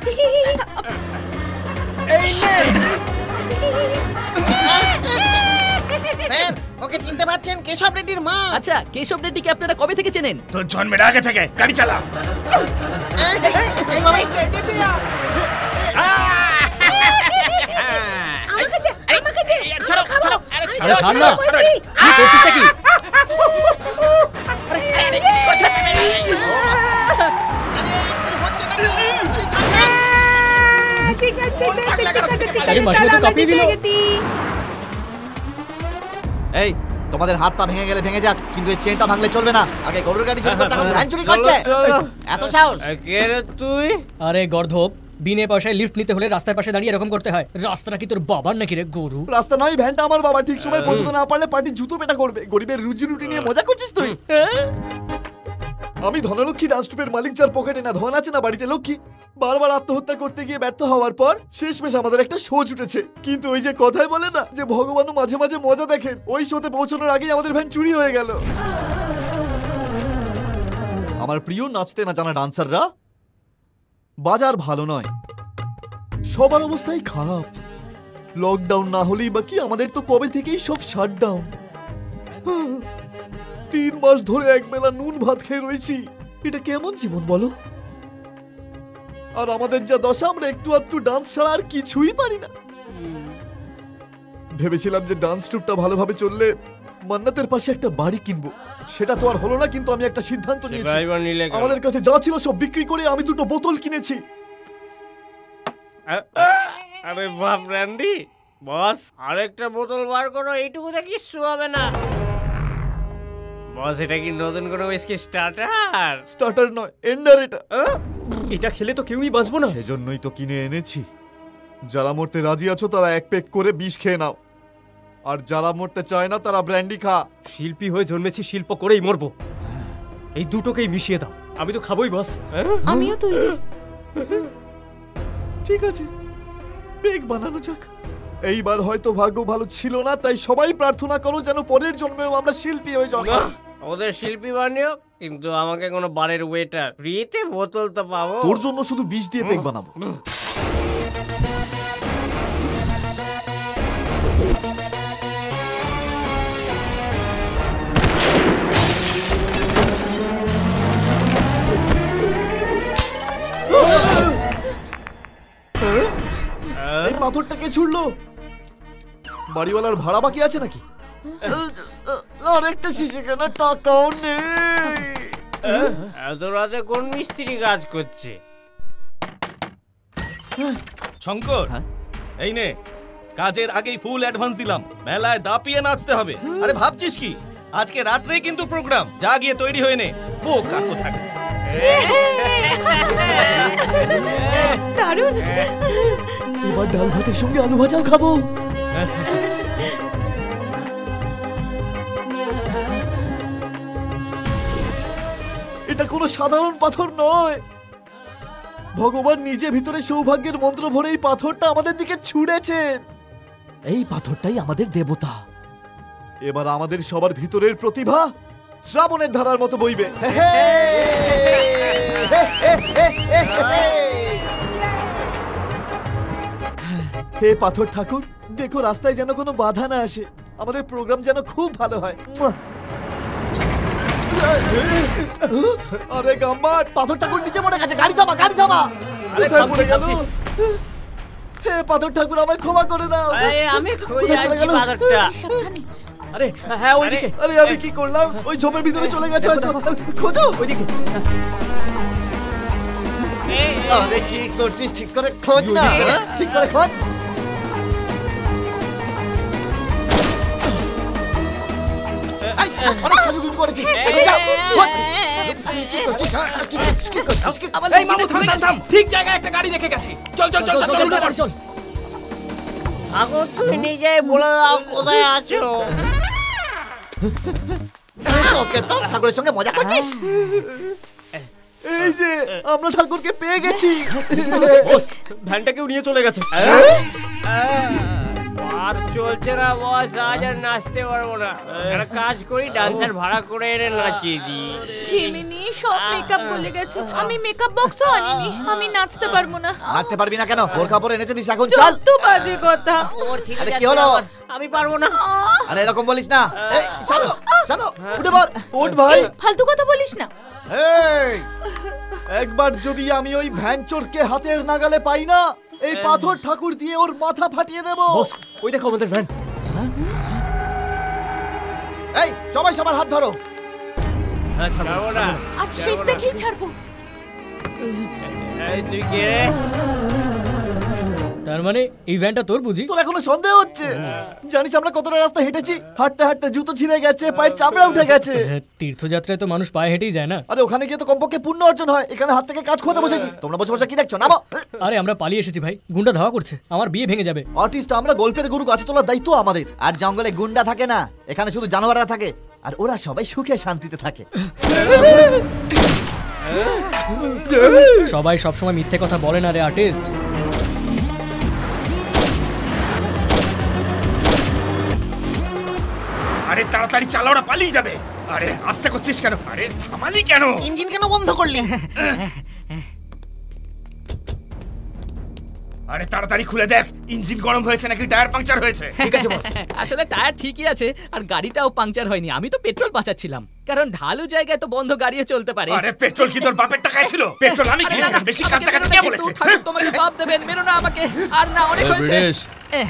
এই নে। স্যার, ওকে চিনতে পারছেন? কেশব রেড্ডির মা। আচ্ছা, কেশব রেড্ডিকে আপনারা কবে থেকে চেনেন? তোর জন্মের আগে থেকে। গাড়ি চালা। আমাকে দে, আমাকে দে। ছাড়ো ছাড়ো। আরে ছাড় না। কি করছিস নাকি? এই তোমাদের হাত পা ভেঙে গেলে ভেঙে যাক, কিন্তু এই চেনটা ভাঙলে চলবে না। আগে গরুর গাড়ি চুরি করতে, ভ্যান চুরি করছে। এত সাহস! কে রে তুই? আরে গর্ধপ, বিনে পয়সায় লিফট নিতে হলে রাস্তার পাশে দাঁড়িয়ে এরকম করতে হয়? রাস্তাটা কি তোর বাবার নাকি রে গরু? রাস্তা নয়, ভ্যানটা আমার বাবা। ঠিক সময় পৌঁছতে না পারলে পার্টি জুতো পেটা করবে। গরিবের রুজি রুটি নিয়ে মজা করছিস তুই? আমি ধনলক্ষ্মী রাষ্ট্রের মালিক, যার পকেটে না ধন আছে না বাড়িতে লক্ষ্মী। বারবার আত্মহত্যা করতে গিয়ে ব্যর্থ হওয়ার পর শেষমেশ আমাদের একটা শো জুটেছে। কিন্তু ওই যে কথায় বলে না যে ভগবানও মাঝে মাঝে মজা দেখেন, ওই শোতে পৌঁছানোর আগেই আমাদের ভ্যান চুরি হয়ে গেল। আমার প্রিয় নাচতে না জানা ডান্সাররা, বাজার ভালো নয়, সবার অবস্থাই খারাপ। লকডাউন না হলেই বা কি, আমাদের তো কবে থেকেই সব শাটডাউন। 3 মাস ধরে একবেলা নুন ভাত খেয়ে রয়েছি। এটা কেমন জীবন বলো? আর আমাদের যা দশা, আমরা একটু আধটু ডান্স ছাড়া আর কিছুই পারি না। ভেবেছিলাম যে ডান্স ট্রুপটা ভালোভাবে চললে মান্নাতের পাশে একটা বাড়ি কিনবো। সেটা তো আর হলো না, কিন্তু আমি একটা সিদ্ধান্ত নিয়েছি। আমাদের কাছে যা ছিল সব বিক্রি করে আমি 2টো বোতল কিনেছি। আরে বাপ র্যান্ডি, বস আরেকটা বোতল বার করো, এইটুকুতে কিচ্ছু হবে না। বস এটা কি নতুন কোনো উইস্কি স্টার্টার? স্টার্টার নয়, এন্ডার এটা। এটা খেলে তো কেউই বাঁচবো না। সেজন্যই তো কিনে এনেছি। যারা মরতে রাজি আছো তারা 1 পেক করে বিষ খেয়ে নাও, আর যারা মরতে চায় না তারা ব্র্যান্ডি খা। শিল্পী হয়ে জন্মেছি, শিল্প করেই মরবো। এই দুটোকেই মিশিয়ে দাও, আমি তো খাবোই বস। আমিও তৈরি। ঠিক আছে, পেক বানানো যাক। এইবার হয়তো ভাগ্য ভালো ছিল না, তাই সবাই প্রার্থনা করো যেন পরের জন্মেও আমরা শিল্পী হয়ে জন্মাই। ওদের শিল্পী বানিও, কিন্তু আমাকে কোনো বারের ওয়েটার ফ্রিতে বোতল তো পাবো। তোর জন্য শুধু বিষ দিয়ে পেক বানাবো। এই পাথরটা কে ছুড়লো? বাড়িওয়ালার ভাড়া বাকি আছে নাকি? আরেকটা শিশে কেন টাকাও নেই। এত রাতে কোন মিস্ত্রি কাজ করছে? শঙ্কর, এই নে, কাজের আগেই ফুল অ্যাডভান্স দিলাম। মেলায় দাপিয়ে নাচতে হবে। আরে ভাবছিস কি, আজকে রাত্রেই কিন্তু প্রোগ্রাম। যা গিয়ে তৈরি হয়ে নে। বোকা কোথাকা। দারুণ। এবার ডাল ভাতের সঙ্গে আলু ভাজাও খাবো। এটা কোনো সাধারণ পাথর নয়। ভগবান নিজে ভিতরে সৌভাগ্যের মন্ত্র ভরে এই পাথরটা আমাদের দিকে ছুঁড়েছেন। এই পাথরটাই আমাদের দেবতা। এবার আমাদের সবার ভিতরের প্রতিভা শ্রাবণের ধারার মতো বইবে। হে পাথর ঠাকুর, দেখো রাস্তায় যেন কোনো বাধা না আসে। আমাদের প্রোগ্রাম যেন খুব ভালো হয়। আরে গাম্বার, পাথর ঠাকুর নিচে পড়ে গেছে। গাড়ি থামা, গাড়ি থামা। কোথায় পড়ে গেল? হে পাথর ঠাকুর, আমায় ক্ষমা করে দাও। আমি খুঁজে আছি পাথরটা। আরে হ্যাঁ, ওইদিকে। আরে আমি কি করলাম? ওই ঝোপের ভিতরে চলে গেছে হয়তো। খোঁজো ওইদিকে। আরে কি করছিস? ঠিক করে খোঁজ না। ঠিক করে খোঁজ। অনেক সাজুগুজু করেছিস। এই মামু, থাম। ঠিক জায়গায় একটা গাড়ি রেখে গেছে। চল চল চল চল চল। এখন তুই নিজে বলে দাও কোথায় আছো। ওকে তো ঠাকুরের সঙ্গে মজা করছিস? এই যে আমরা ঠাকুরকে পেয়ে গেছি। ভ্যানটাকেও নিয়ে চলে গেছে। আর চলছে না বস, আজ আর নাচতে পারবো না। একটা কাজ করি, ডান্সার ভাড়া করে এনে নাচিয়ে দিই। হিমিনি সব মেকআপ বলে গেছে। আমি মেকআপ বক্সও আনিনি। আমি নাচতে পারবো না। নাচতে পারবি না কেন? ওর কাপড় এনেছে দিস, এখন চল। তো বাজে কথা। আরে কি হলো? আমি পারবো না। আরে এরকম বলিস না। এই চলো চলো, উঠে পড়। ওঠ ভাই, ফালতু কথা বলিস না। এই একবার যদি আমি ওই ভ্যান চোরকে হাতের নাগালে পাই না, এই পাথর ঠাকুর দিয়ে ওর মাথা ফাটিয়ে দেব। বস, ওই দেখো আমাদের ভ্যান। এই সবাই সবার হাত ধরো। হ্যাঁ, ছাড়বো না। আজ শেষ দেখেই ছাড়বো। এই তুই কে? তার মানে এই ভ্যানটা তোর বুঝি? তোর এখনো সন্দেহ হচ্ছে? জানিস আমরা কতটা রাস্তা হেঁটেছি? হাঁটতে হাঁটতে জুতো ছিঁড়ে গেছে, পায়ের চামড়া উঠে গেছে। তীর্থযাত্রায় তো মানুষ পায়ে হেঁটেই যায় না? আরে ওখানে গিয়ে তো কমপক্ষে পুণ্য অর্জন হয়, এখানে হাত থেকে কাজ খোয়াতে বসেছি। তোমরা বসে বসে কি দেখছো? নামো। আরে আমরা পালিয়ে এসেছি ভাই, গুন্ডা ধাওয়া করছে, আমার বিয়ে ভেঙে যাবে। আর্টিস্ট আমরা, গল্পের গুরু গাছে তোলার দায়িত্ব আমাদের। আর জঙ্গলে গুন্ডা থাকে না, এখানে শুধু জানোয়াররা থাকে, আর ওরা সবাই সুখে শান্তিতে থাকে। সবাই সবসময় মিথ্যে কথা বলে না রে আর্টিস্ট। আরে তাড়াতাড়ি চালাও না, পালিয়ে যাবে। আরে আস্তে করছিস কেন? আরে থামালি কেন? ইঞ্জিন কেন বন্ধ করলি? আরে তাড়াতাড়ি খুলে দেখ, ইঞ্জিন গরম হয়েছে নাকি টায়ার পাংচার হয়েছে। ঠিক আছে বস। আসলে টায়ার ঠিকই আছে আর গাড়িটাও পাংচার হয়নি। আমি তো পেট্রোল বাঁচাচ্ছিলাম, কারণ ঢালু জায়গায় তো বন্ধ গাড়িও চলতে পারে। আরে পেট্রোল কি তোর বাপের টাকায় ছিল? পেট্রোল আমি কিনেছিলাম। বেশি কাজ টাকাতে কে বলেছে? তোমাকে বাপ দেবেন, মেরো না আমাকে। আর না, অনেক হয়েছে।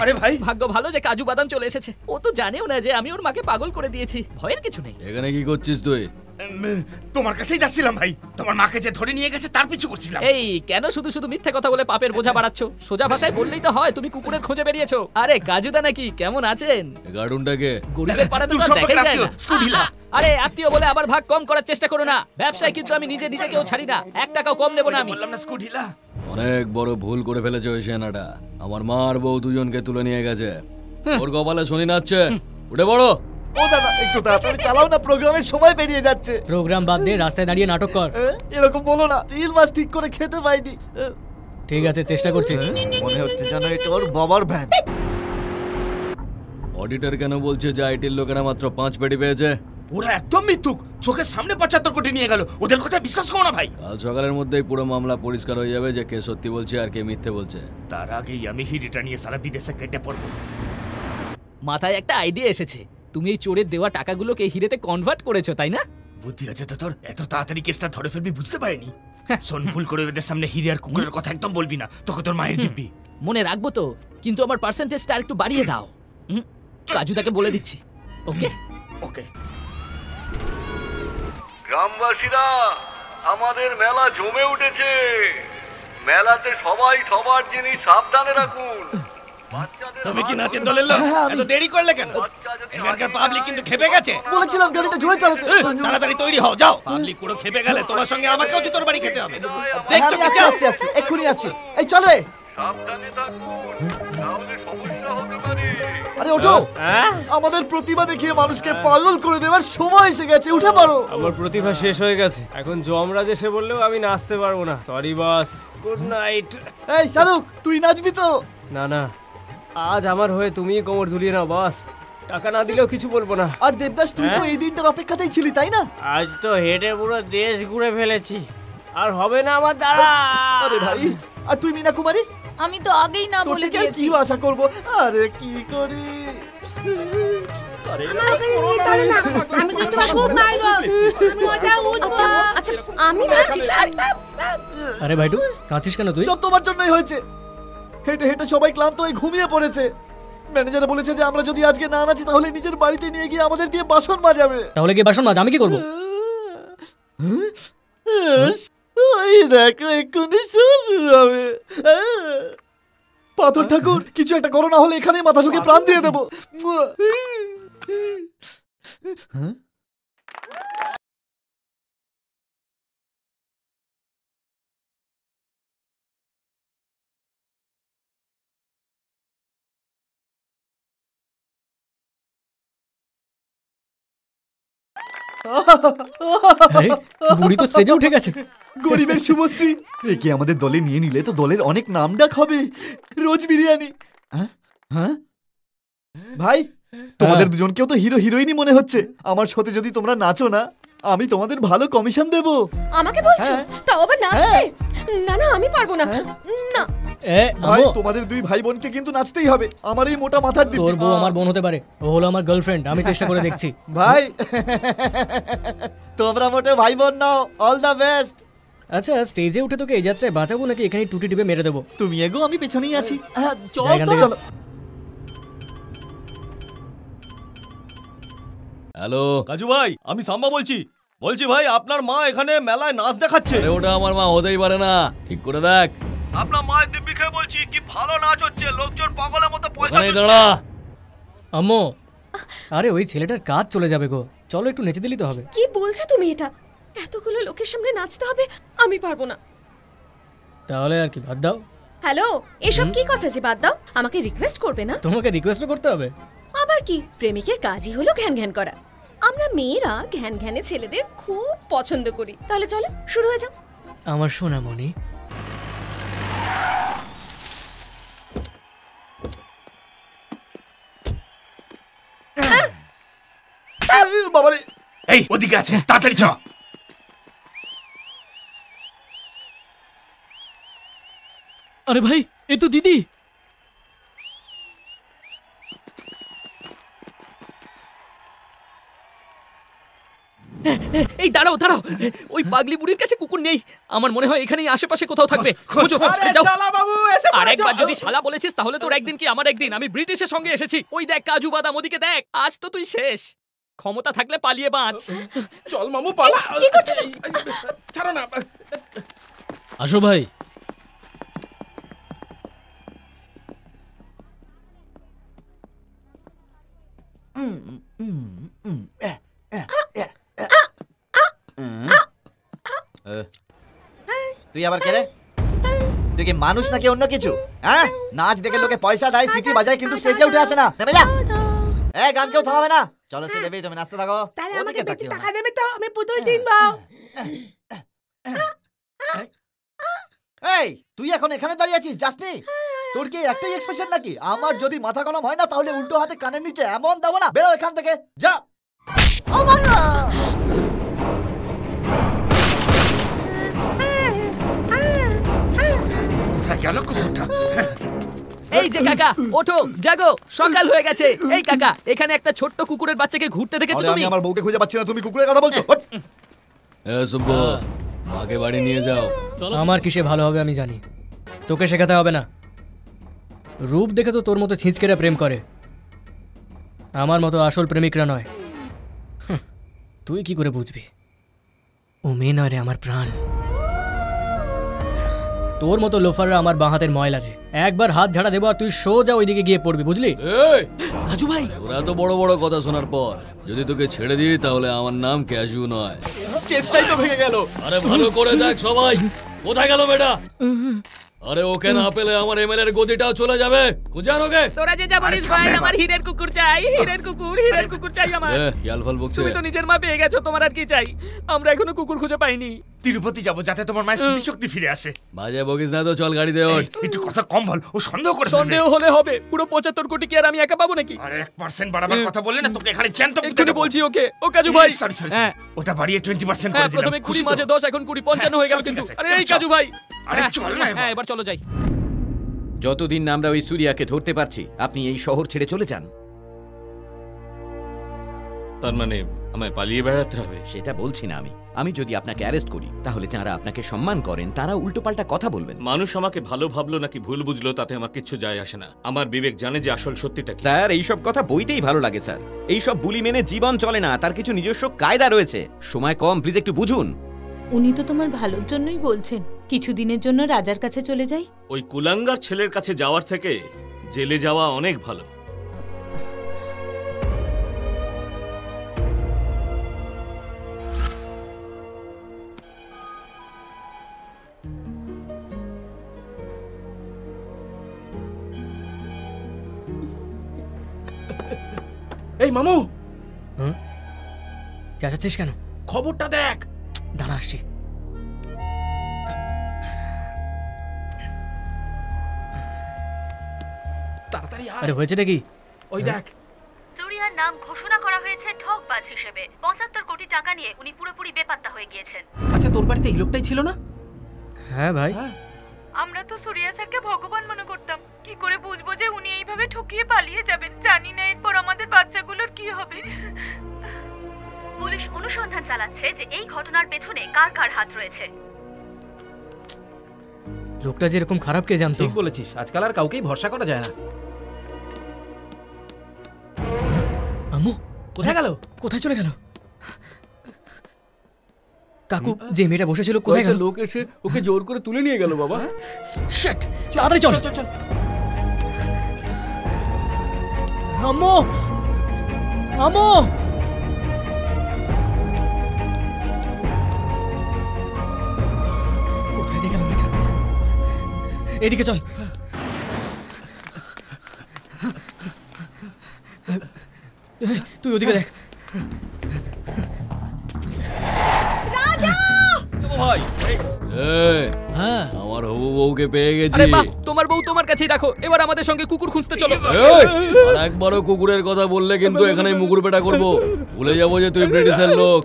আরে ভাই, ভাগ্য ভালো যে কাজু বাদাম চলে এসেছে। ও তো জানেও না যে আমি ওর মাকে পাগল করে দিয়েছি। ভয়ের কিছু নেই। এখানে কি করছিস তুই? তোমার কাছেই যাচ্ছিলাম ভাই। তোমার মাকে যে ধরে নিয়ে গেছে তার পিছু করছিলাম। এই কেন শুধু শুধু মিথ্যে কথা বলে পাপের বোঝা বাড়াচ্ছ? সোজা ভাষায় বললেই তো হয় তুমি কুকুরের খোঁজে বেরিয়েছো। আরে কাজুদা নাকি, কেমন আছেন? গার্ডুনটাকে গরিবের পাড়াতে তো দেখাই যায় না। আরে আত্মীয় বলে আবার ভাগ কম করার চেষ্টা করো না। ব্যবসায় কিন্তু আমি নিজেকেও ছাড়ি না, 1 টাকাও কম নেব না আমি। বললাম না স্কুটিলা। অনেক বড় ভুল করে ফেলেছে ওই সেনাটা। আমার মা আর বউ দুজনকে তুলে নিয়ে গেছে। ওর কপালে শনি নাচছে। উঠে পড়ো। ও দাদা একটু তাড়াতাড়ি চালাও না, প্রোগ্রামের সময় পেরিয়ে যাচ্ছে। প্রোগ্রাম বাদ দিয়ে রাস্তায় দাঁড়িয়ে নাটক কর। এরকম বলো না, 3 মাস ঠিক করে খেতে পাইনি। ঠিক আছে, চেষ্টা করছি। মনে হচ্ছে যেন এটা ওর বাবার ভ্যান। অডিটর কেন বলছে যে আইটির লোকেরা মাত্র 5 পেটি পেয়েছে? ওরা একদম মিথ্যুক। চোখের সামনে 75 কোটি নিয়ে গেল। ওদের কথা বিশ্বাস করো না ভাই। কাল সকালের মধ্যেই পুরো মামলা পরিষ্কার হয়ে যাবে যে কে সত্যি বলছে আর কে মিথ্যে বলছে। তার আগেই আমি হিরিটা নিয়ে সারা বিদেশে কেটে পড়বো। মাথায় একটা আইডিয়া এসেছে। তুমি এই চোরের দেওয়া টাকাগুলোকে হিরেতে কনভার্ট করেছো, তাই না? বুদ্ধি আছে তো তোর? এত তাড়াতাড়ি কেসটা ধরে ফেলবি বুঝতে পারিনি। শোন, ভুল করে ওদের সামনে হিরে আর কুকুরের কথা একদম বলবি না, তোকে তোর মায়ের দিব্যি। মনে রাখবো তো, কিন্তু আমার পার্সেন্টেজটা একটু বাড়িয়ে দাও। কাজুদাকে বলে দিচ্ছি। ওকে ওকে। গ্রামবাসীরা, আমাদের মেলা জমে উঠেছে। মেলাতে সবাই সবার জিনিস সাবধানে রাখুন। তুমি কি নাচের দলের লোক? এত দেরি করলে কেন? এখানকার পাবলিক কিন্তু খেপে গেছে। বলেছিলাম গাড়িটা জোরে চালাতে। তাড়াতাড়ি তৈরি হও, যাও। পাবলিক পুরো খেপে গেলে তোমার সঙ্গে আমাকেও যে তোর বাড়ি খেতে হবে। দেখছো কি? আসছি এক্ষুনি আসছি। এই চল রে। সাবধানে থাকুন, তাহলে সমস্যা হতে পারে। আরে ওঠো, আমাদের প্রতিভা দেখিয়ে মানুষকে পাগল করে দেওয়ার সময় এসে গেছে। উঠে পড়ো। আমার প্রতিভা শেষ হয়ে গেছে। এখন যমরাজ এসে বললেও আমি নাচতে পারবো না। Sorry boss, good night. এই শাহরুখ, তুই নাচবি তো? না না, আজ আমার হয়ে তুমিই কোমর দুলিয়ে নাও বস। টাকা না দিলেও কিছু বলবো না। আর দেবদাস, তুই তো এই দিনটার অপেক্ষাতেই ছিলি, তাই না? আজ তো হেঁটে পুরো দেশ ঘুরে ফেলেছি, আর হবে না আমার দ্বারা। আরে ভাই, আর তুই মীনা কুমারী? আমি তো আগেই না বলে দিয়েছি। কি আশা করব? আরে কি করি? আমি কিন্তু খুব মারবো। আমি ওটা উঠবো। আচ্ছা আমি নাচি। আরে ভাইটু, কাঁদছিস কেন তুই? সব তোমার জন্যই হয়েছে। হেঁটে হেঁটে সবাই ক্লান্ত হয়ে ঘুমিয়ে পড়েছে। ম্যানেজার বলেছে যে আমরা যদি আজকে না নাচি তাহলে নিজের বাড়িতে নিয়ে গিয়ে আমাদের দিয়ে বাসন মাজাবে। তাহলে কি বাসন মাজ? আমি কি করব? ওই দেখো, এক্ষুনি শুরু হবে। পাথর ঠাকুর, কিছু একটা করো, না হলে এখানেই মাথা ঢুকে প্রাণ দিয়ে দেবো। বুড়ি তো স্টেজে উঠে গেছে। গরিবের শুভশ্রী, একে আমাদের দলে নিয়ে নিলে তো দলের অনেক নাম ডাক হবে। রোজ বিরিয়ানি। হ্যাঁ ভাই, তোমাদের দুজনকেও তো হিরো হিরোইনই মনে হচ্ছে। আমার সাথে যদি তোমরা নাচো না, আমি তোমাদের ভালো কমিশন দেব। আমাকে বলছো? তাও আবার নাচতে? না না, আমি পারবো না। না ভাই, তোমাদের দুই ভাই বোনকে কিন্তু নাচতেই হবে। আমার এই মোটা মাথার দিব্যি। তোর বউ আমার বোন হতে পারে, ও হলো আমার গার্লফ্রেন্ড। আমি চেষ্টা করে দেখছি। ভাই, তোমরা মোটে ভাই বোন নাও। All the best. আচ্ছা, স্টেজে উঠে তোকে এই যাত্রায় বাঁচাবো নাকি এখানে টুটি টিপে মেরে দেবো? তুমি এগো, আমি পেছনেই আছি। চলো। হ্যালো কাজু ভাই, আমি সাম্বা বলছি ভাই, আপনার মা এখানে মেলায় নাচ দেখাচ্ছে। আরে ওটা আমার মা হতেই পারে না। ঠিক করে দেখ। আপনার মায়ের দিব্যি খেয়ে বলছি কি ভালো নাচ হচ্ছে, লোকজন পাগলের মতো পয়সা ওখানেই দাঁড়া। আম্মু, আরে ওই ছেলেটার কাজ চলে যাবে গো, চলো একটু নেচে দিলি তো হবে। কি বলছো তুমি এটা? এতগুলো লোকের সামনে নাচতে হবে? আমি পারবো না। তাহলে আর কি, বাদ দাও। হ্যালো, এসব কি কথা যে বাদ দাও? আমাকে রিকোয়েস্ট করবে না? তোমাকে রিকোয়েস্ট করতে হবে? আবার কি, প্রেমিকের কাজই হলো ঘ্যান ঘ্যান করা। আমরা মেয়েরা ঘ্যান ঘ্যানে ছেলেদের খুব পছন্দ করি। তাহলে চলো শুরু হয়ে যাও। আমার সোনামণি। বাবারে, এই ওদিকে আছে, তাড়াতাড়ি চ। আরে ভাই, এ তো দিদি। এই দাঁড়াও দাঁড়াও, ওই পাগলি বুড়ির কাছে কুকুর নেই। আমার মনে হয় এখানেই আশেপাশে কোথাও থাকবে। খোঁজো, যাও। আরেকবার যদি শালা বলেছিস তাহলে তোর একদিন কি আমার একদিন। আমি ব্রিটিশের সঙ্গে এসেছি। ওই দেখ কাজু বাদাম, ওদিকে দেখ। আজ তো তুই শেষ। ক্ষমতা থাকলে পালিয়ে বাঁচ। চল মামু পালা। কি করছিস? ছাড়ো না। আসো ভাই। তুই আবার কে রে? তুই কি মানুষ নাকি অন্য কিছু? হ্যাঁ, নাচ দেখে লোকে পয়সা দেয়, সিটি বাজায়, কিন্তু স্টেজে উঠে আসে না। নেমে যা। এ, গান কেউ থামাবে না। চলো সে দেবেই, তুমি নাচতে থাকো। তাহলে আমাকে ওদিকে বেশি তাকিও না। টাকা দেবে তো আমি পুতুল কিনবো। এই, তুই এখন এখানে দাঁড়িয়ে আছিস, যাসনি? তোর কি একটাই এক্সপ্রেশন নাকি? আমার যদি মাথা গরম হয় না তাহলে উল্টো হাতে কানের নিচে এমন দেবো না। বেরো এখান থেকে, যা। ও বাবা! কোথায় গেল কুকুরটা? এই যে কাকা, ওঠো, জাগো, সকাল হয়ে গেছে। এই কাকা, এখানে একটা ছোট্ট কুকুরের বাচ্চাকে ঘুরতে দেখেছো আরে, তুমি? আমি আমার বউকে খুঁজে পাচ্ছি না, তুমি কুকুরের কথা বলছো? এ সুব্বু, মাকে বাড়ি নিয়ে যাও। আমার কিসে ভালো হবে আমি জানি, তোকে শেখাতে হবে না। রূপ দেখে তো তোর মতো ছিঁচকেরা প্রেম করে, আমার মতো আসল প্রেমিকরা নয়। তুই কি করে বুঝবি? ও মেয়ে নয় রে, আমার প্রাণ। তোর মতো লোফাররা আমার বাঁ হাতের ময়লা রে। একবার হাত ঝাড়া দেবো আর তুই সোজা ওইদিকে গিয়ে পড়বি, বুঝলি? কাজু ভাই, ওরা তো বড় বড় কথা শোনার পর যদি তোকে ছেড়ে দিই তাহলে আমার নাম ক্যাজু নয়। স্টেজটাই তো ভেঙে গেল। আরে ভালো করে দেখ সবাই, কোথায় গেল বেটা? আরে ওকে না পেলে আমার এমএলএ এর গদিটাও চলে যাবে। খুঁজান ওকে। তোরা যে যা বলিস ভাই, আমার হীরের কুকুর চাই, হীরের কুকুর চাই আমার। কি আলফাল বকছে? তুমি তো নিজের মা পেয়ে গেছো, তোমার আর কি চাই? আমরা এখনো কুকুর খুঁজে পাইনি। তিরুপতি যাবো যাতে তোমার মায়ের স্মৃতিশক্তি ফিরে আসে। বাজে বকিস না তো, চল গাড়িতে ওঠ। একটু কথা কম বল, ও সন্দেহ করে। সন্দেহ হলে হবে? পুরো 75 কোটি কি আর আমি একা পাবো নাকি? আরে 1% বাড়াবার কথা বললে না, তোকে এখানে জ্যান্ত পুঁতে এক্ষুনি দেবো। বলছি ওকে। ও কাজু ভাই, সরি হ্যাঁ ওটা বাড়িয়ে 20% করে হ্যাঁ, দিলাম। প্রথমে 20, মাঝে 10, এখন 20, 55 হয়ে গেল কিন্তু। আরে এই কাজু ভাই, আরে চল না। হ্যাঁ এবার চলো যাই। যতদিন না আমরা ওই সূর্যাকে ধরতে পারছি আপনি এই শহর ছেড়ে চলে যান। তার মানে আমায় পালিয়ে বেড়াতে হবে? সেটা বলছি না আমি যদি আপনাকে অ্যারেস্ট করি তাহলে যারা আপনাকে সম্মান করেন তারা উল্টোপাল্টা কথা বলবেন। মানুষ আমাকে ভালো ভাবলো নাকি ভুল বুঝলো তাতে আমার কিচ্ছু যায় আসে না। আমার বিবেক জানে যে আসল সত্যিটা কি। স্যার এইসব কথা বইতেই ভালো লাগে স্যার। এইসব বুলি মেনে জীবন চলে না, তার কিছু নিজস্ব কায়দা রয়েছে। সময় কম, প্লিজ একটু বুঝুন। উনি তো তোমার ভালোর জন্যই বলছেন। কিছুদিনের জন্য রাজার কাছে চলে যাই। ওই কুলাঙ্গার ছেলের কাছে যাওয়ার থেকে জেলে যাওয়া অনেক ভালো। এই মামু, চেঁচাচ্ছিস কেন? খবরটা দেখ। দাঁড়া আসছি। তাড়াতাড়ি আয়। আরে হয়েছেটা কি? ওই দেখ। সূর্যার নাম ঘোষণা করা হয়েছে ঠকবাজ হিসেবে। 75 কোটি টাকা নিয়ে উনি পুরোপুরি বেপাত্তা হয়ে গিয়েছেন। আচ্ছা, তোর বাড়িতে এই লোকটাই ছিল না? হ্যাঁ ভাই। আমরা তো সূর্যা স্যারকে ভগবান মনে করতাম। কি করে বুঝবো যে উনি এইভাবে ঠকিয়ে পালিয়ে যাবেন? জানি না এরপর আমাদের বাচ্চাগুলোর কি হবে। পুলিশ অনুসন্ধান চালাচ্ছে যে এই ঘটনার পেছনে কার কার হাত রয়েছে। লোকটা যে এরকম খারাপ কে জানতো? ঠিক বলেছিস, আজকাল আর কাউকেই ভরসা করা যায় না। আম্মু কোথায় গেল? কোথায় চলে গেল? কাকু যে মেয়েটা বসেছিল কোথায় গেল? লোক এসে ওকে জোর করে তুলে নিয়ে গেল বাবা। শিট, তাড়াতাড়ি চল। আম্মু, আম্মু, কোথায় যে গেল মেয়েটা? এদিকে চল। তুই ওদিকে দেখ। ভাই হ্যাঁ, আমার হবু বউকে পেয়ে গেছি। আরে বাহ, তোমার বউ তোমার কাছেই রাখো। এবার আমাদের সঙ্গে কুকুর খুঁজতে চলো। এই, আর একবারও কুকুরের কথা বললে কিন্তু এখানেই মুগুর পেটা করবো। ভুলে যাবো যে তুই ব্রিটিশের লোক।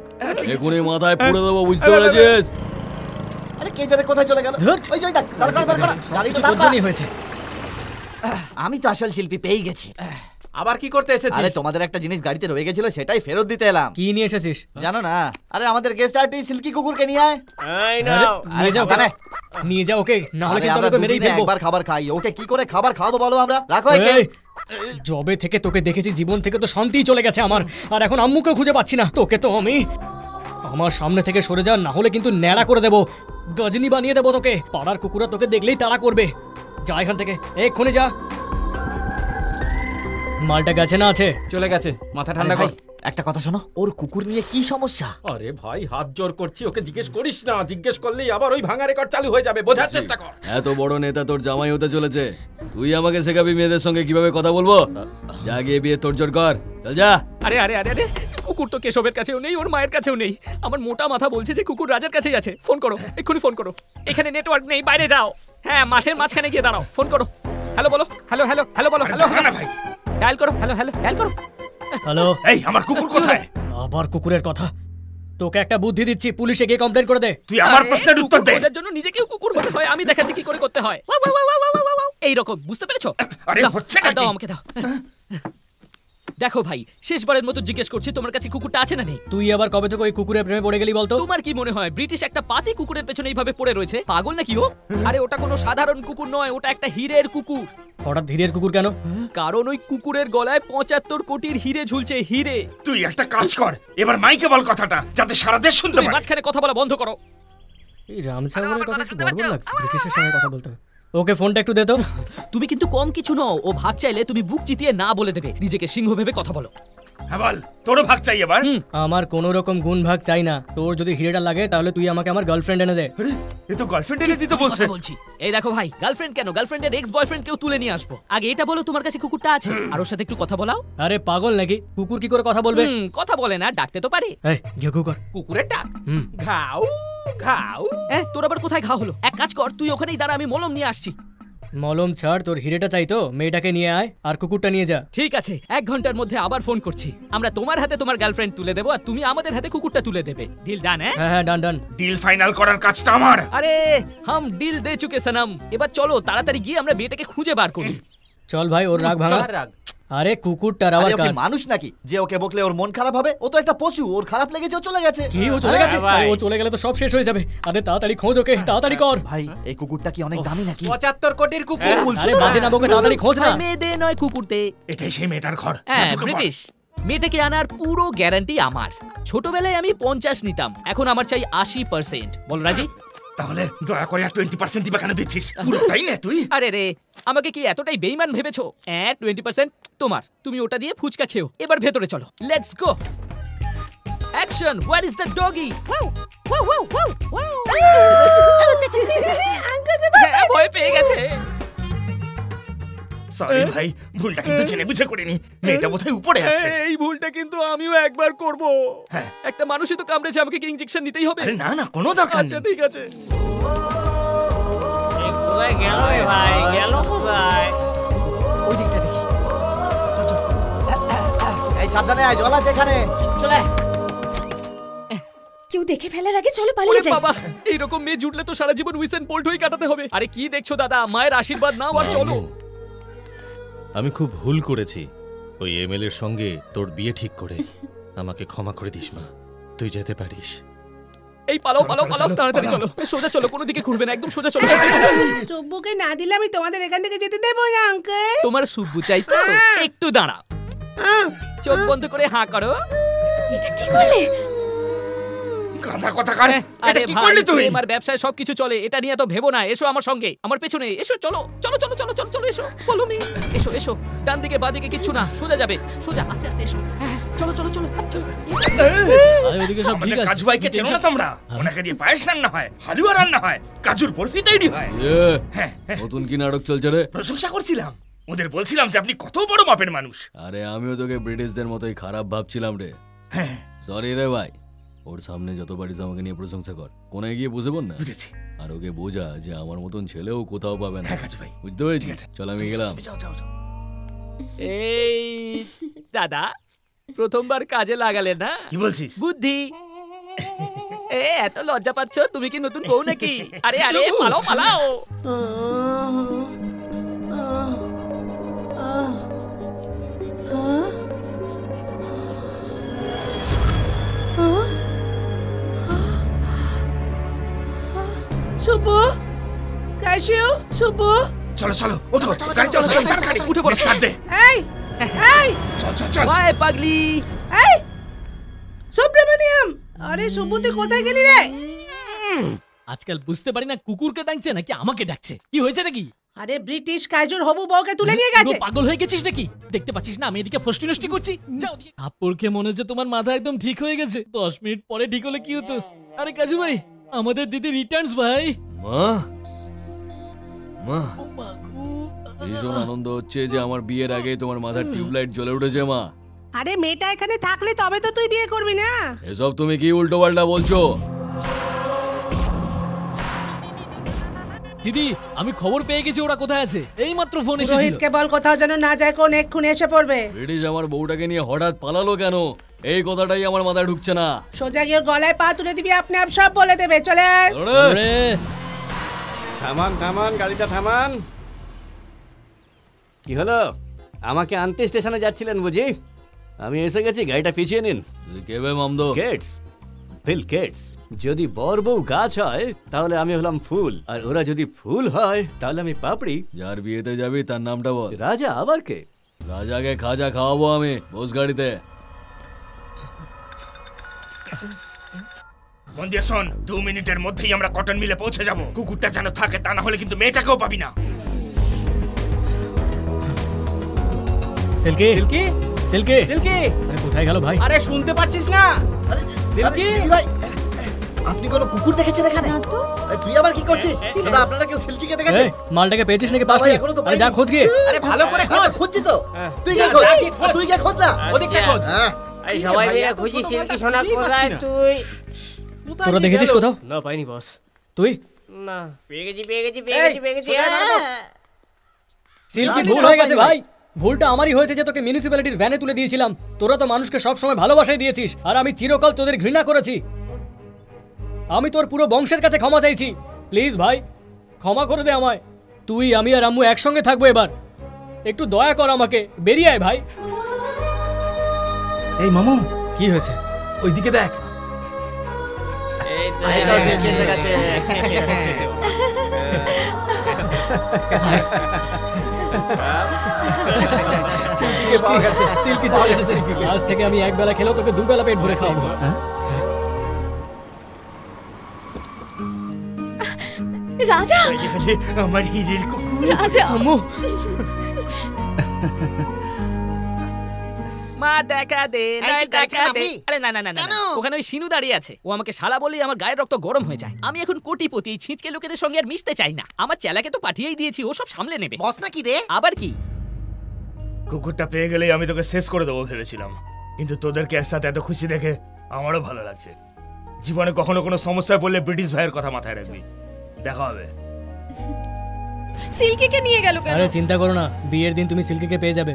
এখনই মাথায় পুড়ে দেবো, বুঝতে পেরেছিস? আরে কে জানে কোথায় চলে গেল? ওই যে ওই দেখ, দাঁড় করা, দাঁড় করা, গাড়িটা দাঁড় করা। হয়েছে। আমি তো আসল শিল্পী পেয়ে গেছি। আবার কি করতে এসেছিস? আরে তোমাদের একটা জিনিস গাড়িতে রয়ে গেছিল, সেটাই ফেরত দিতে এলাম। কি নিয়ে এসেছিস? জানো না? আরে আমাদের গেস্ট আর্টিস্ট সিল্কি কুকুরকে নিয়ে আয়। নিয়ে যাও, নিয়ে যাও ওকে, না হলে কিন্তু আমাকে মেরেই ফেলবো। একবার খাবার খাই, ওকে কি করে খাবার খাওয়াবো বলো আমরা? রাখো একে। জবে থেকে তোকে দেখেছি, জীবন থেকে তো শান্তিই চলে গেছে আমার। আর এখন আম্মুকে খুঁজে পাচ্ছি না। তোকে তো আমি, আমার সামনে থেকে সরে যা, না হলে কিন্তু ন্যাড়া করে দেবো, গজনি বানিয়ে দেবো তোকে। পাড়ার কুকুরা তোকে দেখলেই তাড়া করবে। যা এখান থেকে, এক্ষুনি যা। মালটা গেছে না আছে? চলে গেছে, মাথা ঠান্ডা কর। একটা কথা শোনো, ওর কুকুর নিয়ে কি সমস্যা? আরে ভাই, হাত জোর করছি, ওকে জিজ্ঞেস করিস না। জিজ্ঞেস করলেই আবার ওই ভাঙা রেকর্ড চালু হয়ে যাবে। বোঝার চেষ্টা কর। এত বড় নেতা তোর জামাই হতে চলেছে, তুই আমাকে শেখাবি মেয়েদের সঙ্গে কিভাবে কথা বলবো? যা গিয়ে বিয়ে তোড়জোড় কর, চল যা। আরে আরে আরে আরে, কুকুর তো কেশবের কাছেও নেই, ওর মায়ের কাছেও নেই। আমার মোটা মাথা বলছে যে কুকুর রাজার কাছেই আছে। ফোন করো, এক্ষুনি ফোন করো। এখানে নেটওয়ার্ক নেই, বাইরে যাও। হ্যাঁ, মাঠের মাঝখানে গিয়ে দাঁড়াও, ফোন করো। হ্যালো বলো, হ্যালো হ্যালো হ্যালো বলো, হ্যালো না ভাই, ডায়াল করো, হ্যালো হ্যালো ডায়াল করো। হ্যালো, এই আমার কুকুর কোথায়? আবার কুকুরের কথা? তোকে একটা বুদ্ধি দিচ্ছি, পুলিশে গিয়ে কমপ্লেন করে দে। তুই আমার প্রশ্নের উত্তর দে। ওদের জন্য নিজেকেও কুকুর হতে হয়, আমি দেখাচ্ছি কি করে করতে হয়। এই রকম, বুঝতে পেরেছো? আরে হচ্ছেটা কি? দাও আমাকে, দাও। দেখো ভাই, শেষবারের মতো জিজ্ঞেস করছি, তোমার কাছে কুকুরটা আছে না নেই? তুই আবার কবে থেকে ওই কুকুরের প্রেমে পড়ে গেলি বলতো? তোমার কি মনে হয় ব্রিটিশ একটা পাতি কুকুরের পেছনে এইভাবে পড়ে রয়েছে? পাগল নাকি ও? আরে ওটা কোনো সাধারণ কুকুর নয়, ওটা একটা হীরের কুকুর। হঠাৎ হীরের কুকুর কেন? কারণ ওই কুকুরের গলায় 75 কোটির হীরে ঝুলছে, হীরে। তুই একটা কাজ কর, এবার মাইকে বল কথাটা, যাতে সারা দেশ শুনতে পারে। মাঝখানে কথা বলা বন্ধ করো। এই রামসাগরের কথা একটু গড়বড় লাগছে, ব্রিটিশের সঙ্গে কথা বলতে। ওকে ফোনটা একটু দে তো। তুমি কিন্তু কম কিছু নও, ও ভাগ চাইলে তুমি বুক চিতিয়ে না বলে দেবে। নিজেকে সিংহ ভেবে কথা বলো। হ্যাঁ বল, তোরও ভাগ চাই এবার? আমার কোনো রকম গুণ ভাগ চাই না। তোর যদি হিরেটা লাগে তাহলে তুই আমাকে আমার গার্লফ্রেন্ড এনে দে। এ তো গার্লফ্রেন্ড এনে দিতে বলছে। বলছি, এই দেখো ভাই, গার্লফ্রেন্ড কেন, গার্লফ্রেন্ডের এক্স বয়ফ্রেন্ড কেউ তুলে নিয়ে আসবো। আগে এটা বলো তোমার কাছে কুকুরটা আছে, আর ওর সাথে একটু কথা বলাও। আরে পাগল নাকি? কুকুর কি করে কথা বলবে? কথা বলে না, ডাকতে তো পারে। এই ঘেউ কর। কুকুরের ডাক। ঘাউ ঘাউ। তোর আবার কোথায় ঘা হলো? এক কাজ কর, তুই ওখানেই দাঁড়া, আমি মলম নিয়ে আসছি। মলম ছাড়, তোর হিরেটা চাই তো, মেয়েটাকে নিয়ে আয় আর কুকুরটা নিয়ে যা। ঠিক আছে, 1 ঘন্টার মধ্যে আবার ফোন করছি। আমরা তোমার হাতে তোমার গার্লফ্রেন্ড তুলে দেবো, আর তুমি আমাদের হাতে কুকুরটা তুলে দেবে। Deal done? হ্যাঁ হ্যাঁ, ডান ডান। ডিল ফাইনাল করার কাজটা আমার। আরে হাম ডিল দে চুকে সনম। এবার চলো তাড়াতাড়ি গিয়ে আমরা বিয়েটাকে খুঁজে বার করি। চল ভাই, ওর রাগ ভাঙা। আরে কুকুরটার আবার আরে ওকে মানুষ নাকি যে ওকে বকলে ওর মন খারাপ হবে? ও তো একটা পশু, ওর খারাপ লেগেছে, ও চলে গেছে। কি ও চলে গেছে? আরে ও চলে গেলে তো সব শেষ হয়ে যাবে। আরে তাড়াতাড়ি খোঁজ ওকে, তাড়াতাড়ি কর। ভাই এই কুকুরটা কি অনেক দামি নাকি? 75 কোটির কুকুর। আরে বাজে না বকে, তাড়াতাড়ি খোঁজ না। মেয়ে দে নয়, কুকুর দে। এটাই সেই মেয়েটার ঘর। হ্যাঁ, ব্রিটিশ। মেয়েটাকে আনার পুরো গ্যারান্টি আমার। ছোটবেলায় আমি 50 নিতাম, এখন আমার চাই 80%। বল রাজি? তাহলে দয়া করে 20% দিবা কেন দিচ্ছিস? পুরোটাই নে তুই। আরে রে, আমাকে কি এতটাই বেঈমান ভেবেছো? 20% তোমার, তুমি ওটা দিয়ে ফুচকা খেও। এবার ভেতরে চলো, let's go. Action, where is the doggy? ভয় পেয়ে গেছে। সরি ভাই, ভুলটা কিন্তু জেনে বুঝে করিনি। মেয়েটা বোধহয় উপরে আছে। এই ভুলটা কিন্তু আমিও একবার করব। হ্যাঁ, একটা মানুষই তো কামড়েছে, আমাকে কি ইনজেকশন নিতেই হবে? আরে না না, কোনো দরকার নেই। আচ্ছা ঠিক আছে। কোথায় গেল রে ভাই? গেল কোথায়? ওই দিকটা দেখি। এই সাবধানে আয়, জল আছে এখানে। চলে। কেউ দেখে ফেলার আগে চলো পালিয়ে যাই। বাবা, এইরকম মেয়ে জুটলে তো সারা জীবন উইসেন বোল্ট হয়ে কাটাতে হবে। আরে কি দেখছো দাদা, মায়ের আশীর্বাদ নাও আর চলো। আমি খুব ভুল করেছি ওই এমএলএর সঙ্গে তোর বিয়ে ঠিক করে। আমাকে ক্ষমা করে দিস মা, তুই যেতে পারিস। এই পালাও পালাও পালাও, তাড়াতাড়ি চলো, সোজা চলো, কোনো দিকে ঘুরবে না, একদম সোজা চলো। চব্বুকে না দিলে আমি তোমাদের এখান থেকে যেতে দেবো না আঙ্কেল। তোমার সুব্বু চাই তো? একটু দাঁড়া, চোখ বন্ধ করে হাঁ করো। এটা কি করলে? গাধা কথাকার, আরে এটা কি ভাই, করলি তুই? আমার ব্যবসায় সবকিছু চলে, এটা নিয়ে তো ভেবো না। এসো আমার সঙ্গে, আমার পেছনে এসো, চলো চলো চলো চলো চলো চলো, এসো ফলো মি, এসো এসো, ডান দিকে বাঁ দিকে কিচ্ছু না, সোজা যাবে, সোজা আস্তে আস্তে এসো, হ্যাঁ, চলো চলো চলো চলো। ওদিকে সব ঠিক আমাদের আছে। কাজু ভাইকে চেনো না তোমরা? ওনাকে দিয়ে পায়েস রান্না হয়, হালুয়া রান্না হয়, কাজুর বরফি তৈরি হয়। নতুন কি নাটক চলছে রে? প্রশংসা করছিলাম, ওদের বলছিলাম যে আপনি কত বড় মাপের মানুষ। আরে আমিও তোকে ব্রিটিশদের মতোই খারাপ ভাবছিলাম রে। সরি রে ভাই, ওর সামনে যত পারিস আমাকে নিয়ে প্রশংসা কর, কোনায় গিয়ে বসে পড় না। আর ওকে বোঝা যে আমার মতন ছেলেও কোথাও পাবে না। বুঝতে পেরেছিস? চল আমি গেলাম। এই দাদা, প্রথমবার কাজে লাগালে না? কি বলছিস? বুদ্ধি। এত লজ্জা পাচ্ছ, তুমি কি নতুন বউ নাকি? আরে আরে পালাও পালাও। শুভু, কাশিউ, শুভু, চলো চলো, ওঠো, গাড়ি চলো, তাড়াতাড়ি উঠে পড়ো, স্টার্ট দে। এই এই চল চল চল। বাই পাগলি। এই সুব্রমণিয়াম, আরে শুভু তুই কোথায় গেলি রে? আজকাল বুঝতে পারি না কুকুরকে ডাকছে নাকি আমাকে ডাকছে, কি হয়েছে নাকি? আরে ব্রিটিশ কাইজুর হবু বউকে তুলে নিয়ে গেছে। পুরো পাগল হয়ে গেছিস নাকি? দেখতে পাচ্ছিস না আমি এদিকে ফষ্টি নষ্টি করছি? যাও ওদিকে। থাপ্পড় খেয়ে মনে হচ্ছে তোমার মাথা একদম ঠিক হয়ে গেছে। 10 মিনিট পরে ঠিক হলে কি হতো? আরে কাজু ভাই, আমাদের দিদি রিটার্নস ভাই। মা মা, ভীষণ আনন্দ হচ্ছে যে আমার বিয়ের আগে তোমার মাথার টিউবলাইট জ্বলে উঠেছে মা। আরে মেয়েটা এখানে থাকলে তবে তো তুই বিয়ে করবি না। এসব তুমি কি উল্টো পাল্টা বলছো? দিদি, আমি খবর পেয়ে গেছি ওরা কোথায় আছে। এই মাত্র ফোন এসেছিল। রোহিতকে বল কোথাও যেন না যায়, কোন এক্ষুনি এসে পড়বে। ব্রিটিশ আমার বউটাকে নিয়ে হঠাৎ পালালো কেন, এই কথাটাই আমার মাথায় ঢুকছে না। সোজা গিয়ে গলায় পা তুলে দিবি, আপনি আপ সব বলে দেবে। চলে আয়। থামান থামান, গাড়িটা থামান। কি হলো? আমাকে আনতে স্টেশনে যাচ্ছিলেন বুঝি? আমি এসে গেছি, গাড়িটা পিছিয়ে নিন। কেবে মামদো? কেটস, বিল কেটস। যদি বর বউ গাছ হয় তাহলে আমি হলাম ফুল, আর ওরা যদি ফুল হয় তাহলে আমি পাপড়ি। যার বিয়েতে যাবি তার নামটা বল। রাজা। আবার কে? রাজাকে খাজা খাওয়াবো আমি, বস গাড়িতে। মন দিয়ে শোন, 2 মিনিটের মধ্যেই আমরা কটন মিলে পৌঁছে যাব। কুকুরটা যেন থাকে, তা না হলে কিন্তু মেয়েটাকেও পাবি না। সিল্কি, সিল্কি, সিল্কি, সিল্কি, আরে কোথায় গেল ভাই? আরে শুনতে পাচ্ছিস না? সিল্কি ভাই, আপনি কোনো কুকুর দেখেছেন এখানে? তুই আবার কি করছিস? দাদা, আপনারা কেউ সিল্কিকে দেখেছেন? মালটাকে পেয়েছিস নাকি? পাস আরে যা খোঁজ গিয়ে। আরে ভালো করে খোঁজ। খুঁজছি তো। তুই কে খোঁজ? তুই কে খোঁজ না? ওদিকে খোঁজ। এই সবাই মিলে খুঁজি সিল্কি সোনা কোথায় তুই? তোরা দেখেছিস কোথাও? না পাইনি বস। তুই? না, পেয়ে গেছি পেয়ে গেছি পেয়ে গেছি পেয়ে গেছি। সিল্কি, ভুল হয়ে গেছে ভাই। ভুলটা আমারই হয়েছে যে তোকে মিউনিসিপ্যালিটির ভ্যানে তুলে দিয়েছিলাম। তোরা তো মানুষকে সব সময় ভালোবাসাই দিয়েছিস, আর আমি চিরকাল তোদের ঘৃণা করেছি। আমি তোর পুরো বংশের কাছে ক্ষমা চাইছি। প্লিজ ভাই, ক্ষমা করে দে আমায়। তুই, আমি আর আম্মু একসঙ্গে থাকবো এবার। একটু দয়া কর আমাকে, বেরিয়ে আয় ভাই। এই মামু, কি হয়েছে? ওইদিকে দেখ। এই তো সিল্কি এসে গেছে। সিল্কিকে পাওয়া গেছে। সিল্কি চলে এসেছে। আজ থেকে আমি এক বেলা খেলেও তোকে দুবেলা পেট ভরে খাওয়াবো। রাজা, আমার হিরের কুকুর। রাজা, আম্মু, মা দেখা দে, এই না তুই গাড়ি দেখা দে। চালাবি? আরে না না না না, না। ওখানে ওই সিনু দাঁড়িয়ে আছে, ও আমাকে শালা বলেই আমার গায়ের রক্ত গরম হয়ে যায়। আমি এখন কোটিপতি, ছিঁচকে লোকেদের সঙ্গে আর মিশতে চাই না। আমার চেলাকে তো পাঠিয়েই দিয়েছি, ও সব সামলে নেবে। বস নাকি রে? আবার কি? কুকুরটা পেয়ে গেলেই আমি তোকে শেষ করে দেবো ভেবেছিলাম, কিন্তু তোদেরকে একসাথে এত খুশি দেখে আমারও ভালো লাগছে। জীবনে কখনো কোনো সমস্যায় পড়লে ব্রিটিশ ভাইয়ের কথা মাথায় রাখবি। দেখা হবে। সিল্কিকে নিয়ে গেল কেন? আরে চিন্তা করো না, বিয়ের দিন তুমি সিল্কিকে পেয়ে যাবে।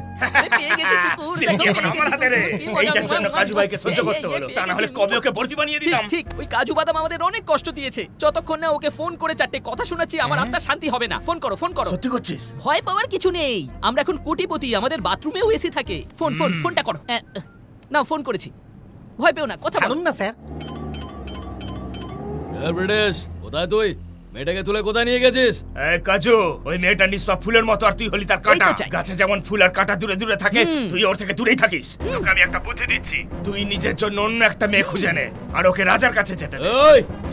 পেয়ে গেছি কুকুর। সিল্কি এখন আমার হাতে রে। এইটার জন্য কাজু ভাইকে সহ্য করতে হলো, তা না হলে কবে ওকে বরফি বানিয়ে দিতাম। ঠিক, ওই কাজু বাদাম আমাদের অনেক কষ্ট দিয়েছে। যতক্ষণ না ওকে ফোন করে 4টে কথা শোনাচ্ছি, আমার আত্মার শান্তি হবে না। ফোন করো, ফোন করো। সত্যি করছিস? ভয় পাওয়ার কিছু নেই, আমরা এখন কোটিপতি, আমাদের বাথরুমেও এসি থাকে। ফোন ফোন ফোনটা করো। না, ফোন করেছি, ভয় পেও না, কথা বলুন না স্যার। ব্রিটিশ, কোথায় তুই? মেয়েটাকে তুলে কোথায় নিয়ে গেছিস? এই কাজু, ওই মেয়েটা নিষ্পাপ ফুলের মতো আর তুই হলি তার কাঁটা। গাছে যেমন ফুল আর কাঁটা দূরে দূরে থাকে, তুই ওর থেকে দূরেই থাকিস। তোকে আমি একটা বুদ্ধি দিচ্ছি, তুই নিজের জন্য অন্য একটা মেয়ে খুঁজে নে আর ওকে রাজার কাছে যেতে দে।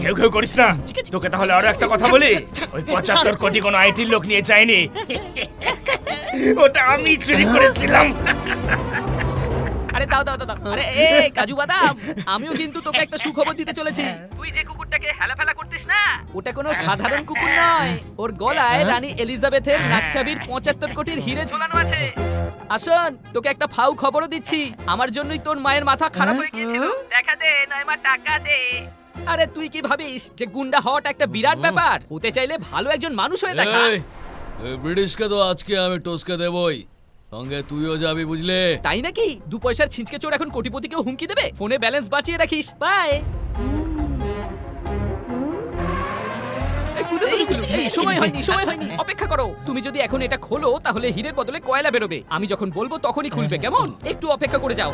ঘেউ ঘেউ করিস না। তোকে তাহলে আরো একটা কথা বলি, ওই 75 কোটি কোনো আইটির লোক নিয়ে যায়নি, ওটা আমি চুরি করেছিলাম। আরে দাও দাও দাও। আরে এই কাজু বাদাম, আমিও কিন্তু তোকে একটা সুখবর দিতে চলেছি। তুই যে কুকুরটাকে হেলাফেলা করতিস না, ওটা কোনো সাধারণ কুকুর নয়। ওর গলায় রানী এলিজাবেথের নাকছাবির 75 কোটির হিরে ঝোলানো আছে। আসুন, তোকে একটা ফাউ খবরও দিচ্ছি। আমার জন্যই তোর মায়ের মাথা খারাপ হয়ে গিয়েছিল। দেখা দে, নয় মা টাকা দে। আরে তুই কি ভাবিস যে গুন্ডা হওয়াটা একটা বিরাট ব্যাপার? হতে চাইলে ভালো একজন মানুষ হয়ে দেখা। এই ব্রিটিশকে তো আজকে আমি টসকে দেবই, সঙ্গে তুইও যাবি, বুঝলে? তাই নাকি? 2 পয়সার ছিঁচকে চোর এখন কোটিপতিকেও হুমকি দেবে? ফোনে ব্যালেন্স বাঁচিয়ে রাখিস। বাই। সময় হয়নি, অপেক্ষা করো। তুমি যদি এখন এটা খোলো তাহলে হীরের বদলে কয়লা বেরোবে। আমি যখন বলবো তখনই খুলবে, কেমন? একটু অপেক্ষা করে যাও।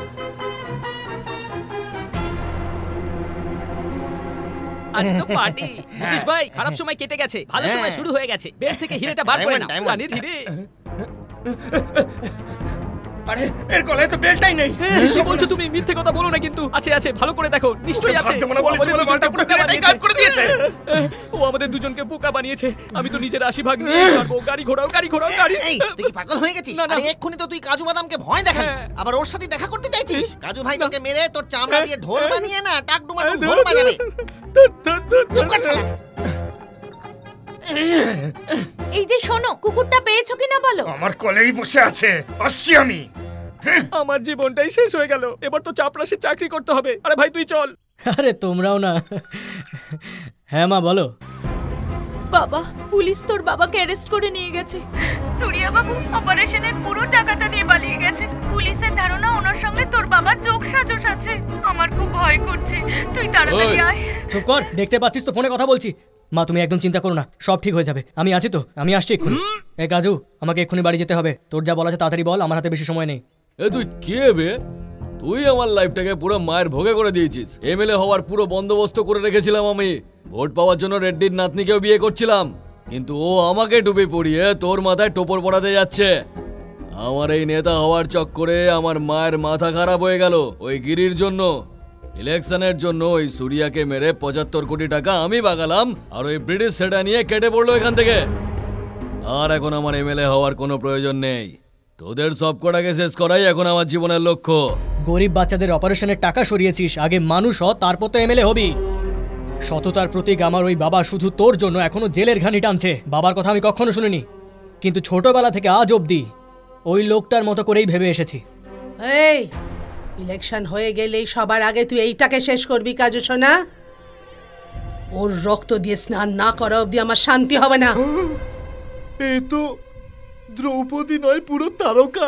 আজ তো পার্টি। মুকেশ ভাই, খারাপ সময় কেটে গেছে, ভালো সময় শুরু হয়ে গেছে। বেড থেকে হিরেটা বার করে নাও। রানীর হিরে। আরে এর গলায় তো বেল্টই নেই। কি বলছো তুমি? মিথ্যে কথা বলো না কিন্তু। আছে আছে, ভালো করে দেখো, নিশ্চয়ই আছে। ও আমাদের দুজনকে বোকা বানিয়েছে। আমি তো নিজের 80 ভাগ নিয়ে ছাড়বো। গাড়ি ঘোড়াও। এই তুই কি পাগল হয়ে গেছিস? আরে এক্ষুনি তো তুই কাজু বাদামকে ভয় দেখালি, আবার ওর সাথে দেখা করতে চাইছিস? কাজু ভাই তোকে মেরে তোর চামড়া দিয়ে ঢোল বানিয়ে না টাক ডুমাডুম ঢোল বাজাবে। চুপ কর শালা। এই যে শোনো, কুকুরটা পেয়েছো কিনা বলো। আমার কোলেই বসে আছে, আসছি আমি। আমার জীবনটাই শেষ হয়ে গেল। এবার তো চাপরাশি চাকরি করতে হবে। আরে ভাই তুই চল। আরে তোমরাও না। হ্যাঁ মা বলো। বাবা, পুলিশ তোর বাবাকে অ্যারেস্ট করে নিয়ে গেছে। সুরিয়া বাবু অপারেশনের পুরো টাকাটা নিয়ে পালিয়ে গেছে। পুলিশের ধারণা ওনার সঙ্গে তোর বাবার যোগ সাজশ আছে। আমার খুব ভয় করছে, তুই তাড়াতাড়ি আয়। চুপ কর, দেখতে পাচ্ছিস তো ফোনে কথা বলছি। মা তুমি একদম চিন্তা করো না, সব ঠিক হয়ে যাবে। আমি আছি তো, আমি আসছি এক্ষুনি। এই কাজু, আমাকে এক্ষুনি বাড়ি যেতে হবে। তোর যা বলা আছে তাড়াতাড়ি বল, আমার হাতে বেশি সময় নেই। তুই কে বে? তুই আমার লাইফটাকে পুরো মায়ের ভোগে করে দিয়েছিস। এমএলএ হওয়ার পুরো বন্দোবস্ত করে রেখেছিলাম আমি। ভোট পাওয়ার জন্য রেড্ডির নাতনিকেও বিয়ে করছিলাম, কিন্তু ও আমাকে ডুবে পড়িয়ে তোর মাথায় টোপর পড়াতে যাচ্ছে। আমার এই নেতা হওয়ার চক্করে আমার মায়ের মাথা খারাপ হয়ে গেল ওই গিরির জন্য। ইলেকশনের জন্য ওই সুরিয়াকে মেরে 75 কোটি টাকা আমি বাগালাম, আর ওই ব্রিটিশ সেটা নিয়ে কেটে পড়লো এখান থেকে। আর এখন আমার এমএলএ হওয়ার কোনো প্রয়োজন নেই। তোদের সব কটাকে শেষ করাই এখন আমার জীবনের লক্ষ্য। গরিব বাচ্চাদের অপারেশনের টাকা সরিয়েছিস, আগে মানুষ হ, তারপর তো এমএলএ হবি। সততার প্রতীক আমার ওই বাবা শুধু তোর জন্য এখনো জেলের ঘানি টানছে। বাবার কথা আমি কখনো শুনিনি, কিন্তু ছোটবেলা থেকে আজ অবধি ওই লোকটার মতো করেই ভেবে এসেছি। এই ইলেকশন হয়ে গেলেই সবার আগে তুই এইটাকে শেষ করবি কাজু সোনা। ওর রক্ত দিয়ে স্নান না করা অবধি আমার শান্তি হবে না। এ তো দ্রৌপদী নয়, পুরো তারকা।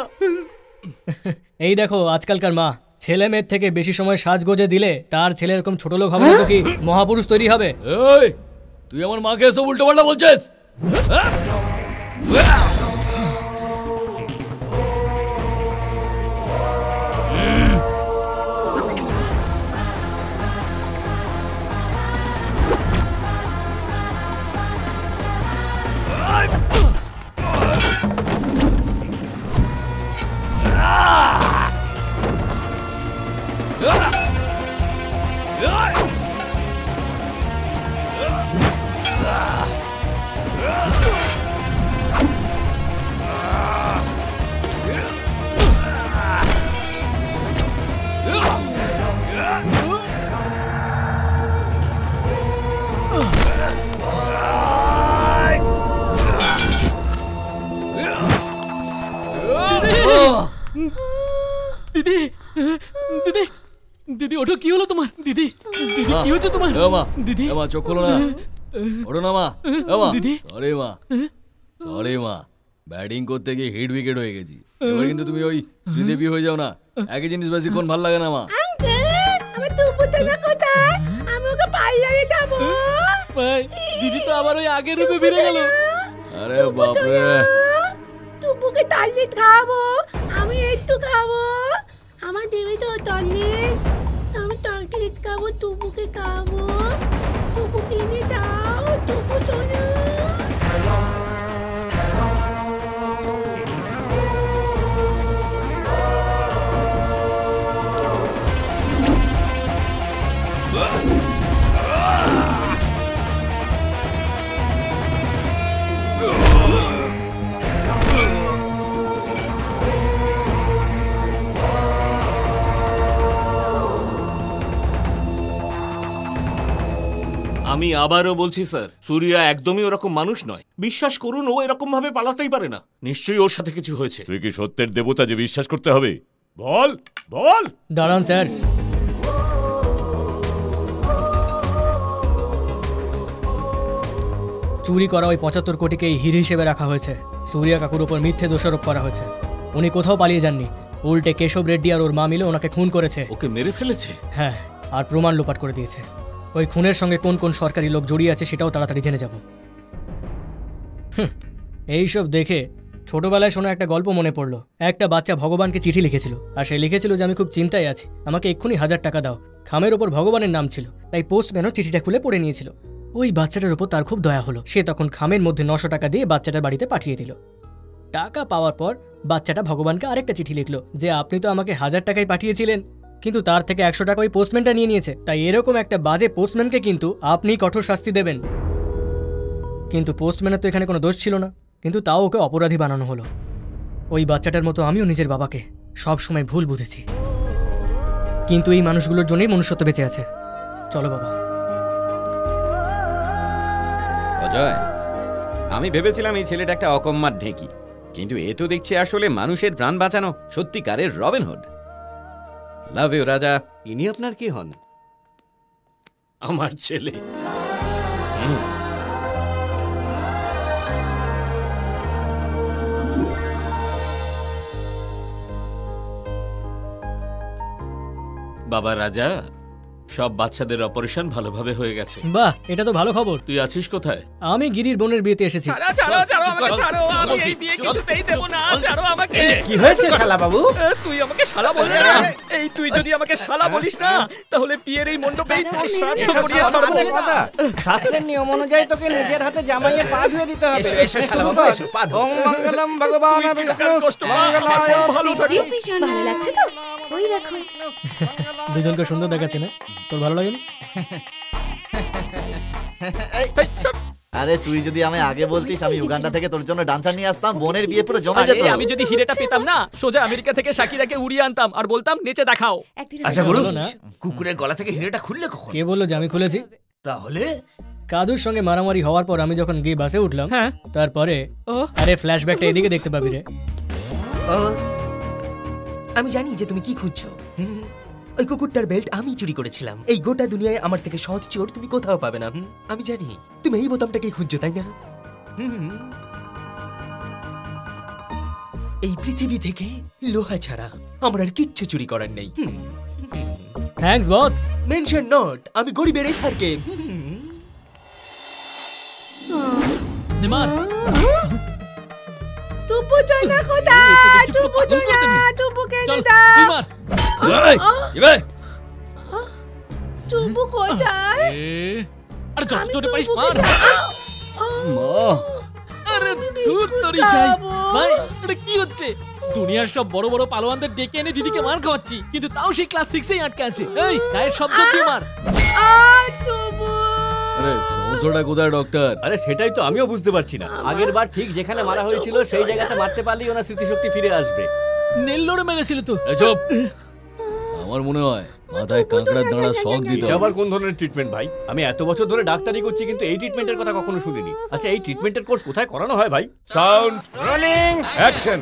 এই দেখো আজকালকার মা, ছেলে মেয়ের থেকে বেশি সময় সাজগোজে দিলে তার ছেলে এরকম ছোট লোক হবে না, কি মহাপুরুষ তৈরি হবে? এই তুই আমার মাকে এসব উল্টো পাল্টা বলছিস? দিদি দিদি দিদি ওঠো, কি হলো তোমার? দিদি দিদি কি হচ্ছে তোমার? দিদি মা চোখ খোলো না, ওঠো না মা। দিদি সরি মা, সরি মা, ব্যাটিং করতে গিয়ে হিট উইকেট হয়ে গেছি। এবার কিন্তু তুমি ওই শ্রীদেবী হয়ে যাও না। একই জিনিস বেশিক্ষণ ভালো লাগে না মা। আমার টুপুটা না কোথায়? আমি ওকে পাইলারে যাবো। ভাই দিদি তো আবার ওই আগের রূপে ফিরে গেল। আরে বাপ রে, টুপুকে তাললে খাবো, আমি একটু খাবো। আমার দেবে তো তাললে, আমি তরকারি খাবো, টুপুকে খাবো। টুপু কিনে দাও, টুপু আমি আবারও বলছি স্যার, সূর্যা একদমই ওরকম মানুষ নয়। বিশ্বাস করুন, ও এরকম ভাবে পালাতেই পারে না। নিশ্চয়ই ওর সাথে কিছু হয়েছে। তুই কি সত্যের দেবতা যে বিশ্বাস করতে হবে? বল বল। দাঁড়ান স্যার, চুরি করা ওই 75 কোটিকে হিরে হিসেবে রাখা হয়েছে। সূর্যা কাকুর উপর মিথ্যে দোষারোপ করা হয়েছে। উনি কোথাও পালিয়ে যাননি, উল্টে কেশব রেড্ডি আর ওর মা মিলে ওনাকে খুন করেছে। ওকে মেরে ফেলেছে? হ্যাঁ, আর প্রমাণ লোপাট করে দিয়েছে। ওই খুনের সঙ্গে কোন কোন সরকারি লোক জড়িয়ে আছে সেটাও তাড়াতাড়ি জেনে যাব। এইসব দেখে ছোটবেলায় শোনা একটা গল্প মনে পড়লো। একটা বাচ্চা ভগবানকে চিঠি লিখেছিল, আর সে লিখেছিল যে আমি খুব চিন্তায় আছি, আমাকে এক্ষুনি 1000 টাকা দাও। খামের ওপর ভগবানের নাম ছিল, তাই পোস্টম্যানও চিঠিটা খুলে পড়ে নিয়েছিল। ওই বাচ্চাটার উপর তার খুব দয়া হলো। সে তখন খামের মধ্যে 900 টাকা দিয়ে বাচ্চাটার বাড়িতে পাঠিয়ে দিল। টাকা পাওয়ার পর বাচ্চাটা ভগবানকে আরেকটা চিঠি লিখলো যে আপনি তো আমাকে 1000 টাকাই পাঠিয়েছিলেন, কিন্তু তার থেকে 100 টাকা ওই পোস্টম্যানটা নিয়ে নিয়েছে, তাই এরকম একটা বাজে পোস্টম্যানকে কিন্তু আপনি কঠোর শাস্তি দেবেন। কিন্তু পোস্টম্যানের তো এখানে কোনো দোষ ছিল না, কিন্তু তাও ওকে অপরাধী বানানো হলো। ওই বাচ্চাটার মতো আমিও নিজের বাবাকে সব সময় ভুল বুঝেছি, কিন্তু এই মানুষগুলোর জন্যই মনুষ্যত্ব বেঁচে আছে। চলো বাবা। অজয়, আমি ভেবেছিলাম এই ছেলেটা একটা অকম্মার ঢেকি, কিন্তু এ তো দেখছি আসলে মানুষের প্রাণ বাঁচানো সত্যিকারের রবিনহুড। লাভ ইউ রাজা। ইনি আপনার কি হন? আমার ছেলে। বাবা রাজা, সব বাচ্চাদের অপারেশন ভালোভাবে হয়ে গেছে। বাহ, এটা তো ভালো খবর। তুই আছিস কোথায়? আমি গিরির বোনের বিয়েতে এসেছি। কি হয়েছে শালা বাবু? তুই আমাকে শালা বলবি না? এই তুই যদি আমাকে শালা বলিস না, তাহলে বিয়ের এই মণ্ডপেই তোর শ্রাদ্ধ করিয়ে ছাড়বো। শাস্ত্রের নিয়ম অনুযায়ী তোকে নিজের হাতে জামাইয়ের পা ধুয়ে দিতে হবে। ওম মঙ্গলম ভগবান বিষ্ণু মঙ্গলায়। ভালো লাগছে তো? ওই দেখো, দুজনকে সুন্দর দেখাচ্ছে না? তোর ভালো লাগেনি? আরে তুই যদি আমি আগে বলতিস, আমি উগান্ডা থেকে তোর জন্য ডান্সার নিয়ে আসতাম, বোনের বিয়ে পুরো জমে যেত। আমি যদি হিরেটা পেতাম না, সোজা আমেরিকা থেকে শাকিরাকে উড়িয়ে আনতাম আর বলতাম নেচে দেখাও। আচ্ছা বলো না, কুকুরের গলা থেকে হিরেটা খুললে কখন? কে বললো যে আমি খুলেছি? তাহলে কাদুর সঙ্গে মারামারি হওয়ার পর আমি যখন গিয়ে বাসে উঠলাম, তারপরে আরে ফ্ল্যাশব্যাকটা এদিকে দেখতে পাবি রে। আমি জানি যে তুমি কি খুঁজছো। ওই কুকুরটার বেল্ট আমি চুরি করেছিলাম। এই গোটা দুনিয়ায় আমার থেকে সৎ চোর তুমি কোথাও পাবে না। আমি জানি তুমি এই বোতামটাকেই খুঁজছো, তাই না? এই পৃথিবী থেকে লোহা ছাড়া আমার আর কিচ্ছু চুরি করার নেই। Thanks boss. Mention not. আমি গরিবের এই স্যারকে। নিমার টুপু চয়না কোথায়? টুপু চয়না, টুপু কেনিদা। টুপু কোথায়? আরে যত ছোট পারিস মার। মা, আরে দুধ তরি চাই ভাই। এটা কি হচ্ছে? দুনিয়ার সব বড় বড় পালোয়ানদের ডেকে এনে দিদিকে মার খাওয়াচ্ছি, কিন্তু তাও সেই ক্লাস 6-এই আটকে আছে। এই গায়ের সব জোর দিয়ে মার। আরে সমস্যাটা কোথায় ডক্টর? আরে সেটাই তো আমিও বুঝতে পারছি না। আগের বার ঠিক যেখানে মারা হয়েছিল সেই জায়গাতে মারতে পারলেই ওনার স্মৃতিশক্তি ফিরে আসবে। নেল্লোরে মেরেছিল তো। চুপ। আমার মনে হয় মাথায় কাঁকড়ার দাঁড়া শক দিতে হবে। আবার কোন ধরনের ট্রিটমেন্ট ভাই? আমি এত বছর ধরে ডাক্তারি করছি, কিন্তু এই ট্রিটমেন্টের কথা কখনো শুনিনি। আচ্ছা, এই ট্রিটমেন্টের কোর্স কোথায় করানো হয় ভাই? Sound rolling action.